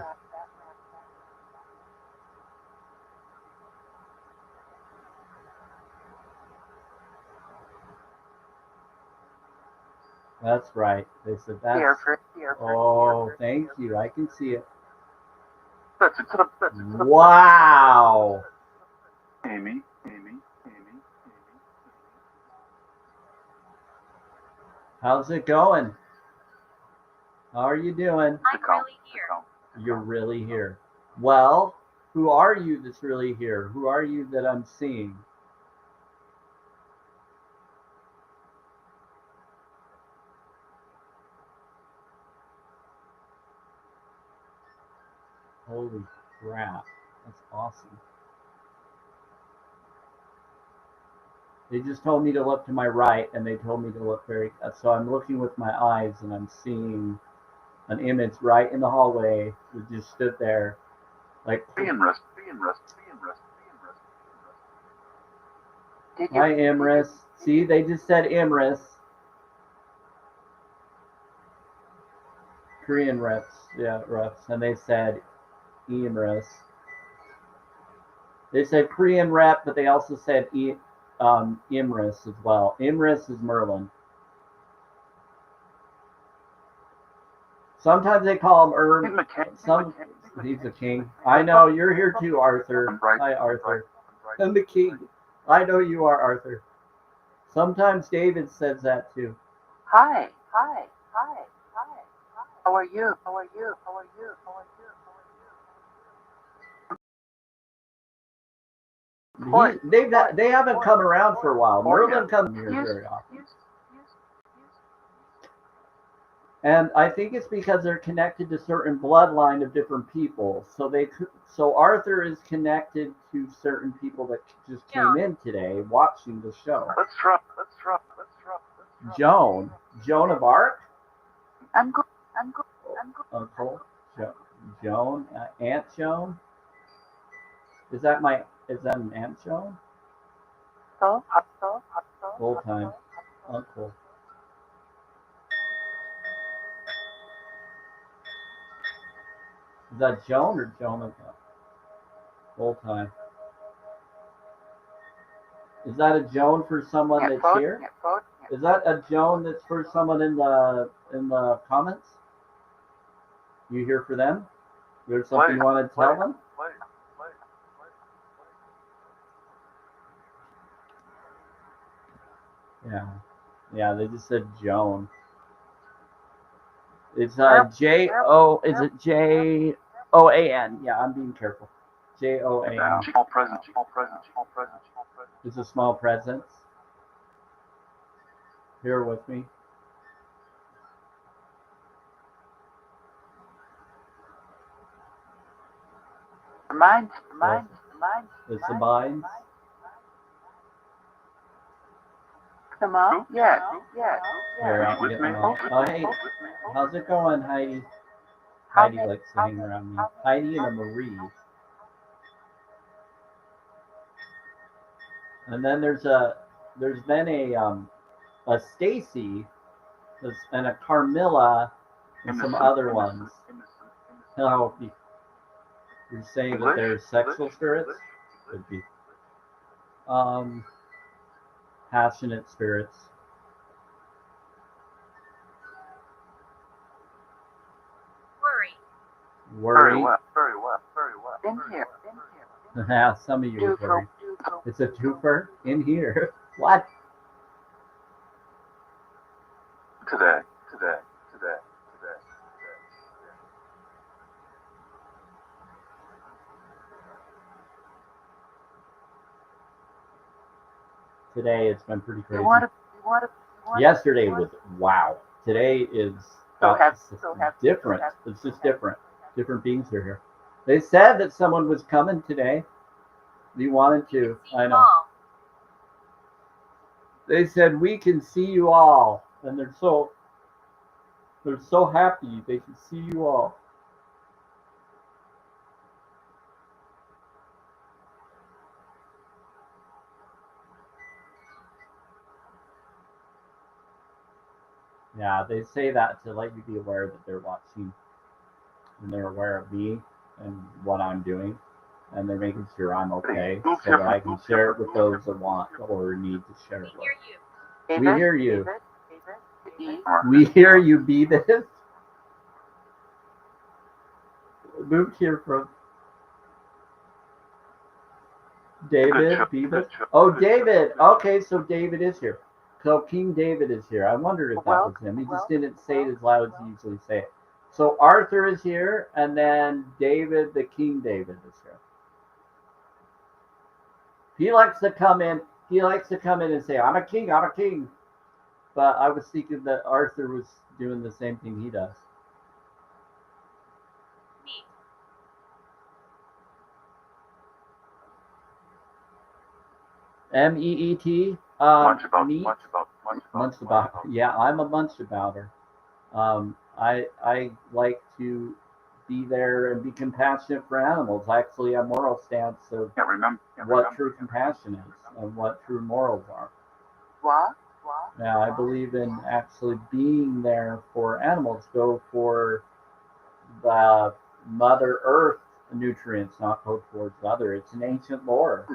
That's right. They said that's. Oh, thank you. I can see it. That's it. That's it. Wow. Amy. Amy. Amy. How's it going? How are you doing? I'm really here. You're really here. Well, who are you that's really here? Who are you that I'm seeing? Holy crap. That's awesome. They just told me to look to my right, and they told me to look so I'm looking with my eyes, and I'm seeing an image right in the hallway that just stood there. Like, Imris. hi, Imris. See, they just said Imris. Korean reps, yeah, reps, and they said Imris. They said Korean rep, but they also said Imris as well. Imris is Merlin. Sometimes they call him Herb. He's the king. I know, you're here too, Arthur. Hi, Arthur. I'm the king. I know you are, Arthur. Sometimes David says that too. Hi. How are you? They haven't come around for a while. Merlin comes here very often. And I think it's because they're connected to certain bloodline of different people. So Arthur is connected to certain people that just came in today watching the show. Let's try. Joan of Arc? I'm good. Uncle Joan, Aunt Joan? Is that an Aunt Joan? So. Full time. Uncle. Is that Joan or Jonathan? Full time. Is that a Joan for someone that's here? Is that a Joan that's for someone in the comments? You here for them? There's something you want to tell them? Yeah, they just said Joan. It's J-O, is it J-O-A-N? Yeah, I'm being careful. J-O-A-N. Small present. It's a small presence. Here with me. Mine. It's the mines. Come on. Yes. Here, I'll get them all. Oh, hey, how's it going, Heidi? Heidi likes to hang around me. Heidi and a Marie. And then there's been a Stacy and a Carmilla and some other ones. Hello, you're saying that they're sexual spirits? Could be. Passionate spirits. Worry. Very well. In here. Yeah, some of you are worried. It's a twofer in here. What? Today. Today it's been pretty crazy. You want to. Yesterday was wow. Today is different. It's just different. Different beings are here. They said that someone was coming today. You wanted to. I know. They said we can see you all, and they're so happy they can see you all. Yeah, they say that to let you be aware that they're watching and they're aware of me and what I'm doing, and they're making sure I'm okay so that I can share it with those that want or need to share it We hear with. you. We hear you. David. We hear you, be this. Moved here from David, Beavis. Oh, David. Okay, so David is here. So King David is here. I wondered if that was him. He just didn't say it as loud as he usually say it. So Arthur is here, and then David, the King David, is here. He likes to come in. He likes to come in and say, "I'm a king. I'm a king." But I was thinking that Arthur was doing the same thing he does. Meet. MEET. Meat. Munch about. Yeah, I'm a munch abouter. I like to be there and be compassionate for animals. Actually, a moral stance of what true compassion is and what true morals are. What? Now, I believe in actually being there for animals. Go for the Mother Earth nutrients, not go towards other. It's an ancient lore.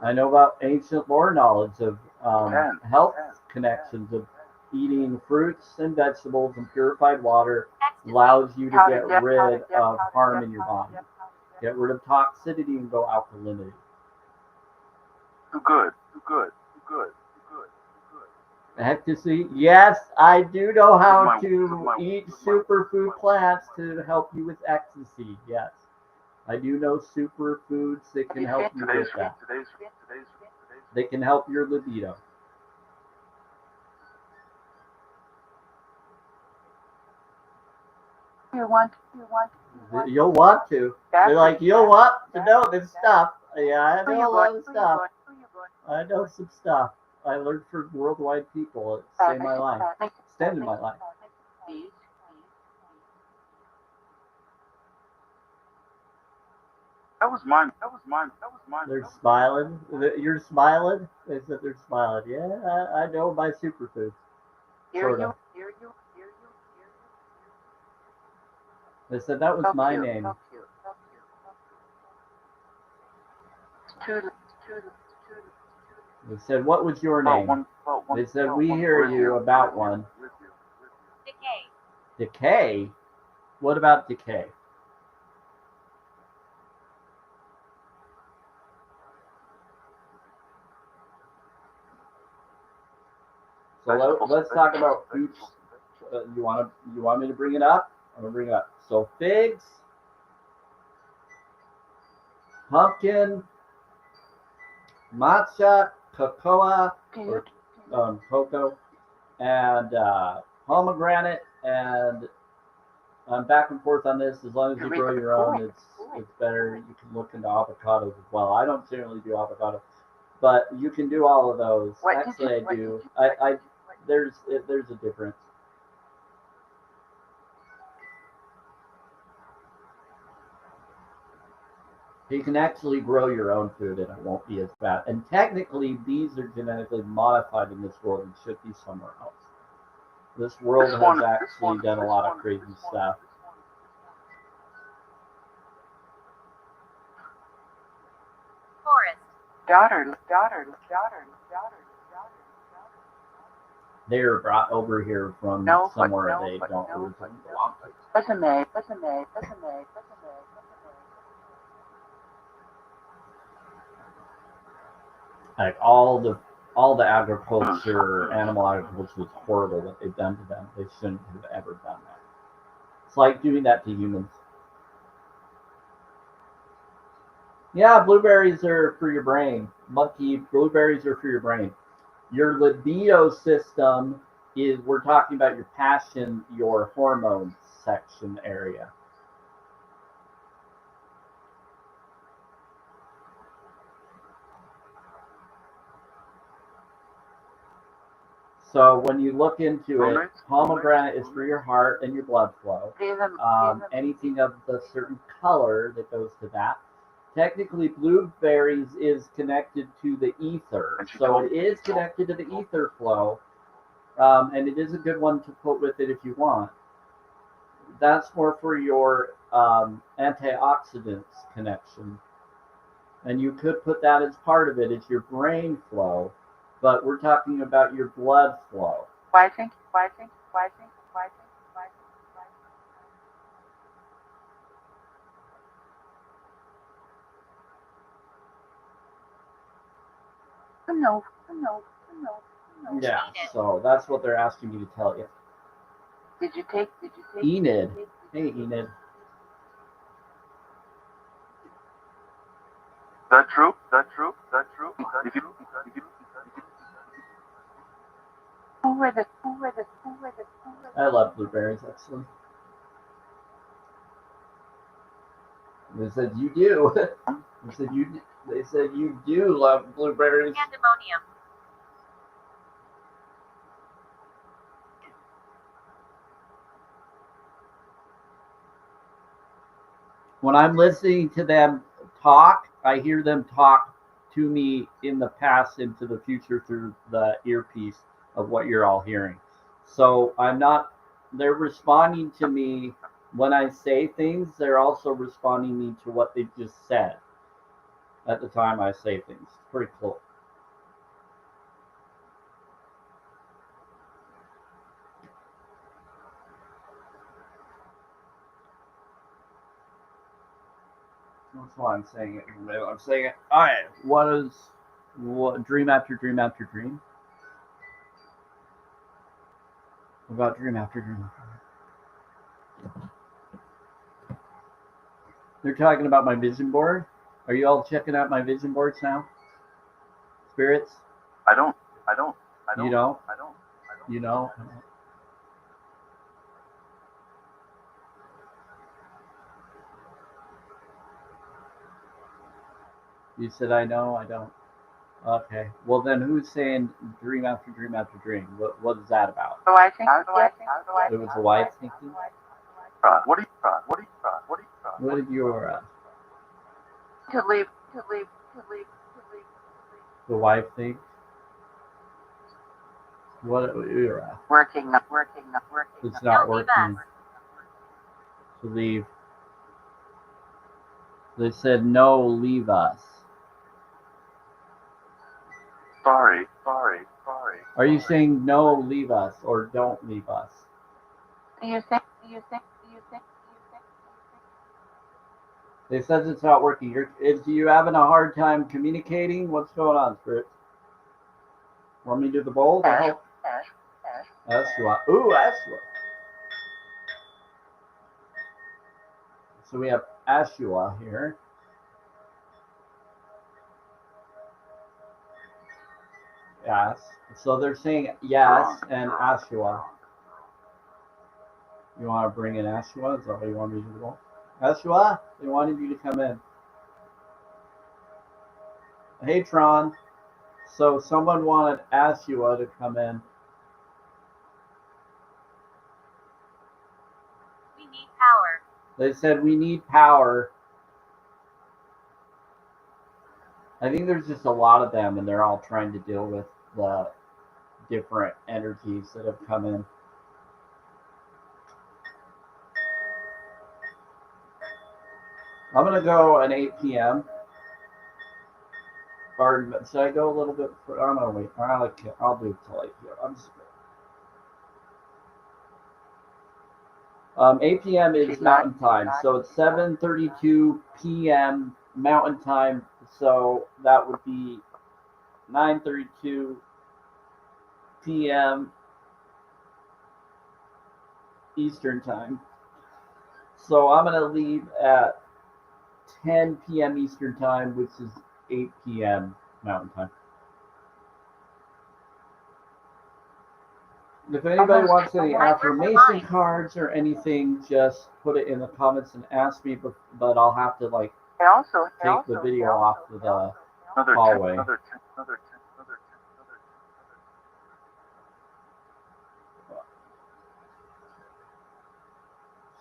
I know about ancient lore knowledge of health connections of eating fruits and vegetables and purified water Ecstasy. allows you to get rid of harm in your body. Get rid of toxicity and go alkalinity. Too good. Too good. Too good. Too good. Too good. Ecstasy. Yes, I do know how to eat superfood plants to help you with ecstasy. Yes. I do know superfoods that can help you with that. They can help your libido. You'll want to. They're like, you'll want to know this stuff. Yeah, I know a lot of stuff. I know some stuff. I learned from worldwide people. It saved my life. Extended my life. That was mine. That was mine. That was mine. They're smiling. You're smiling? They said they're smiling. Yeah, I know my superfoods. Sort of. They said that was my name. They said, what was your name? They said, we hear you about one. Decay. Decay? What about decay? So let's talk about fruits. You want me to bring it up? I'm gonna bring it up. So figs, pumpkin, matcha, cocoa, or cocoa, and pomegranate, and I'm back and forth on this. As long as you grow your own, it's better. You can look into avocados as well. I don't generally do avocado, but you can do all of those. Actually, I do. There's a difference. You can actually grow your own food and it won't be as bad. And technically, these are genetically modified in this world and should be somewhere else. This world has actually done a lot of crazy stuff. Forest. They are brought over here from somewhere they don't originally belong to. Like all the agriculture, animal agriculture is horrible what they've done to them. They shouldn't have ever done that. It's like doing that to humans. Yeah, blueberries are for your brain. Monkey, blueberries are for your brain. Your libido system is, we're talking about your passion, your hormones section area. So when you look into it, pomegranate is for your heart and your blood flow. Anything of the certain color that goes to that. Technically, blueberries is connected to the ether, so it is connected to the ether flow, and it is a good one to put with it if you want. That's more for your antioxidants connection, and you could put that as part of it. It's your brain flow, but we're talking about your blood flow. Why think? No. Yeah, so that's what they're asking me to tell you. Did you take? Enid. Hey, Enid. That true? Who were the? I love blueberries, actually. They said you do. They said you do love blueberries. Pandemonium. When I'm listening to them talk, I hear them talk to me in the past into the future through the earpiece of what you're all hearing. So they're responding to me when I say things, they're also responding me to what they just said at the time I say things. Pretty cool. That's why I'm saying it. I'm saying it. All right. What dream after dream after dream? About dream after dream. They're talking about my vision board. Are you all checking out my vision boards now? Spirits? I don't. You don't? You know? You said I know, I don't. Okay. Well then who's saying dream after dream after dream? What is that about? So I think. It was a wife thinking? What do you? What did your To leave. the wife think? What your Working. it's not Don't leave working us. to leave. They said no, leave us. Sorry. Are you saying no, leave us, or don't leave us? You think. They says it's not working. Is you having a hard time communicating? What's going on, Spirit? Want me to do the bowl to help? Ashua. Ooh, Ashua. So we have Ashua here. Yes. So they're saying yes and Ashua. You want to bring in Ashua? Is that what you want me to do? Ashua, they wanted you to come in. Hey, Tron. So someone wanted Ashua to come in. We need power. They said we need power. I think there's just a lot of them, and they're all trying to deal with the different energies that have come in. I'm gonna go at 8 p.m. Or should I go a little bit? I'm gonna wait. I'll do it till 8 p.m. I'm just. 8 p.m. is Mountain Time, so it's 7:32 p.m. Mountain Time. So that would be 9:32 p.m. Eastern Time. So I'm gonna leave at 10 p.m. Eastern Time, which is 8 p.m. Mountain Time. If anybody wants any affirmation cards or anything, just put it in the comments and ask me. But I'll have to take the video off of the hallway.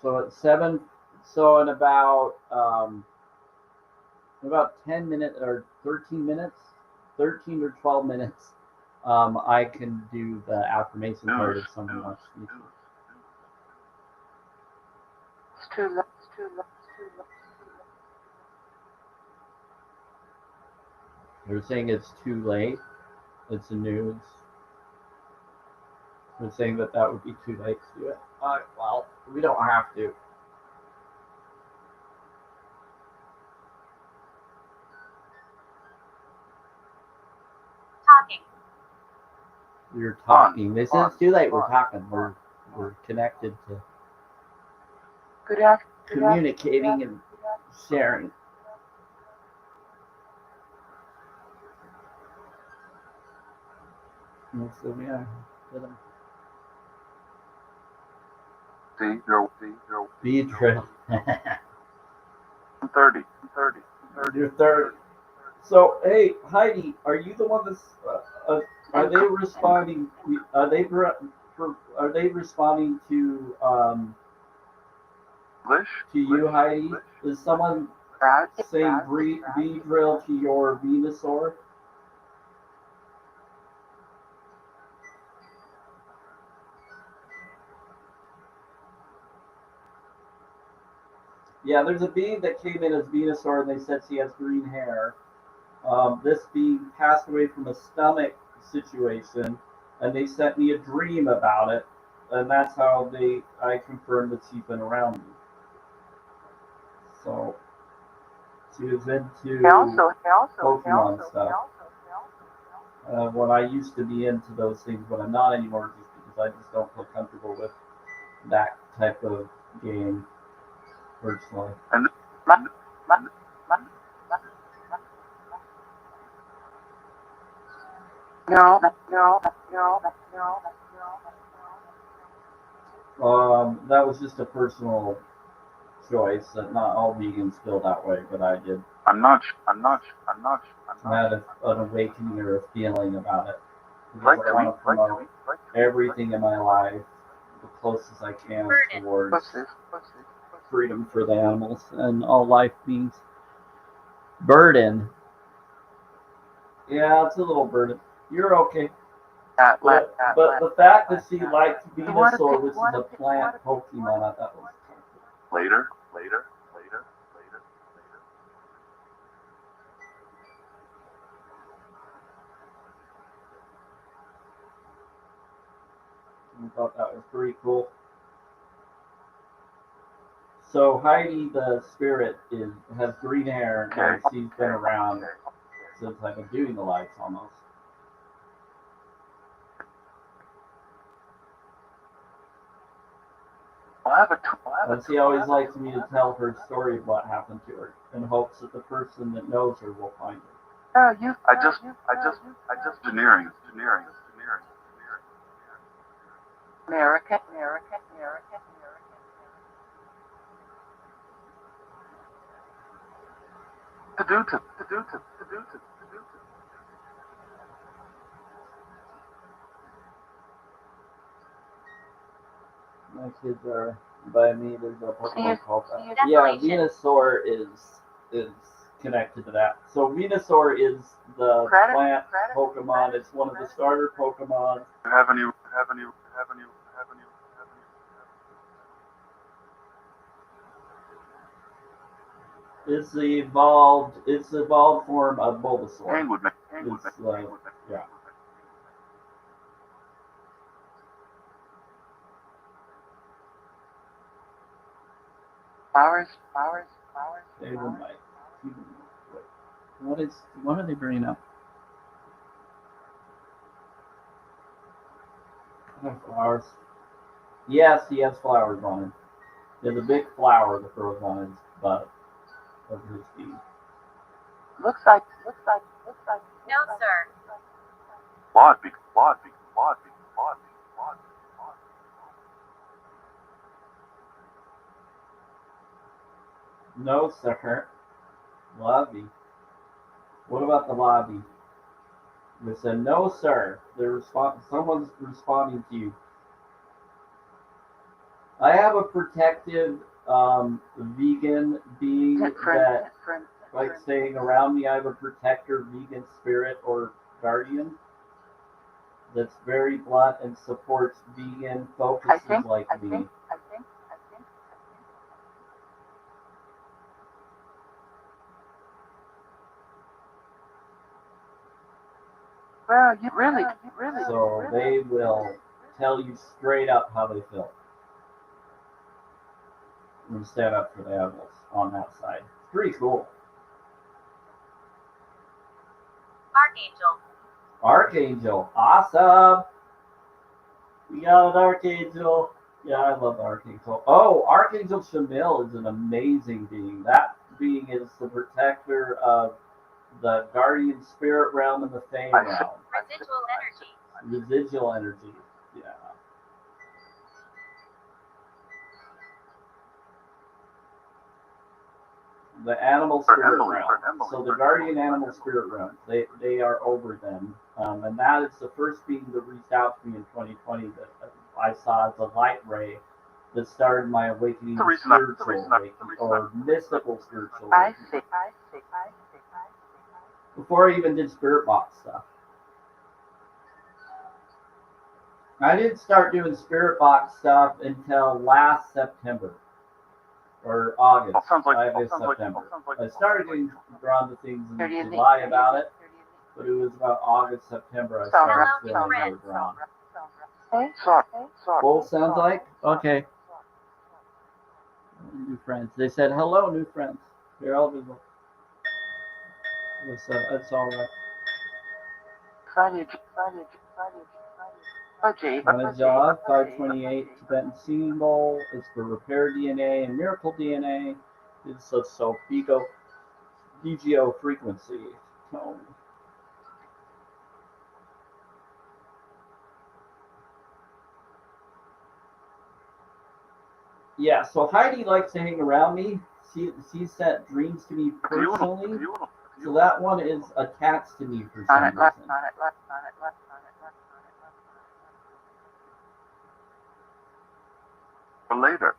So at 7, so in about 10 minutes or 13 minutes, 13 or 12 minutes, I can do the affirmation part if someone wants me to. It's too late. It's too late. It's too late. They're saying it's too late. It's the news. They're saying that would be too late to do it. Well, we don't have to. Talking. You're talking. They said it's too late. We're talking. We're connected to Good afternoon. communicating and sharing. And so we are. See, you're Be drilled. 30. You're third. So hey, Heidi, are you the one that's? Are they responding? Are they responding to English? you, Heidi? Is someone Right. saying be drill to your Venusaur? Yeah, there's a bee that came in as Venusaur, and they said she has green hair. This bee passed away from a stomach situation, and they sent me a dream about it, and that's how I confirmed that she's been around me. So she was into Pokemon stuff. When I used to be into those things, but I'm not anymore, just because I just don't feel comfortable with that type of game personally. No. That was just a personal choice. That not all vegans feel that way, but I did. I'm not. I had an awakening or a feeling about it. Because I want to promote everything in my life the closest I can towards freedom for the animals and all life beings. Burden. Yeah, it's a little burden. You're okay. But the fact that she liked Venusaur, which is a plant Pokemon, I thought was kind of cool. Later. I thought that was pretty cool. So Heidi, the spirit, has green hair, and she's been around since I've been doing the lights almost. And she always likes me to tell her story of what happened to her, in hopes that the person that knows her will find her. I just engineering. America. To do. My kids are by me. There's a Pokemon called that. Desolation. Yeah, Venusaur is connected to that. So Venusaur is the plant Pokemon. It's one of the starter Pokemon. Have any. It's the evolved form of Bulbasaur. Hang with me. Yeah. Flowers. They would like. What are they bringing up? Flowers. Yes, he has flowers on him. There's a big flower that grows on his butt of his feet. Looks like. No, sir. Lodby. No, sir. Lobby. What about the lobby? They said, no, sir. Someone's responding to you. I have a protective vegan being that, like, staying around me. I have a protector vegan spirit or guardian that's very blunt and supports vegan focuses like me. Well, you really. So they will tell you straight up how they feel and stand up for the animals on that side. It's pretty cool. Archangel. Archangel, awesome. We got an Archangel. Yeah, I love Archangel. Oh, Archangel Shamil is an amazing being. That being is the protector of the guardian spirit realm and the Fey realm. Residual energy. Residual energy. Yeah. The animal spirit realm. So the guardian animal spirit realm. They are over them. And that is the first being that reached out to me in 2020 that I saw as a light ray that started my awakening to spiritual awakening or mystical spiritual I awakening. see. Before I even did spirit box stuff. I didn't start doing spirit box stuff until last September or August. September. I started getting drawn to things in July about it, but it was about August, September I started feeling more drawn. Both sounds like? Okay. New friends. They said, hello, new friends. You're all visible. So that's all right. On a job, 528 Tibetan symbol is for repair DNA and miracle DNA. It's a Sofigo DGO frequency tone. Yeah, so Heidi likes to hang around me. She sent dreams to me personally. So that one is attached to me for some reason. For later.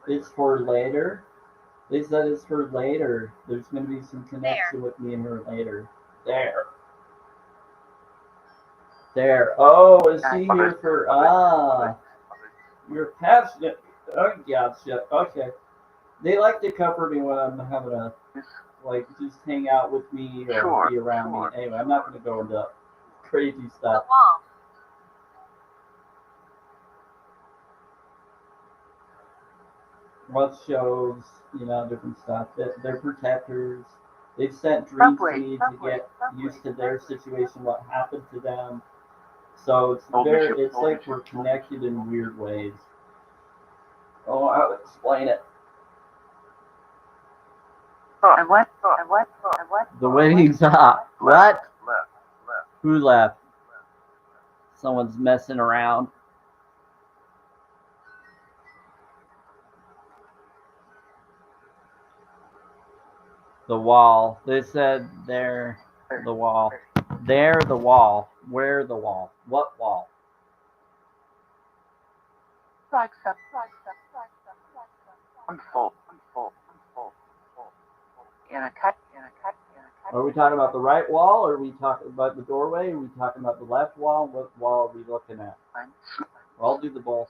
It's for later. They said it's for later. There's going to be some connection with me and her later. There. Oh, is she here for, you're passionate. Oh, gotcha. Okay. They like to cover me when I'm having a, like, just hang out with me or be around me. Anyway, I'm not going to go into crazy The stuff. wall. What shows, different stuff. They're protectors. They've sent dreams to me to get used to their situation, what happened to them. So it's like we're connected in weird ways. Oh, I'll explain it. And what? The wedding's up. What? Who left? Someone's messing around. The wall. They said they're the wall. They're the wall. Where the wall? What wall? I'm full. In a cut. Are we talking about the right wall, or are we talking about the doorway? Are we talking about the left wall? What wall are we looking at? I'll do the both.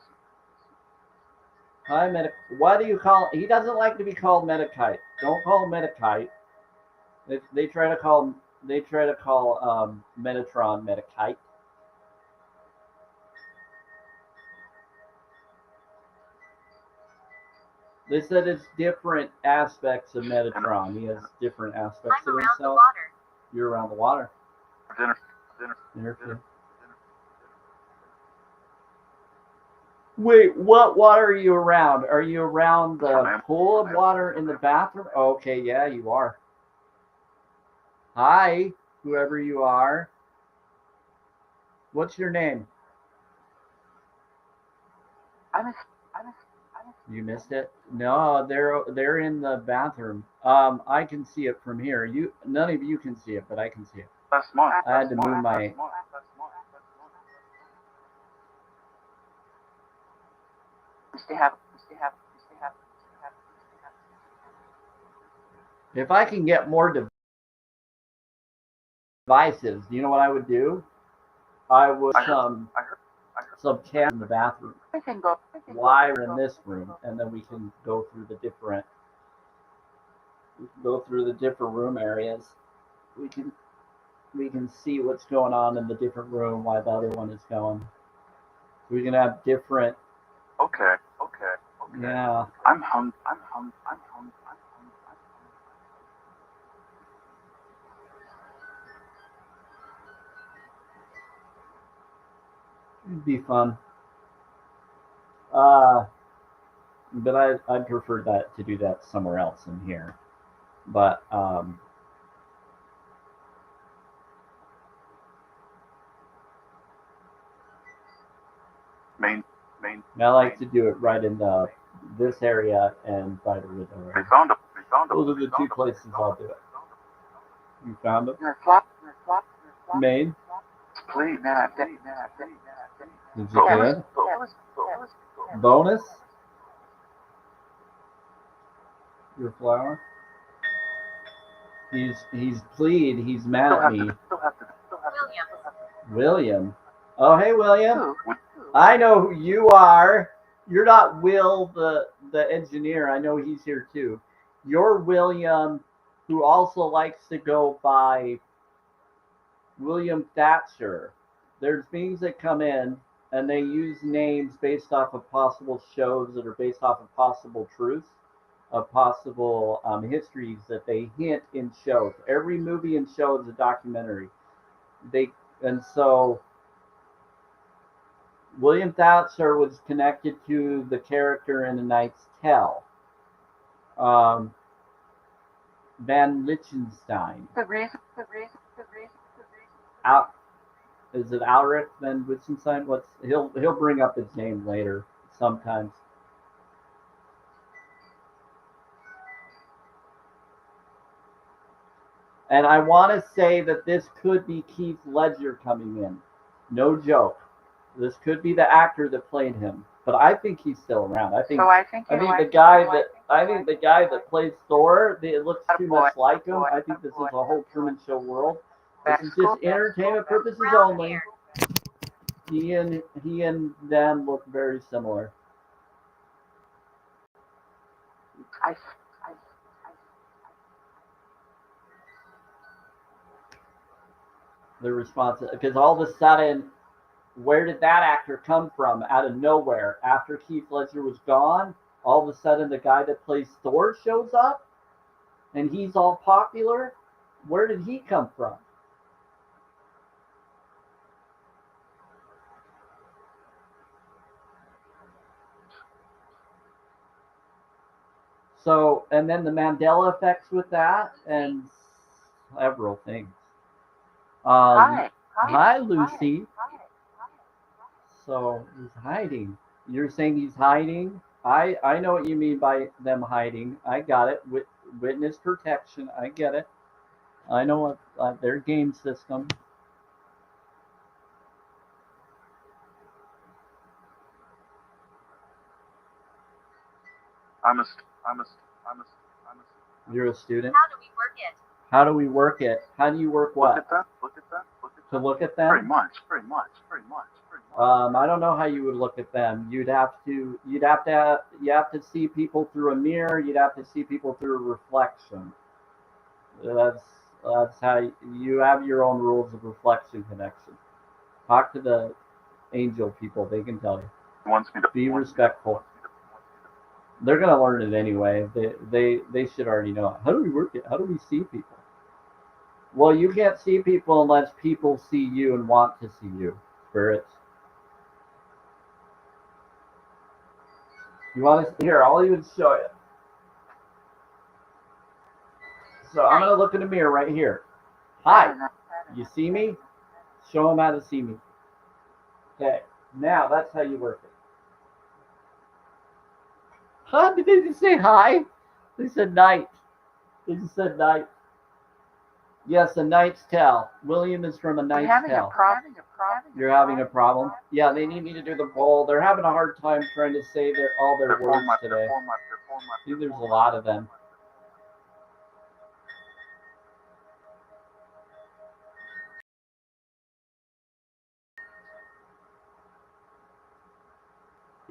Hi, Why do you call? He doesn't like to be called Metakite. Don't call him Metakite. They try to call Metatron Metakite. They said it's different aspects of Metatron. He has different aspects I'm of around the himself. water. You're around the water. Dinner. Wait, what water are you around? Are you around the pool of water in the bathroom? Okay, yeah, you are. Hi, whoever you are. What's your name? You missed it? No, they're in the bathroom. I can see it from here. None of you can see it, but I can see it. I had to move my. If I can get more devices, do you know what I would do? I would some cans in the bathroom. Why we're in this room, and then we can go through the different room areas. We can see what's going on in the different room while the other one is going. We can have different. Okay. Yeah. I'm hungry. It'd be fun. But I'd prefer that to do that somewhere else in here. But Main. I like to do it right in this area and by the window They area. found him. Those are the two places I'll do it. You found it? Made? Please. Is it good? Bonus? Your flower? He's plead. He's mad at me. William. Oh, hey, William. I know who you are. You're not Will, the engineer. I know he's here too. You're William, who also likes to go by William Thatcher. There's beings that come in and they use names based off of possible shows that are based off of possible truths, of possible histories that they hint in shows. Every movie and show is a documentary. So William Thatcher was connected to the character in A Knight's Tale. Van Liechtenstein. Is it Alric Van Liechtenstein? He'll bring up his name later sometimes. And I want to say that this could be Keith Ledger coming in. No joke. This could be the actor that played him, but I think he's still around. I think the guy that plays Thor, it looks too much like him. I think this is a whole Truman Show world. This is just entertainment purposes only. He and them look very similar. The response, because all of a sudden, where did that actor come from? Out of nowhere, after Keith Ledger was gone, all of a sudden the guy that plays Thor shows up, and he's all popular. Where did he come from? So, and then the Mandela effects with that, and several things. Hi, Lucy. So he's hiding. You're saying he's hiding? I know what you mean by them hiding. I got it. Witness protection. I get it. I know what their game system. You're a student. How do we work it? How do we work it? How do you work what? Look at that. To look at them? Very much. I don't know how you would look at them. You have to see people through a mirror. You'd have to see people through a reflection. That's how you have your own rules of reflection connection. Talk to the angel people. They can tell you. He wants me to be respectful. They're gonna learn it anyway. They should already know it. How do we work it? How do we see people? Well, you can't see people unless people see you and want to see you, spirits. You want to here? I'll even show you. So I'm gonna look in the mirror right here. Hi, you see me? Show them how to see me. Okay, now that's how you work it. Huh? Did they just say hi? They said night. They just said night. Yes, a Knight's Tale. William is from a I'm Knight's having a Tale. problem. You're having a problem? Yeah, they need me to do the poll. They're having a hard time trying to say all their words today. I think there's a lot of them.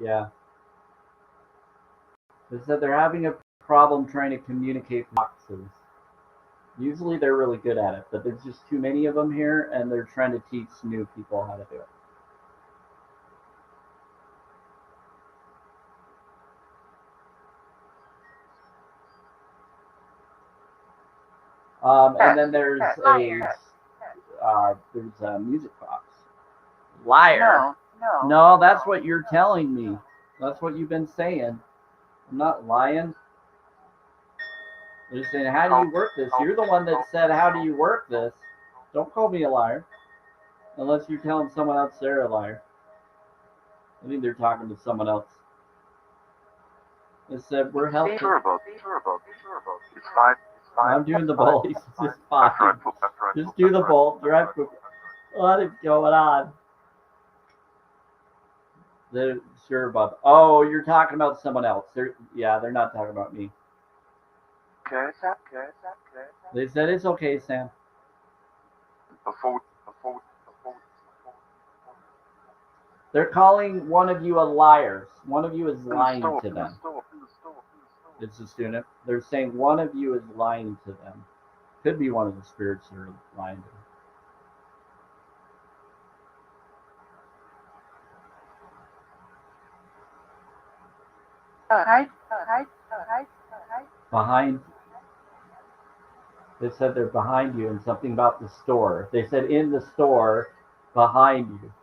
Yeah. They said they're having a problem trying to communicate boxes. Usually they're really good at it, but there's just too many of them here, and they're trying to teach new people how to do it. And then there's a music box. Liar. No, that's what you're telling me. That's what you've been saying. I'm not lying. They're saying, how do you work this? You're the one that said, how do you work this? Don't call me a liar. Unless you're telling someone else they're a liar. I think they're talking to someone else. They said, we're helping. It's fine. I'm doing the bowl. He says, it's fine. Just do the bowl. What is going on? They're sure about. Oh, you're talking about someone else. They're not talking about me. Okay. They said it's okay, Sam. Before. They're calling one of you a liar. One of you is lying to them. It's a student. They're saying one of you is lying to them. Could be one of the spirits that are lying to them. Behind. They said they're behind you and something about the store. They said in the store behind you.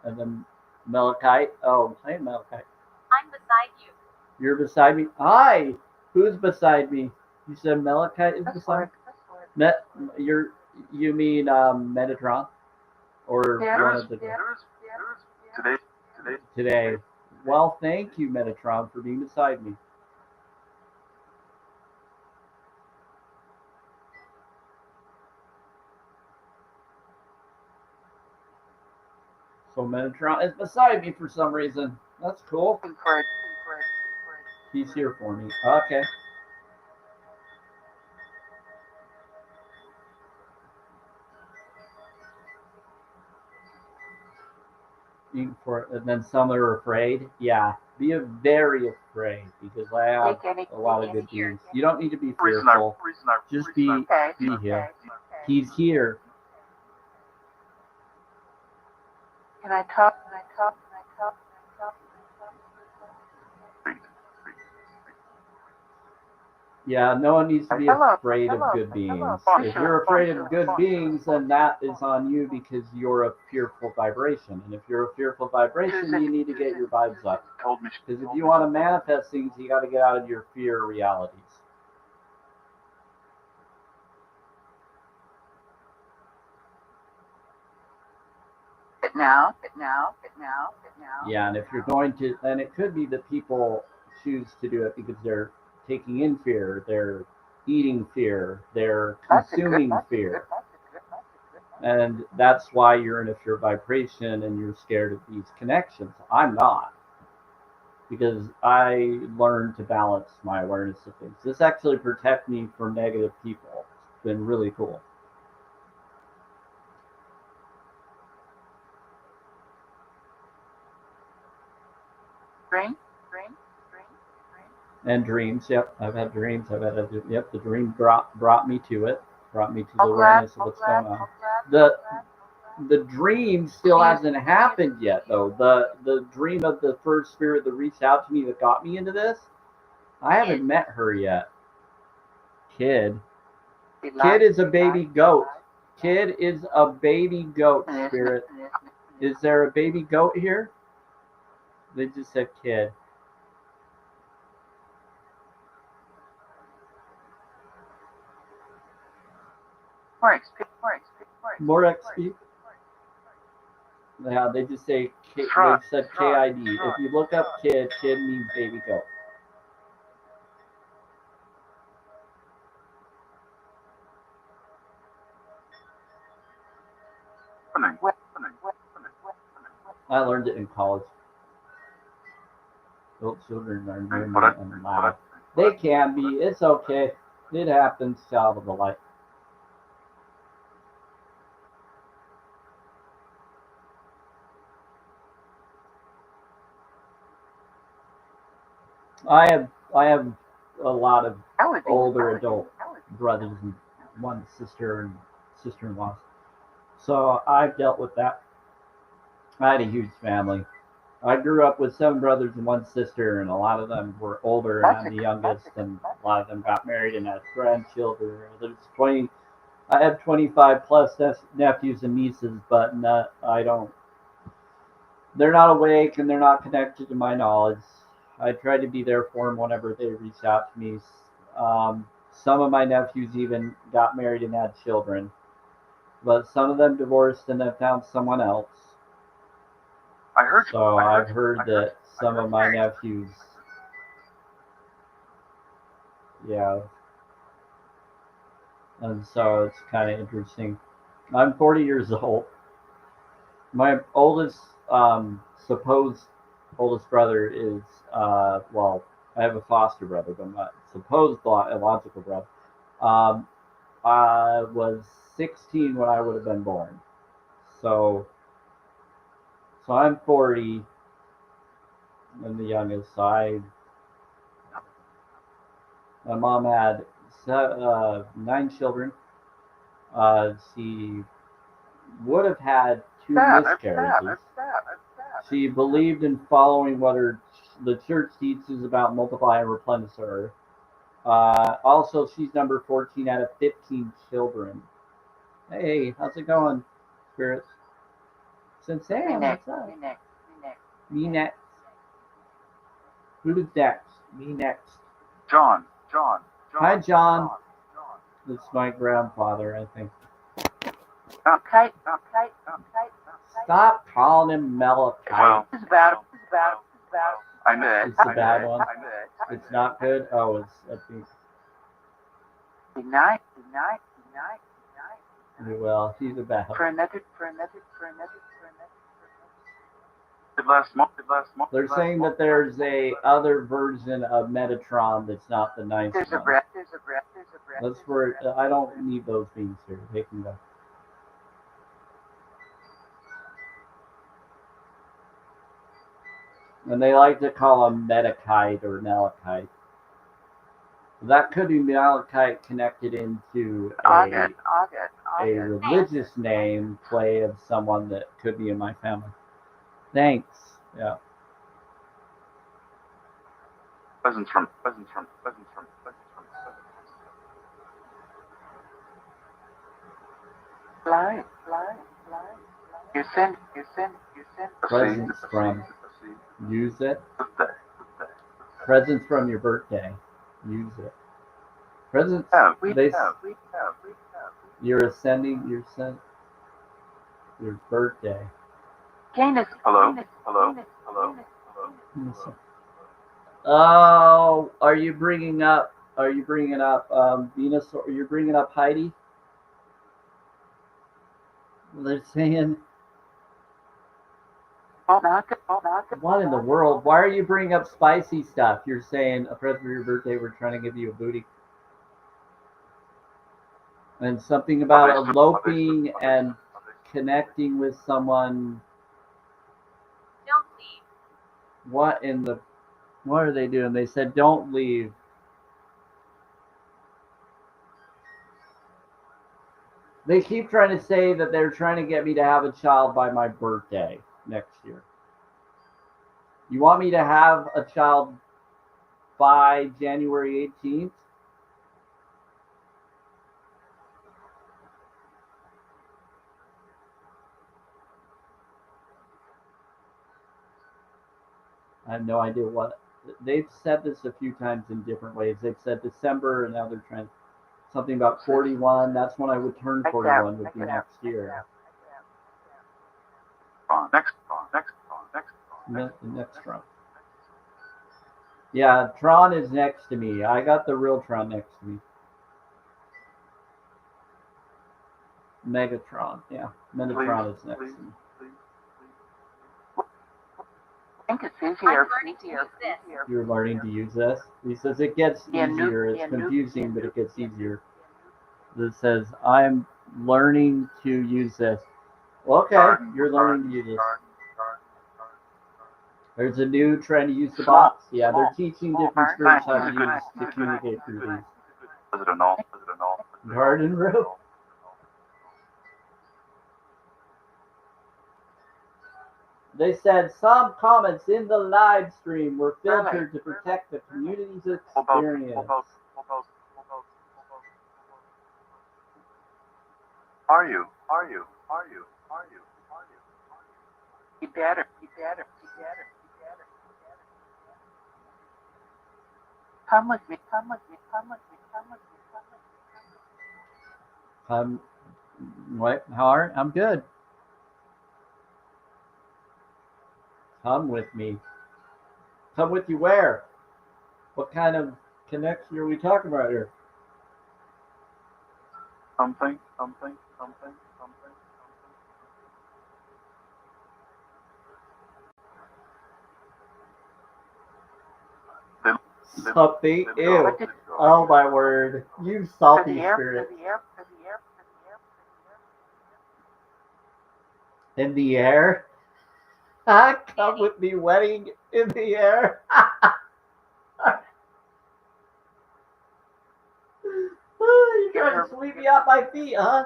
And then Malachite. Oh, hi, Malachite. I'm beside you. You're beside me. Hi. Who's beside me? You said Malachite is beside me? You mean Metatron? Or one of the today. Well, thank you, Metatron, for being beside me. So Metatron is beside me for some reason. That's cool. He's here for me. Okay. And then some are afraid. Yeah, be very afraid because I have a lot of good beings. You don't need to be fearful. Just be here. He's here. Can I talk? Yeah, no one needs to be afraid of good beings. If you're afraid of good beings, then that is on you because you're a fearful vibration. And if you're a fearful vibration, you need to get your vibes up. Because if you want to manifest things, you got to get out of your fear realities. Now. Yeah, and if you're going to, then it could be that people choose to do it because they're taking in fear, they're eating fear, they're consuming fear. And that's why you're in a fear vibration and you're scared of these connections. I'm not. Because I learned to balance my awareness of things. This actually protects me from negative people. It's been really cool. Drink. And dreams, yep. I've had dreams. The dream brought me to it. Brought me to the awareness of what's going on. The dream still hasn't happened yet, though. The dream of the first spirit that reached out to me that got me into this, I haven't met her yet. Kid is a baby goat. Kid is a baby goat spirit. Is there a baby goat here? They just said kid. More XP. Yeah, they just say they said KID. If you look up kid means baby goat. I learned it in college. Adult children are near me and loud. They can be. It's okay. It happens, child of the light. I have a lot of older adult brothers and one sister and sister-in-laws. So I've dealt with that. I had a huge family. I grew up with 7 brothers and 1 sister, and a lot of them were older, and I'm the youngest, and a lot of them got married and had grandchildren. There's 20. I have 25 plus nephews and nieces, but I don't. They're not awake and they're not connected to my knowledge. I try to be there for them whenever they reach out to me. Some of my nephews even got married and had children, but some of them divorced and have found someone else. So I've heard that some of my nephews, yeah, and so it's kind of interesting. I'm 40 years old. My oldest, supposed oldest brother is, well, I have a foster brother, but my supposed biological brother. I was 16 when I would have been born. So I'm 40. I'm the youngest. My mom had 9 children. She would have had 2 miscarriages. She believed in following what the church teaches about multiply and replenish her. Also, she's number 14 out of 15 children. Hey, how's it going, spirits? Since Sam, what's up? Me next. Who is next? Me next. John. Hi, John. It's my grandfather, I think. Stop calling him Malachi. Well, It's about. I know. It's a bad one. It's not good. Oh, it's. I think. Good night. Well, he's a bad. For another. Last month. They're saying that there's a other version of Metatron that's not the nice There's a one. breath. That's where I don't need those beans here. Take them back. And they like to call them Metakite or Malachite. That could be Malachite connected into a religious name play of someone that could be in my family. Thanks. Yeah. Presents from. Fly. You send. Presents from. Use it. Presents from your birthday. Use it. Presents. You're ascending. Your birthday. Canis. Hello. Oh, are you bringing up Venus? Or you're bringing up Heidi? They're saying. What in the world? Why are you bringing up spicy stuff? You're saying a present for your birthday. We're trying to give you a booty. And something about eloping and connecting with someone. Don't leave. What are they doing? They said don't leave. They keep trying to say that they're trying to get me to have a child by my birthday next year. You want me to have a child by January 18th? I have no idea what. They've said this a few times in different ways. They've said December, and now they're trying something about 41. That's when I would turn 41 would be next year. Next. Next Tron. Yeah, Tron is next to me. I got the real Tron next to me. Megatron. Yeah, Megatron is next. please. I think it's I'm easier. learning to use this. You're learning to use this. He says it gets Yeah, easier. It's yeah, confusing, but it gets easier. It says I'm learning to use this. Well, okay, you're learning to use this. There's a new trying to use the bots. Yeah, they're teaching different spirits how to use to communicate through these. Was it a no? Was it a no? Garden rope. They said some comments in the live stream were filtered to protect the community's experience. Are you? You better. Come with me. What? How are? I'm good. Come with me. Come with you where? What kind of connection are we talking about here? Something. Something. Ew. Oh my word. You salty spirit. In the air? Come with me, wedding in the air. You trying to sweep me off my feet, huh?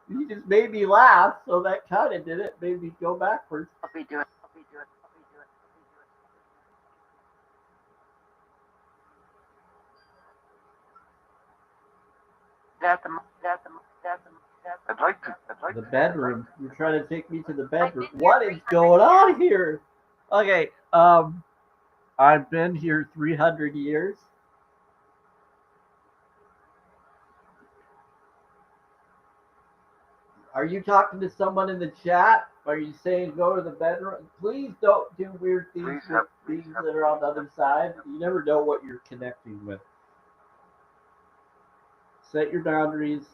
You just made me laugh, so that kind of did it. Made me go backwards. I'll be doing. That's the. I'd like to. The bedroom. You're trying to take me to the bedroom. What is going on here? Okay, I've been here 300 years. Are you talking to someone in the chat? Are you saying go to the bedroom? Please don't do weird things with things that are on the other side. You never know what you're connecting with. Set your boundaries.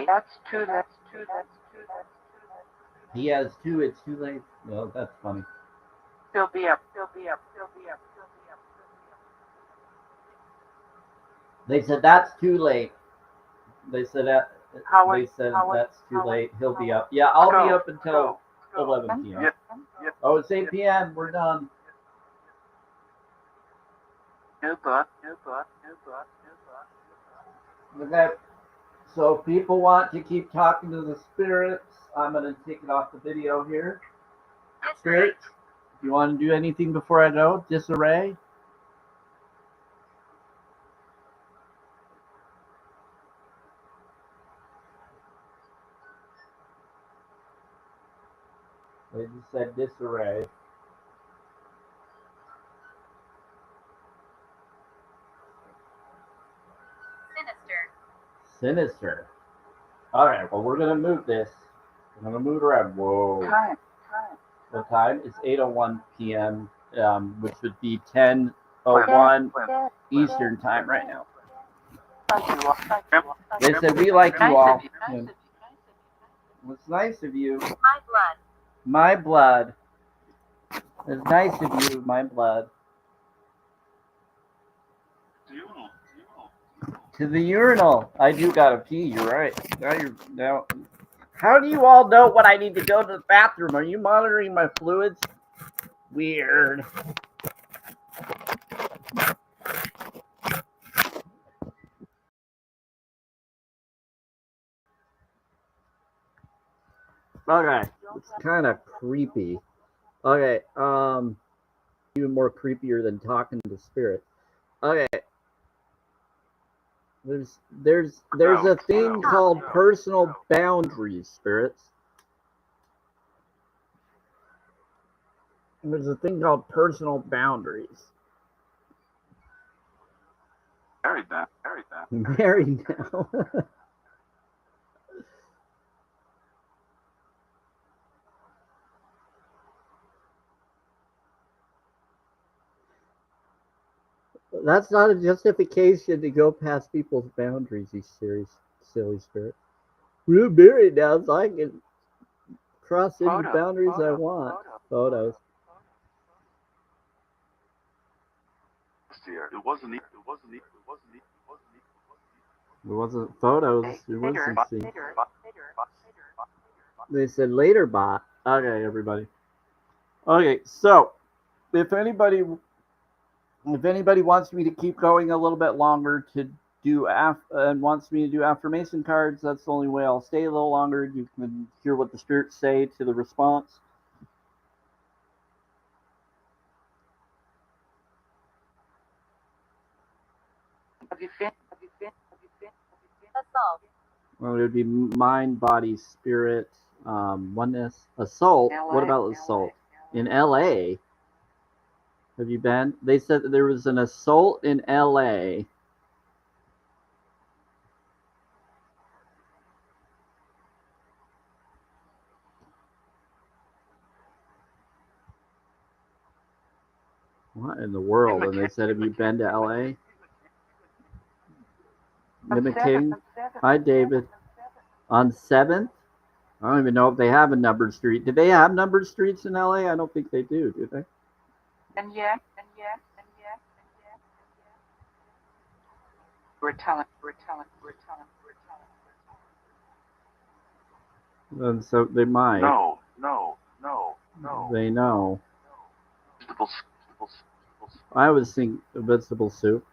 That's two. He has two. It's too late. No, that's funny. Still be up. They said that's too late. They said that. Howard, They said Howard, that's too Howard, late. He'll be Howard. up. Yeah, I'll be Go, up until 11 p.m. Yeah. Oh, it's 8 p.m. We're done. New book. Okay. So if people want to keep talking to the spirits, I'm going to take it off the video here. Spirits, do you want to do anything before I go? Disarray? They just said disarray. Sinister. Alright, well, we're going to move this. I'm going to move it around. Whoa. Time. What time? It's 8:01 p.m., which would be 10:01 Eastern time right now. They said, we like you all. It's nice of you. My blood. It's nice of you, my blood. To the urinal. I do gotta pee, you're right. Now. How do you all know when I need to go to the bathroom? Are you monitoring my fluids? Weird. Okay. It's kind of creepy. Okay, even more creepier than talking to spirits. Okay. There's a thing called personal boundaries, spirits. There's a thing called personal boundaries. Married now. Married now. That's not a justification to go past people's boundaries, you serious, silly spirit. We're married now, so I can cross any Photo, boundaries I photo, want. photo. Photos. Dear, it wasn't. It wasn't. It wasn't. It wasn't. It wasn't photos. It was Later, some later, later. They said later bot. Okay, everybody. Okay, so if anybody wants me to keep going a little bit longer to do and wants me to do affirmation cards, that's the only way I'll stay a little longer. You can hear what the spirits say to the response. Have you finished? Have you finished? Have you finished? Assault. Well, it would be mind, body, spirit, oneness, assault. LA, What about assault? In LA? Have you been? They said that there was an assault in LA. What in the world? And they said, have you been to LA? Mimicking. Hi, David. On 7th? I don't even know if they have a numbered street. Do they have numbered streets in LA? I don't think they do they? And yet. We're telling. And so they might. No. They know. Vegetables. I was thinking vegetable soup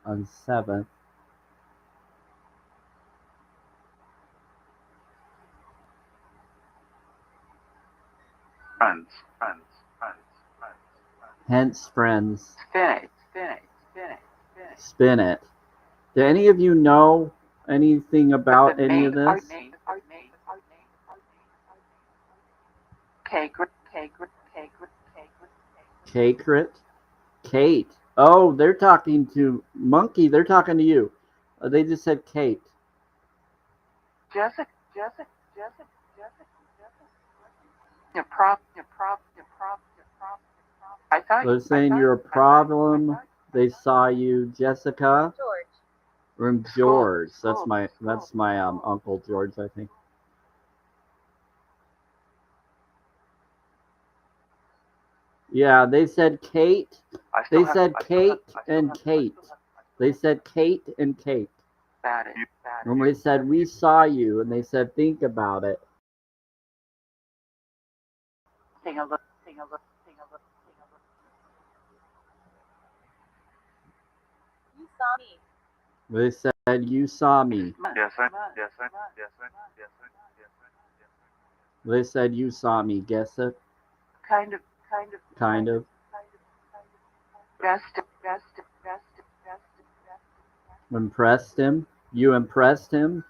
on 7th. Friends. Hence, friends. Spin it. Spin it. Do any of you know anything about any of this? K-Crit? Kate. Oh, they're talking to Monkey. They're talking to you. They just said Kate. Jessica. Your problem. I thought They're saying you're a problem. They saw you, Jessica. George. From George. That's my Uncle George, I think. Yeah, they said Kate. They said Kate and Kate. They said Kate and Kate. About it. And they said we saw you, and they said think about it. Sing a look. You saw me. They said you saw me. Yes. They said you saw me. Guess it. Kind of. Kind of. Just. Impressed him. You impressed him.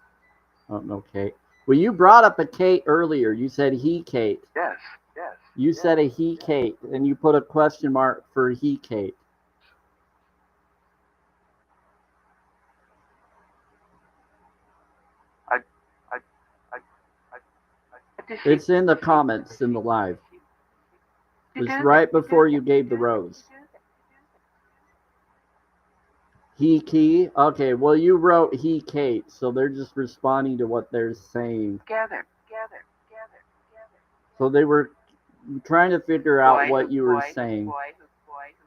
Oh no, Kate. Well, you brought up a Kate earlier. You said he Kate. Yes. You said a he Kate, and you put a question mark for he Kate. It's in the comments in the live. It's right before you gave the rose. He Key. Okay, well you wrote he Kate, so they're just responding to what they're saying. Together. So they were trying to figure out what you were saying.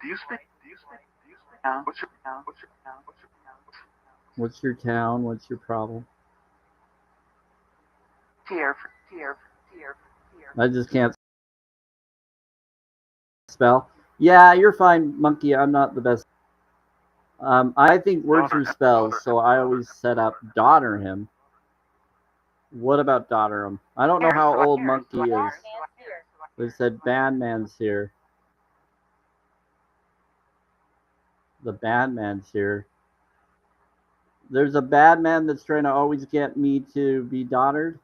Do you speak? No. What's your town? What's your problem? Tear. I just can't spell. Yeah, you're fine, Monkey. I'm not the best. I think words are spells, so I always set up daughter him. What about daughter him? I don't know how old Monkey is. Man's here. They said Bandman's here. The Bandman's here. There's a bad man that's trying to always get me to be daughtered.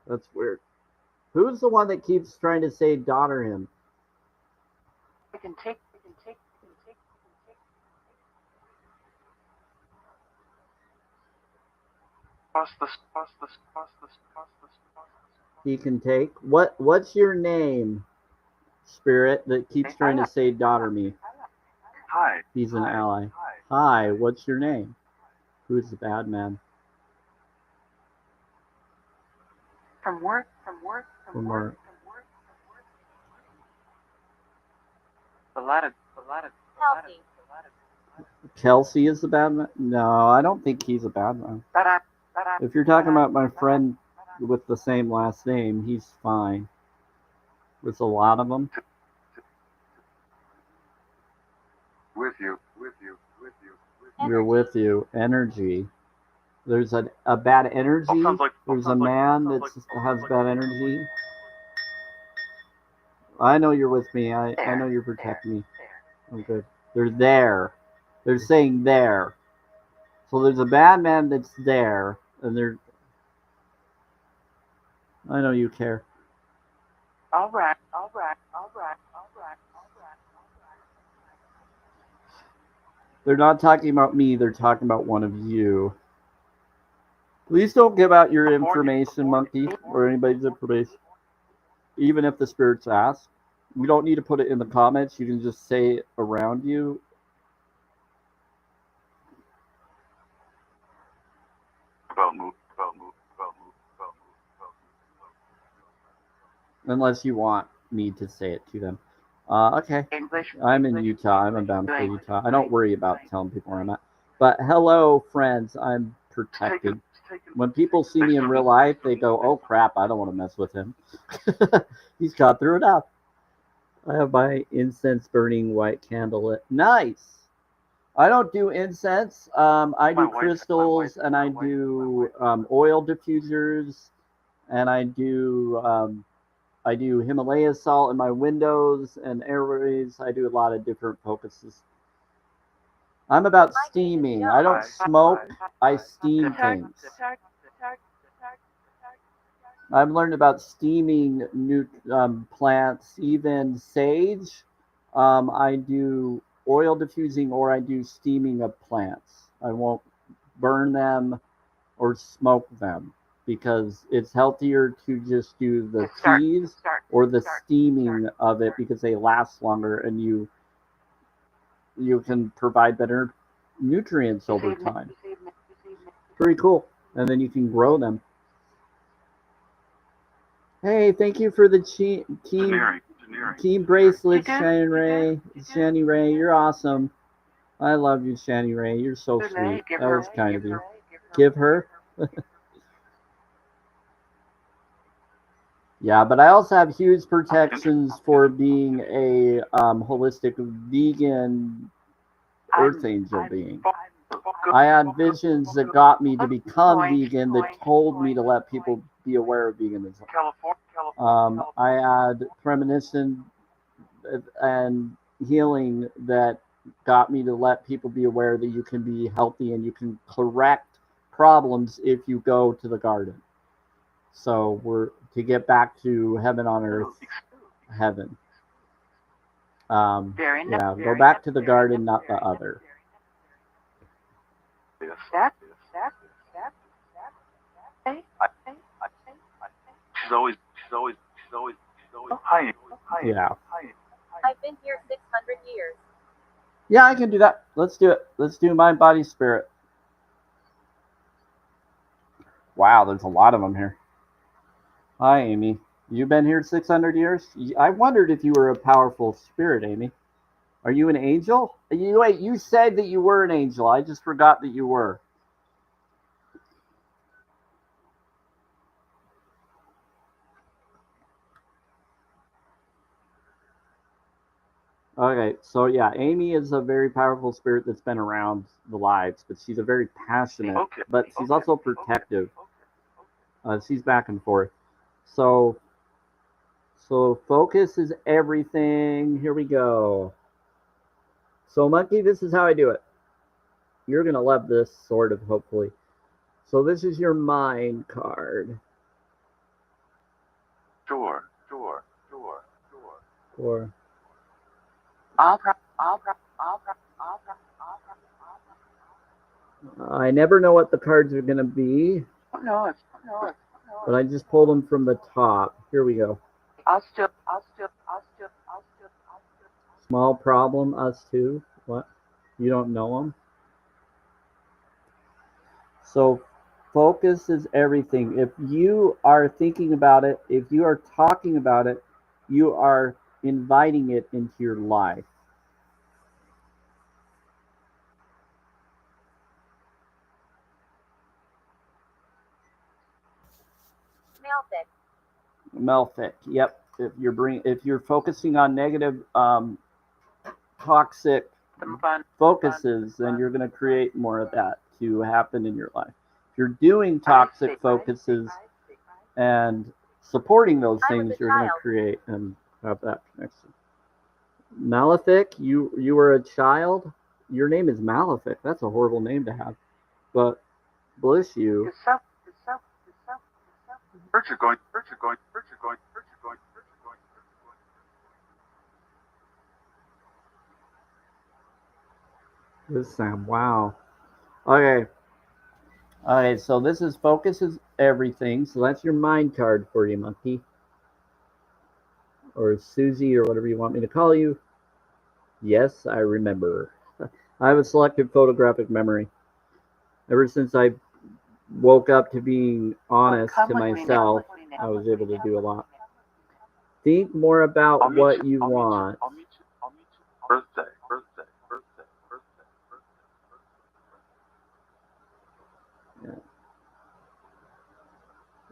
That's weird. Who's the one that keeps trying to say daughter him? I can take. He can take. What's your name, spirit, that keeps trying to say daughter me? Hi. He's an Hi. ally. Hi. Hi, what's your name? Who's the bad man? From work, from work, From from where? work, from work, from work. A lot of. Kelsey. Kelsey is the bad man? No, I don't think he's a bad man. Ta-da, ta-da, If you're talking ta-da, about my ta-da, friend ta-da. with the same last name, he's fine. There's a lot of them. With you. With you. With you. With you. You're with you. Energy. There's a bad energy. sounds like- There's a sounds like- man sounds that like- has sounds bad like- energy. I know you're with me. I There, know you're protecting me. there. I'm good. They're there. They're saying there. So there's a bad man that's there, and they're. I know you care. All right, all right, all right, all right, all right, all right. They're not talking about me. They're talking about one of you. Please don't give out your information, monkey, or anybody's information. Even if the spirits ask, you don't need to put it in the comments. You can just say it around you. About move. Unless you want me to say it to them. Okay. English. I'm in Utah. I'm in Bountiful, Utah. I don't worry about telling people where I'm at. But hello, friends. I'm protected. When people see me in real life, they go, "Oh crap! I don't want to mess with him. He's got through enough." I have my incense burning white candle lit. Nice. I don't do incense. I do crystals, and I do oil diffusers, and I do Himalaya salt in my windows and airways. I do a lot of different focuses. I'm about steaming. I don't smoke. I steam things. I've learned about steaming new plants, even sage. I do oil diffusing or I do steaming of plants. I won't burn them or smoke them because it's healthier to just do the teas or the steaming of it because they last longer and you can provide better nutrients over time. Pretty cool. And then you can grow them. Hey, thank you for the team bracelets, Shani Ray. You're awesome. I love you, Shani Ray. You're so sweet. That was kind of you. Give her. Yeah, but I also have huge protections for being a holistic vegan earth angel being. I had visions that got me to become vegan that told me to let people be aware of veganism. I had premonition and healing that got me to let people be aware that you can be healthy and you can correct problems if you go to the garden. So we're to get back to heaven on earth, heaven. Yeah, go back to the garden, not the other. She's always. Hi. Yeah. I've been here 600 years. Yeah, I can do that. Let's do it. Let's do mind, body, spirit. Wow, there's a lot of them here. Hi, Amy. You've been here 600 years? I wondered if you were a powerful spirit, Amy. Are you an angel? Wait, you said that you were an angel. I just forgot that you were. Okay, so yeah, Amy is a very powerful spirit that's been around the lives, but she's a very passionate, but she's also protective. She's back and forth. So focus is everything. Here we go. So monkey, this is how I do it. You're gonna love this, sort of, hopefully. So this is your mind card. Sure. Or I never know what the cards are gonna be, No, but I just pulled them from the top. Here we go. I'll still. Small problem, us too. What? You don't know them? So focus is everything. If you are thinking about it, if you are talking about it, you are inviting it into your life. Malefic. Malefic. Yep. If you're focusing on negative, toxic focuses, then you're going to create more of that to happen in your life. If you're doing toxic focuses and supporting those things, you're going to create and have that connection. Malefic, you were a child. Your name is Malefic. That's a horrible name to have, but bless you. Yourself. Hurt you're going, hurt you're going, hurt you're going, hurt you're going, hurt you're going, hurt you're going. This Sam, wow. Okay. Okay, so this is focus is everything. So that's your mind card for you, monkey. Or Susie, or whatever you want me to call you. Yes, I remember. I have a selective photographic memory. Ever since I woke up to being honest to myself, I was able to do a lot. Think more about what you want. I'll meet you. Birthday, birthday, birthday, birthday, birthday.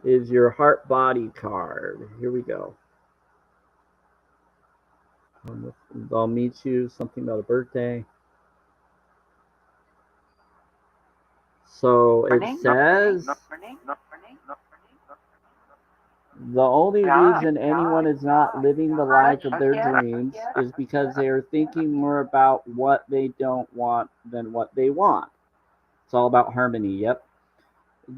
Yeah. Is your heart body card. Here we go. I'll meet you. Something about a birthday. So it says the only reason anyone is not living the life of their dreams is because they are thinking more about what they don't want than what they want. It's all about harmony. Yep.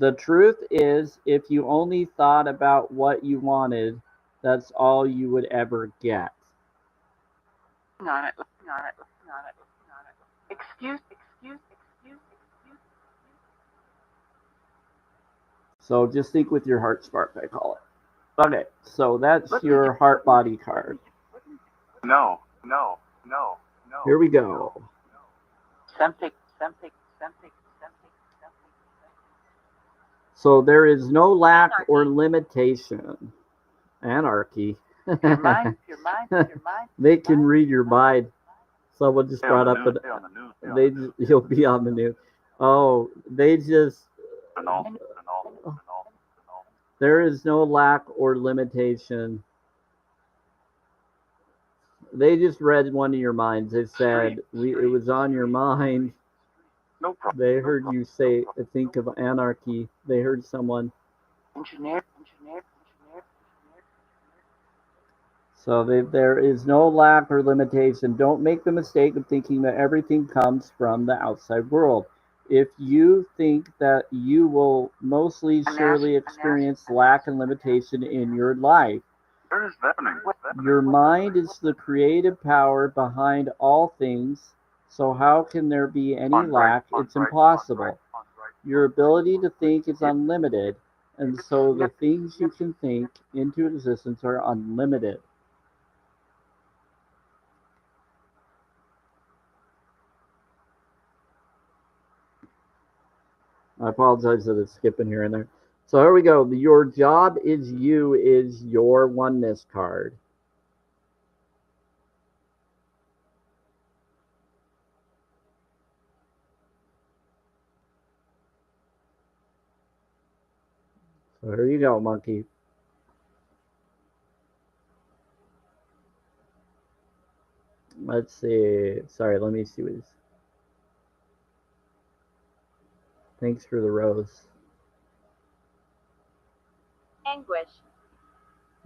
The truth is, if you only thought about what you wanted, that's all you would ever get. On it. Excuse. So just think with your heart spark, I call it. Okay, so that's your heart body card. No. Here we go. Something. So there is no lack or limitation. Anarchy. Your mind. They can read your mind. Someone just brought up, but you'll be on the news. Oh, they just. There is no lack or limitation. They just read one of your minds. They said it was on your mind. No problem. They heard you say, think of anarchy. They heard someone. Engineer. So there is no lack or limitation. Don't make the mistake of thinking that everything comes from the outside world. If you think that, you will mostly surely experience lack and limitation in your life. Where is that happening? Your mind is the creative power behind all things, so how can there be any lack? It's impossible. Your ability to think is unlimited, and so the things you can think into existence are unlimited. I apologize that it's skipping here and there. So here we go. Your job is you is your oneness card. So here you go, monkey. Let's see. Sorry, let me see what it is. Thanks for the rose. Anguish.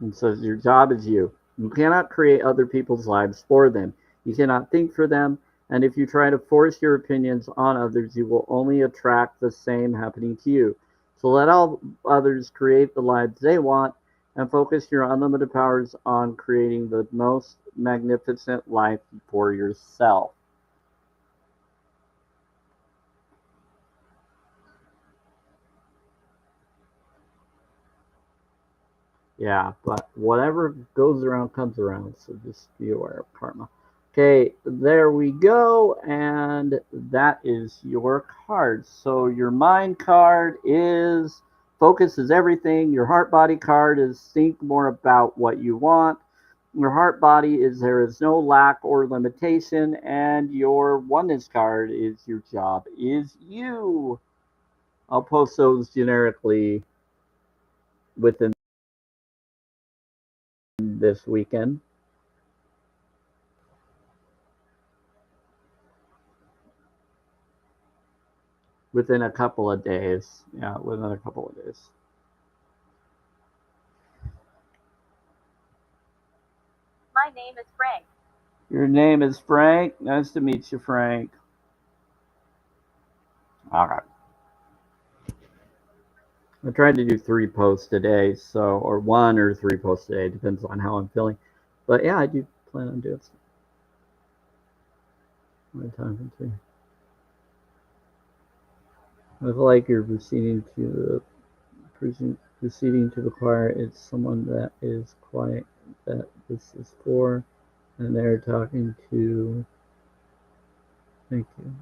And so your job is you. You cannot create other people's lives for them. You cannot think for them. And if you try to force your opinions on others, you will only attract the same happening to you. So let all others create the lives they want and focus your unlimited powers on creating the most magnificent life for yourself. Yeah, but whatever goes around comes around, so just be aware of karma. Okay, there we go, and that is your card. So your mind card is focus is everything. Your heart body card is think more about what you want. Your heart body is there is no lack or limitation, and your oneness card is your job is you. I'll post those generically within this weekend. Within a couple of days. Yeah, within a couple of days. My name is Frank. Your name is Frank. Nice to meet you, Frank. All right. I tried to do 3 posts a day, so or 1 or 3 posts a day, depends on how I'm feeling. But yeah, I do plan on doing some. My time for 3. I feel like you're proceeding to the choir. It's someone that is quiet that this is for, and they're talking to. Thank you.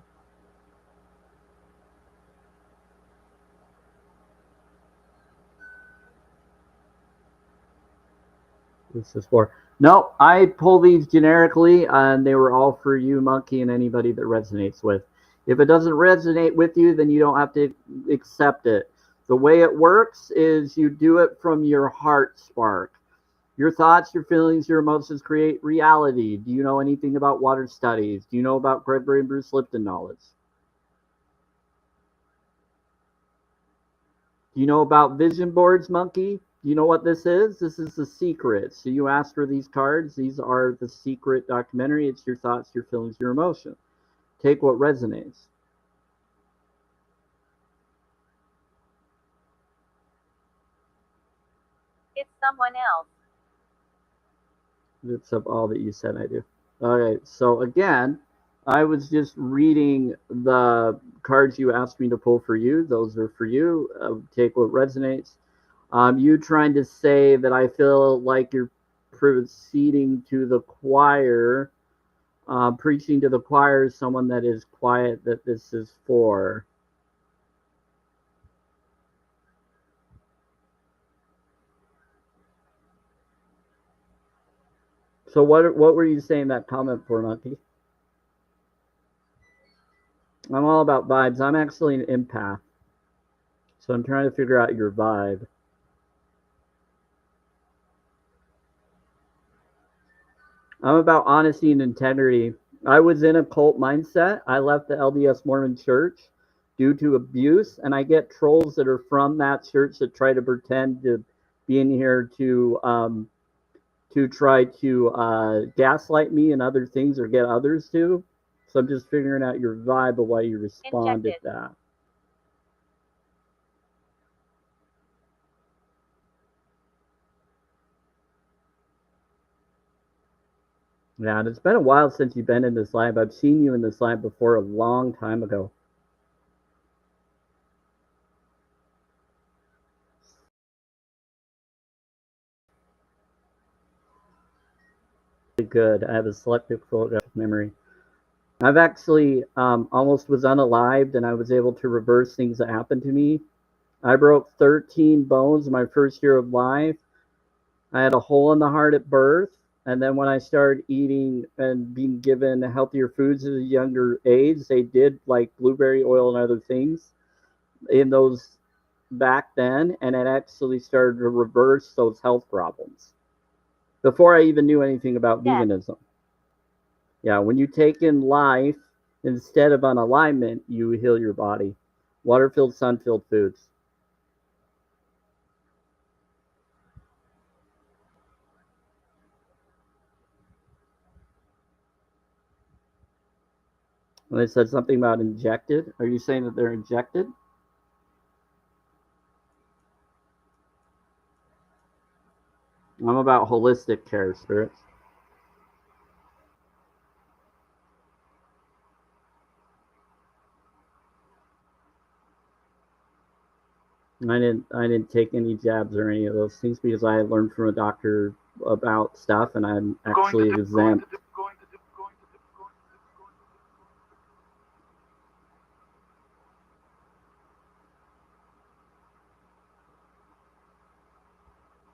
This is for. No, I pull these generically, and they were all for you, Monkey, and anybody that resonates with. If it doesn't resonate with you, then you don't have to accept it. The way it works is you do it from your heart spark. Your thoughts, your feelings, your emotions create reality. Do you know anything about water studies? Do you know about Gregory and Bruce Lipton knowledge? Do you know about vision boards, Monkey? Do you know what this is? This is the secret. So you asked for these cards. These are the secret documentary. It's your thoughts, your feelings, your emotion. Take what resonates. It's someone else. It's of all that you said I do. Okay, so again, I was just reading the cards you asked me to pull for you. Those are for you. Take what resonates. You trying to say that I feel like you're proceeding to the choir, preaching to the choir is someone that is quiet that this is for. So what were you saying that comment for, Monkey? I'm all about vibes. I'm actually an empath. So I'm trying to figure out your vibe. I'm about honesty and integrity. I was in a cult mindset. I left the LDS Mormon church due to abuse, and I get trolls that are from that church that try to pretend to be in here to try to gaslight me and other things or get others to. So I'm just figuring out your vibe of why you responded to that. Yeah, and it's been a while since you've been in this lab. I've seen you in this lab before a long time ago. Good. I have a selective photographic memory. I've actually almost was unalived, and I was able to reverse things that happened to me. I broke 13 bones in my first year of life. I had a hole in the heart at birth, and then when I started eating and being given healthier foods at a younger age, they did like blueberry oil and other things in those back then, and it actually started to reverse those health problems before I even knew anything about veganism. Yeah, when you take in life instead of on alignment, you heal your body. Water filled, sun filled foods. And they said something about injected. Are you saying that they're injected? I'm about holistic care, spirits. I didn't take any jabs or any of those things because I learned from a doctor about stuff, and I'm actually exempt.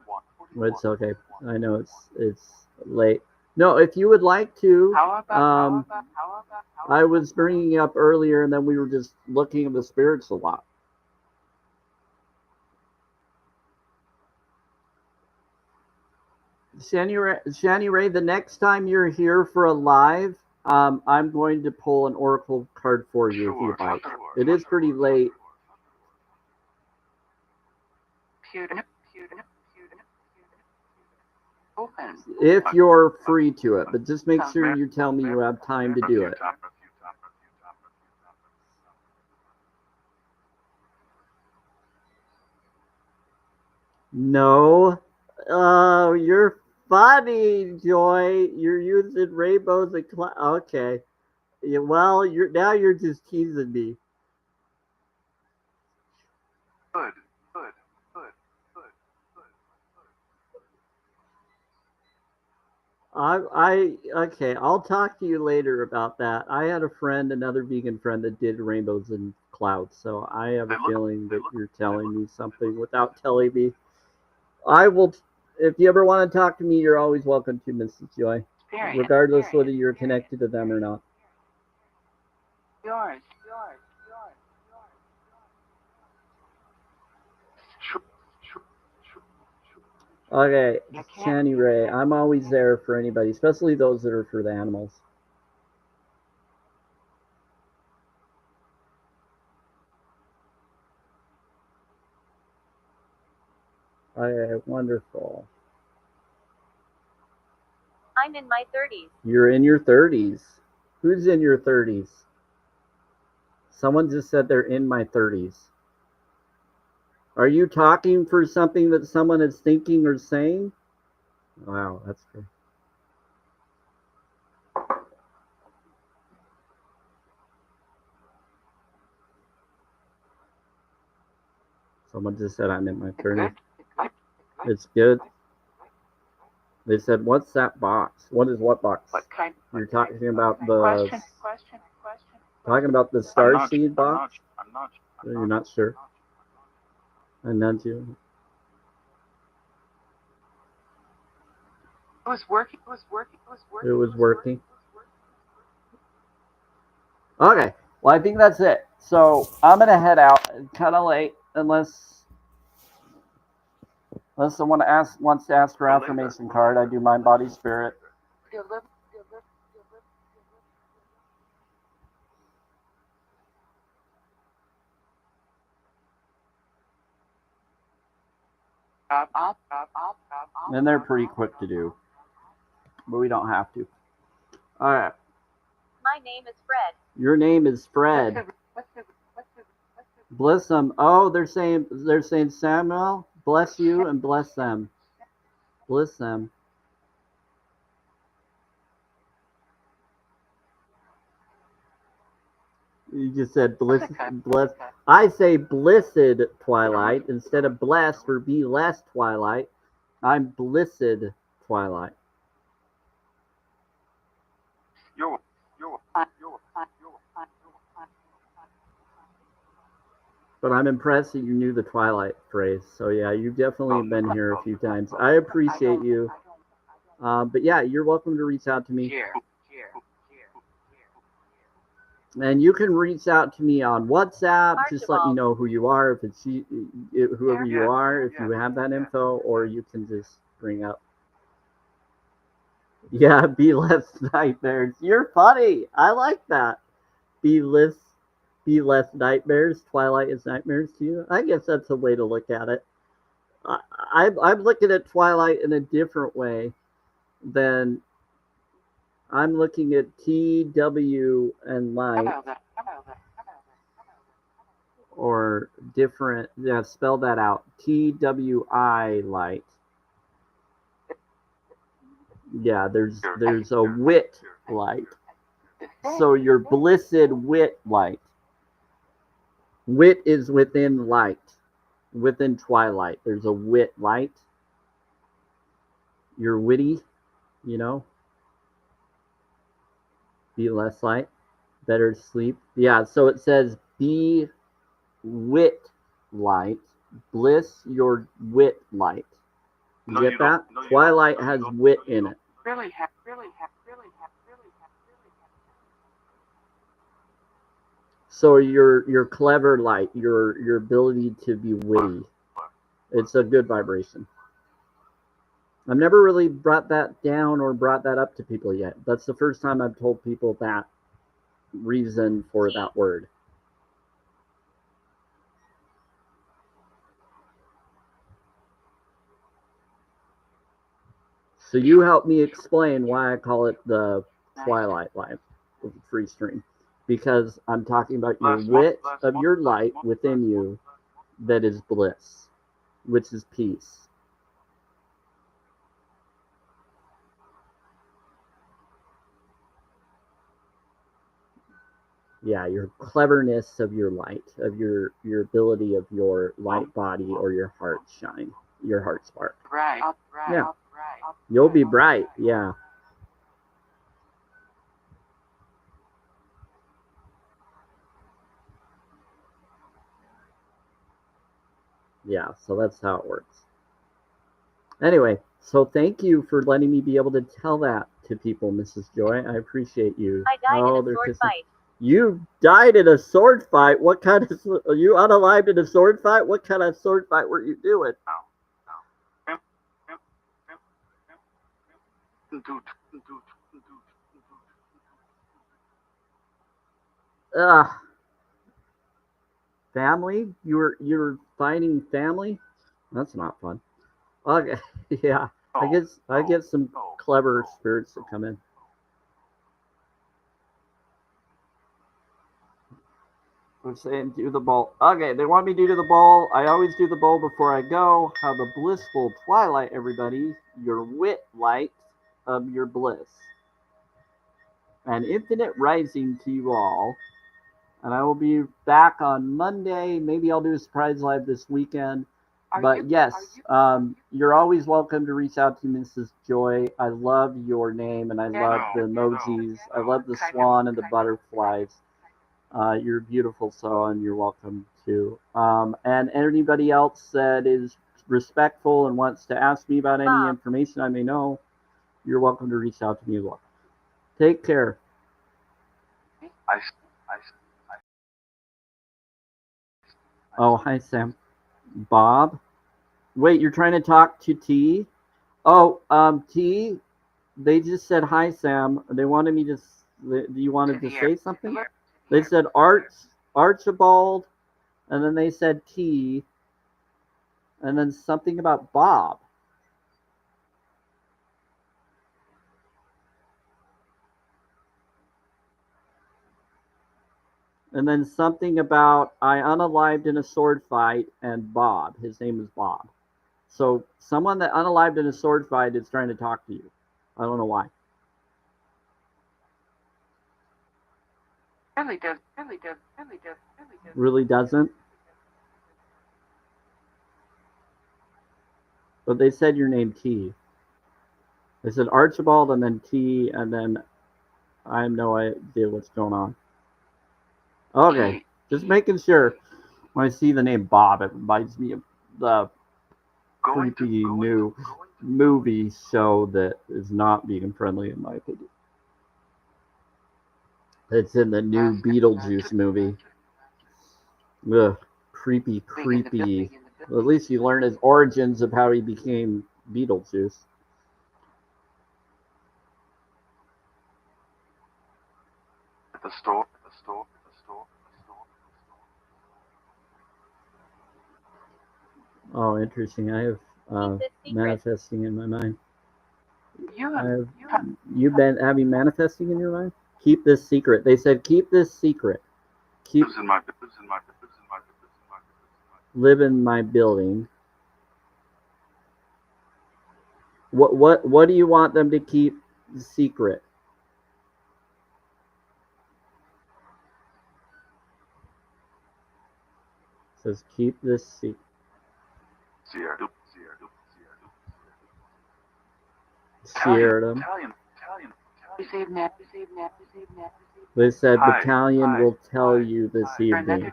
41, 41. It's okay. I know it's late. No, if you would like to, How about, I was bringing up earlier, and then we were just looking at the spirits a lot. Shani Ray, the next time you're here for a live, I'm going to pull an oracle card for you if you'd like. It is pretty late. open. If you're free to it, but just make sure you tell me you have time to do it. No. Oh, you're funny, Joy. You're using rainbows and okay. Yeah, well, you're just teasing me. Good, good, good, good, Okay. I'll talk to you later about that. I had a friend, another vegan friend, that did rainbows and clouds. So I have a feeling that you're telling me something without telling me. I will. If you ever want to talk to me, you're always welcome to, Mrs. Joy, regardless whether you're connected to them or not. Yours. Okay, Shani Ray, I'm always there for anybody, especially those that are for the animals. Okay, wonderful. I'm in my 30s. You're in your 30s. Who's in your 30s? Someone just said they're in my 30s. Are you talking for something that someone is thinking or saying? Wow, that's great. Someone just said I'm in my 30s. It's good. They said, "What's that box? What is what box?" What kind? You're talking about the Question. talking about the starseed box. I'm not. You're not sure. I nudge you. It was working. It was working. Okay. Well, I think that's it. So I'm gonna head out. Kind of late, unless someone wants to ask for affirmation card. I do mind, body, spirit. And they're pretty quick to do, but we don't have to. All right. My name is Fred. Your name is Fred. Bless them. Oh, they're saying Samuel, bless you and bless them. Bless them. You just said bliss. I say blissed twilight instead of blessed or be less twilight. I'm blissed twilight. You're But I'm impressed that you knew the twilight phrase. So yeah, you've definitely been here a few times. I appreciate you. But yeah, you're welcome to reach out to me. And you can reach out to me on WhatsApp. Just let me know who you are, if it's whoever you are, if you have that info, or you can just bring up. Yeah, be less nightmares. You're funny. I like that. Be less nightmares. Twilight is nightmares to you. I guess that's a way to look at it. I'm looking at Twilight in a different way than I'm looking at TW and light, or different. Yeah, spell that out. TWI light. Yeah, there's a wit light. So your blissed wit light. Wit is within light, within twilight. There's a wit light. You're witty, you know. Be less light, better sleep. Yeah, so it says be wit light, bliss your wit light. You get that? Twilight has wit in it. Really have, really have, really have, really have, really have. So your clever light, your ability to be witty, it's a good vibration. I've never really brought that down or brought that up to people yet. That's the first time I've told people that reason for that word. So you help me explain why I call it the Twilight Light free stream. Because I'm talking about your wit of your light within you that is bliss, which is peace. Yeah, your cleverness of your light, of your ability of your light body or your heart shine, your heart spark. Right, right, Yeah. right. You'll be bright, yeah. Yeah, so that's how it works. Anyway, so thank you for letting me be able to tell that to people, Mrs. Joy. I appreciate you. I died in a they're sword kissing. fight. You died in a sword fight? What kind of... Are you unalived in a sword fight? What kind of sword fight were you doing? Ugh. Family? You're fighting family? That's not fun. Okay, yeah. I get some clever spirits that come in. I'm saying do the bowl. Okay, they want me to do the bowl. I always do the bowl before I go. Have a blissful twilight, everybody. Your wit light of your bliss. And infinite rising to you all. And I will be back on Monday. Maybe I'll do a surprise live this weekend. But yes, you're always welcome to reach out to Mrs. Joy. I love your name and I love the emojis. I love the swan and the butterflies. You're beautiful, so and you're welcome too. And anybody else that is respectful and wants to ask me about any information I may know, you're welcome to reach out to me as well. Take care. Oh, hi, Sam. Bob? Wait, you're trying to talk to T? Oh, T, they just said hi, Sam. They wanted me to... Do you wanted to say something? They said Archibald, and then they said T, and then something about Bob. And then something about I unalived in a sword fight and Bob. His name is Bob. So someone that unalived in a sword fight is trying to talk to you. I don't know why. Really doesn't? But they said your name T. They said Archibald and then T and then I have no idea what's going on. Okay, just making sure. When I see the name Bob, it reminds me of the creepy new movie show that is not being friendly, in my opinion. It's in the new Beetlejuice movie. Ugh, creepy. Well, at least you learn his origins of how he became Beetlejuice. The store. Oh, interesting. I have manifesting in my mind. Have you been having manifesting in your mind? Keep this secret. They said keep this secret. Keep live in my building. What do you want them to keep secret? It says keep this secret. Sierra. They said battalion will tell you this evening.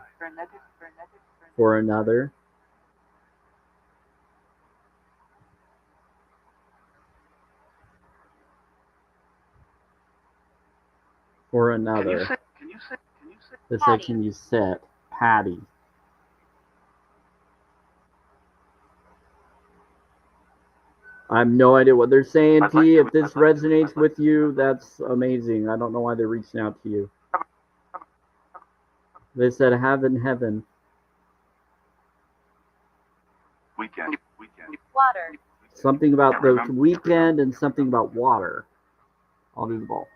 For another. or Can you another. say? They said, Patty. can you sit? Patty. I have no idea what they're saying, I'd like T. to- If this I'd like to- resonates I'd like with to- you, that's amazing. I don't know why they're reaching out to you. They said heaven. Weekend. Water. Something about Can't the remember. weekend and something about water. I'll do the ball.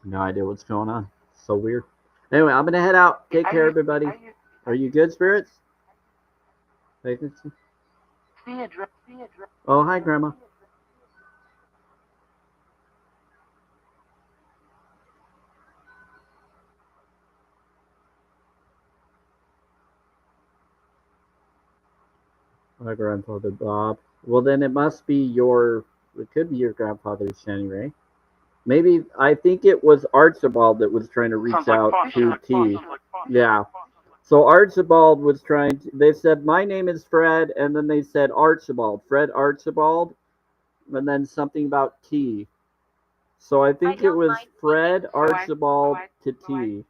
No idea what's going on. So weird. Anyway, I'm gonna head out. Take care, everybody. Are you good, spirits? Vacancy? Oh, hi, Grandma. My grandfather Bob. Well, then it must be your. It could be your grandfather's Shani Ray. Maybe I think it was Archibald that was trying to reach Sounds like out fun. to Sounds T. like fun. Yeah. So Archibald was trying to, they said, my name is Fred, and then they said Archibald. Fred Archibald, and then something about T. So I think it don't was mind Fred speaking. Archibald to T.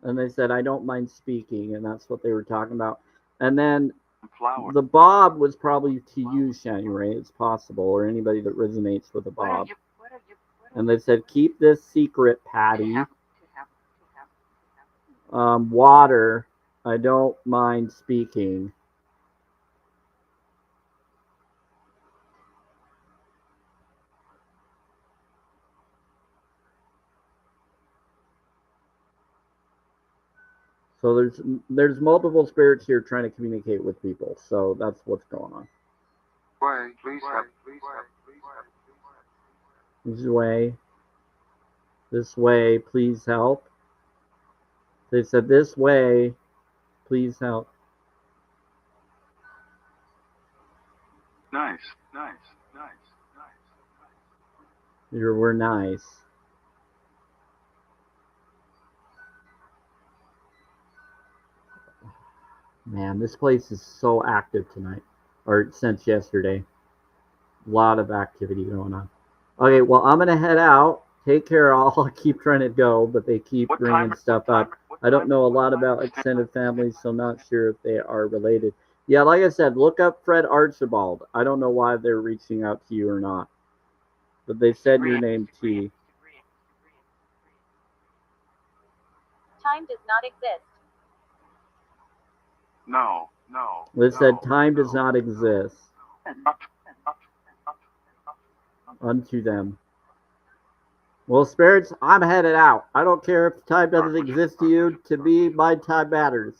And they said, I don't mind speaking, and that's what they were talking about. And then Flower. the Bob was probably to you, Shani Ray. It's possible, or anybody that resonates with a Bob. And they said, keep this secret, Patty. Water, I don't mind speaking. So there's multiple spirits here trying to communicate with people. So that's what's going on. Way, please help. This way, please help. They said this way, please help. Nice. We're nice. Man, this place is so active tonight, or since yesterday. A lot of activity going on. Okay, well, I'm gonna head out. Take care, all. I'll keep trying to go, but they keep bringing stuff up. I don't know a lot about extended families, so I'm not sure if they are related. Yeah, like I said, look up Fred Archibald. I don't know why they're reaching out to you or not, but they said your name, T. Time does not exist. No. They said time does not exist unto them. Well, spirits, I'm headed out. I don't care if time doesn't exist to you. To me, my time matters.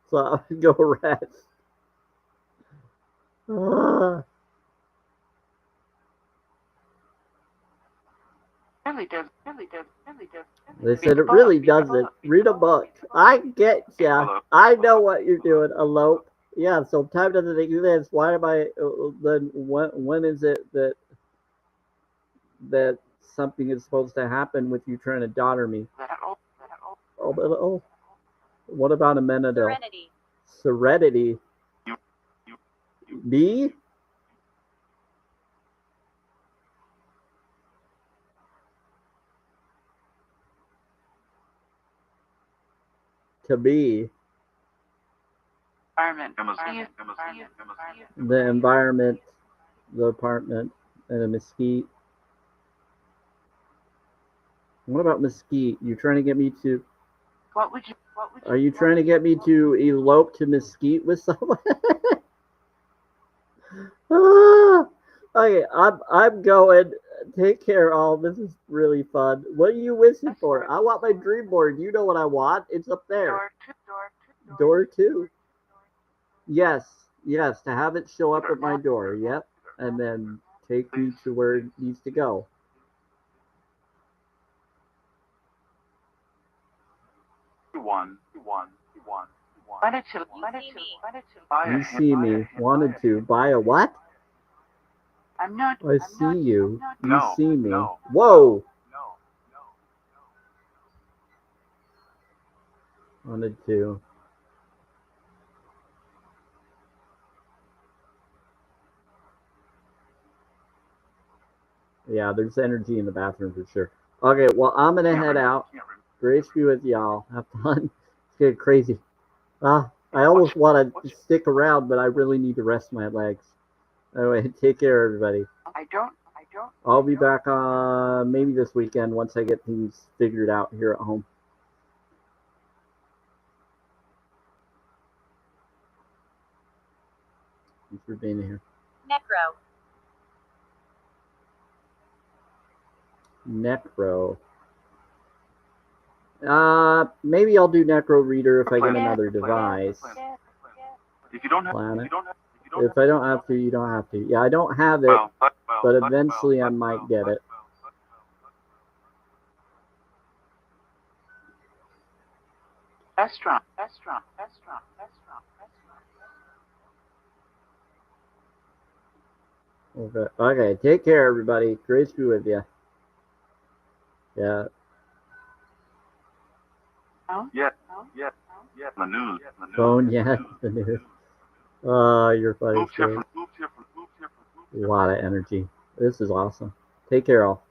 So I'm gonna go rest. Ah. They said it really doesn't. Read a book. I get ya. I know what you're doing. Elope. Yeah. So time doesn't exist. Why am I? Then when is it that something is supposed to happen with you trying to daughter me? Oh. What about Amenadel? Serenity. Serenity. Me? To be. The environment, the apartment, and a mesquite. What about mesquite? You trying to get me to? Are you trying to get me to elope to mesquite with someone? Ah, okay, I'm going. Take care, all. This is really fun. What are you wishing for? I want my dream board. You know what I want. It's up there. Door two. Yes, to have it show up at my door. Yep, and then take me to where it needs to go. One. Wanted to. Buy a You see me, wanted to buy a what? I'm not. I see you. You No, see me. no. Whoa! No. Wanted to. Yeah, there's energy in the bathroom for sure. Okay, well, I'm gonna head out. Grace be with y'all. Have fun. It's getting crazy. I almost want to stick around, but I really need to rest my legs. Anyway, take care, everybody. I don't. I'll be back maybe this weekend once I get things figured out here at home. Thanks for being here. Necro. Necro. Maybe I'll do Necro Reader if I get another device. If you don't have, Planet. if If I don't have to, you don't have to. Yeah, I don't have it, but eventually I might get it. Restaurant. Okay, take care, everybody. Grace be with you. Yeah. Yeah. The news. Phone yet? The news. You're funny. Move here A lot of energy. This is awesome. Take care, all.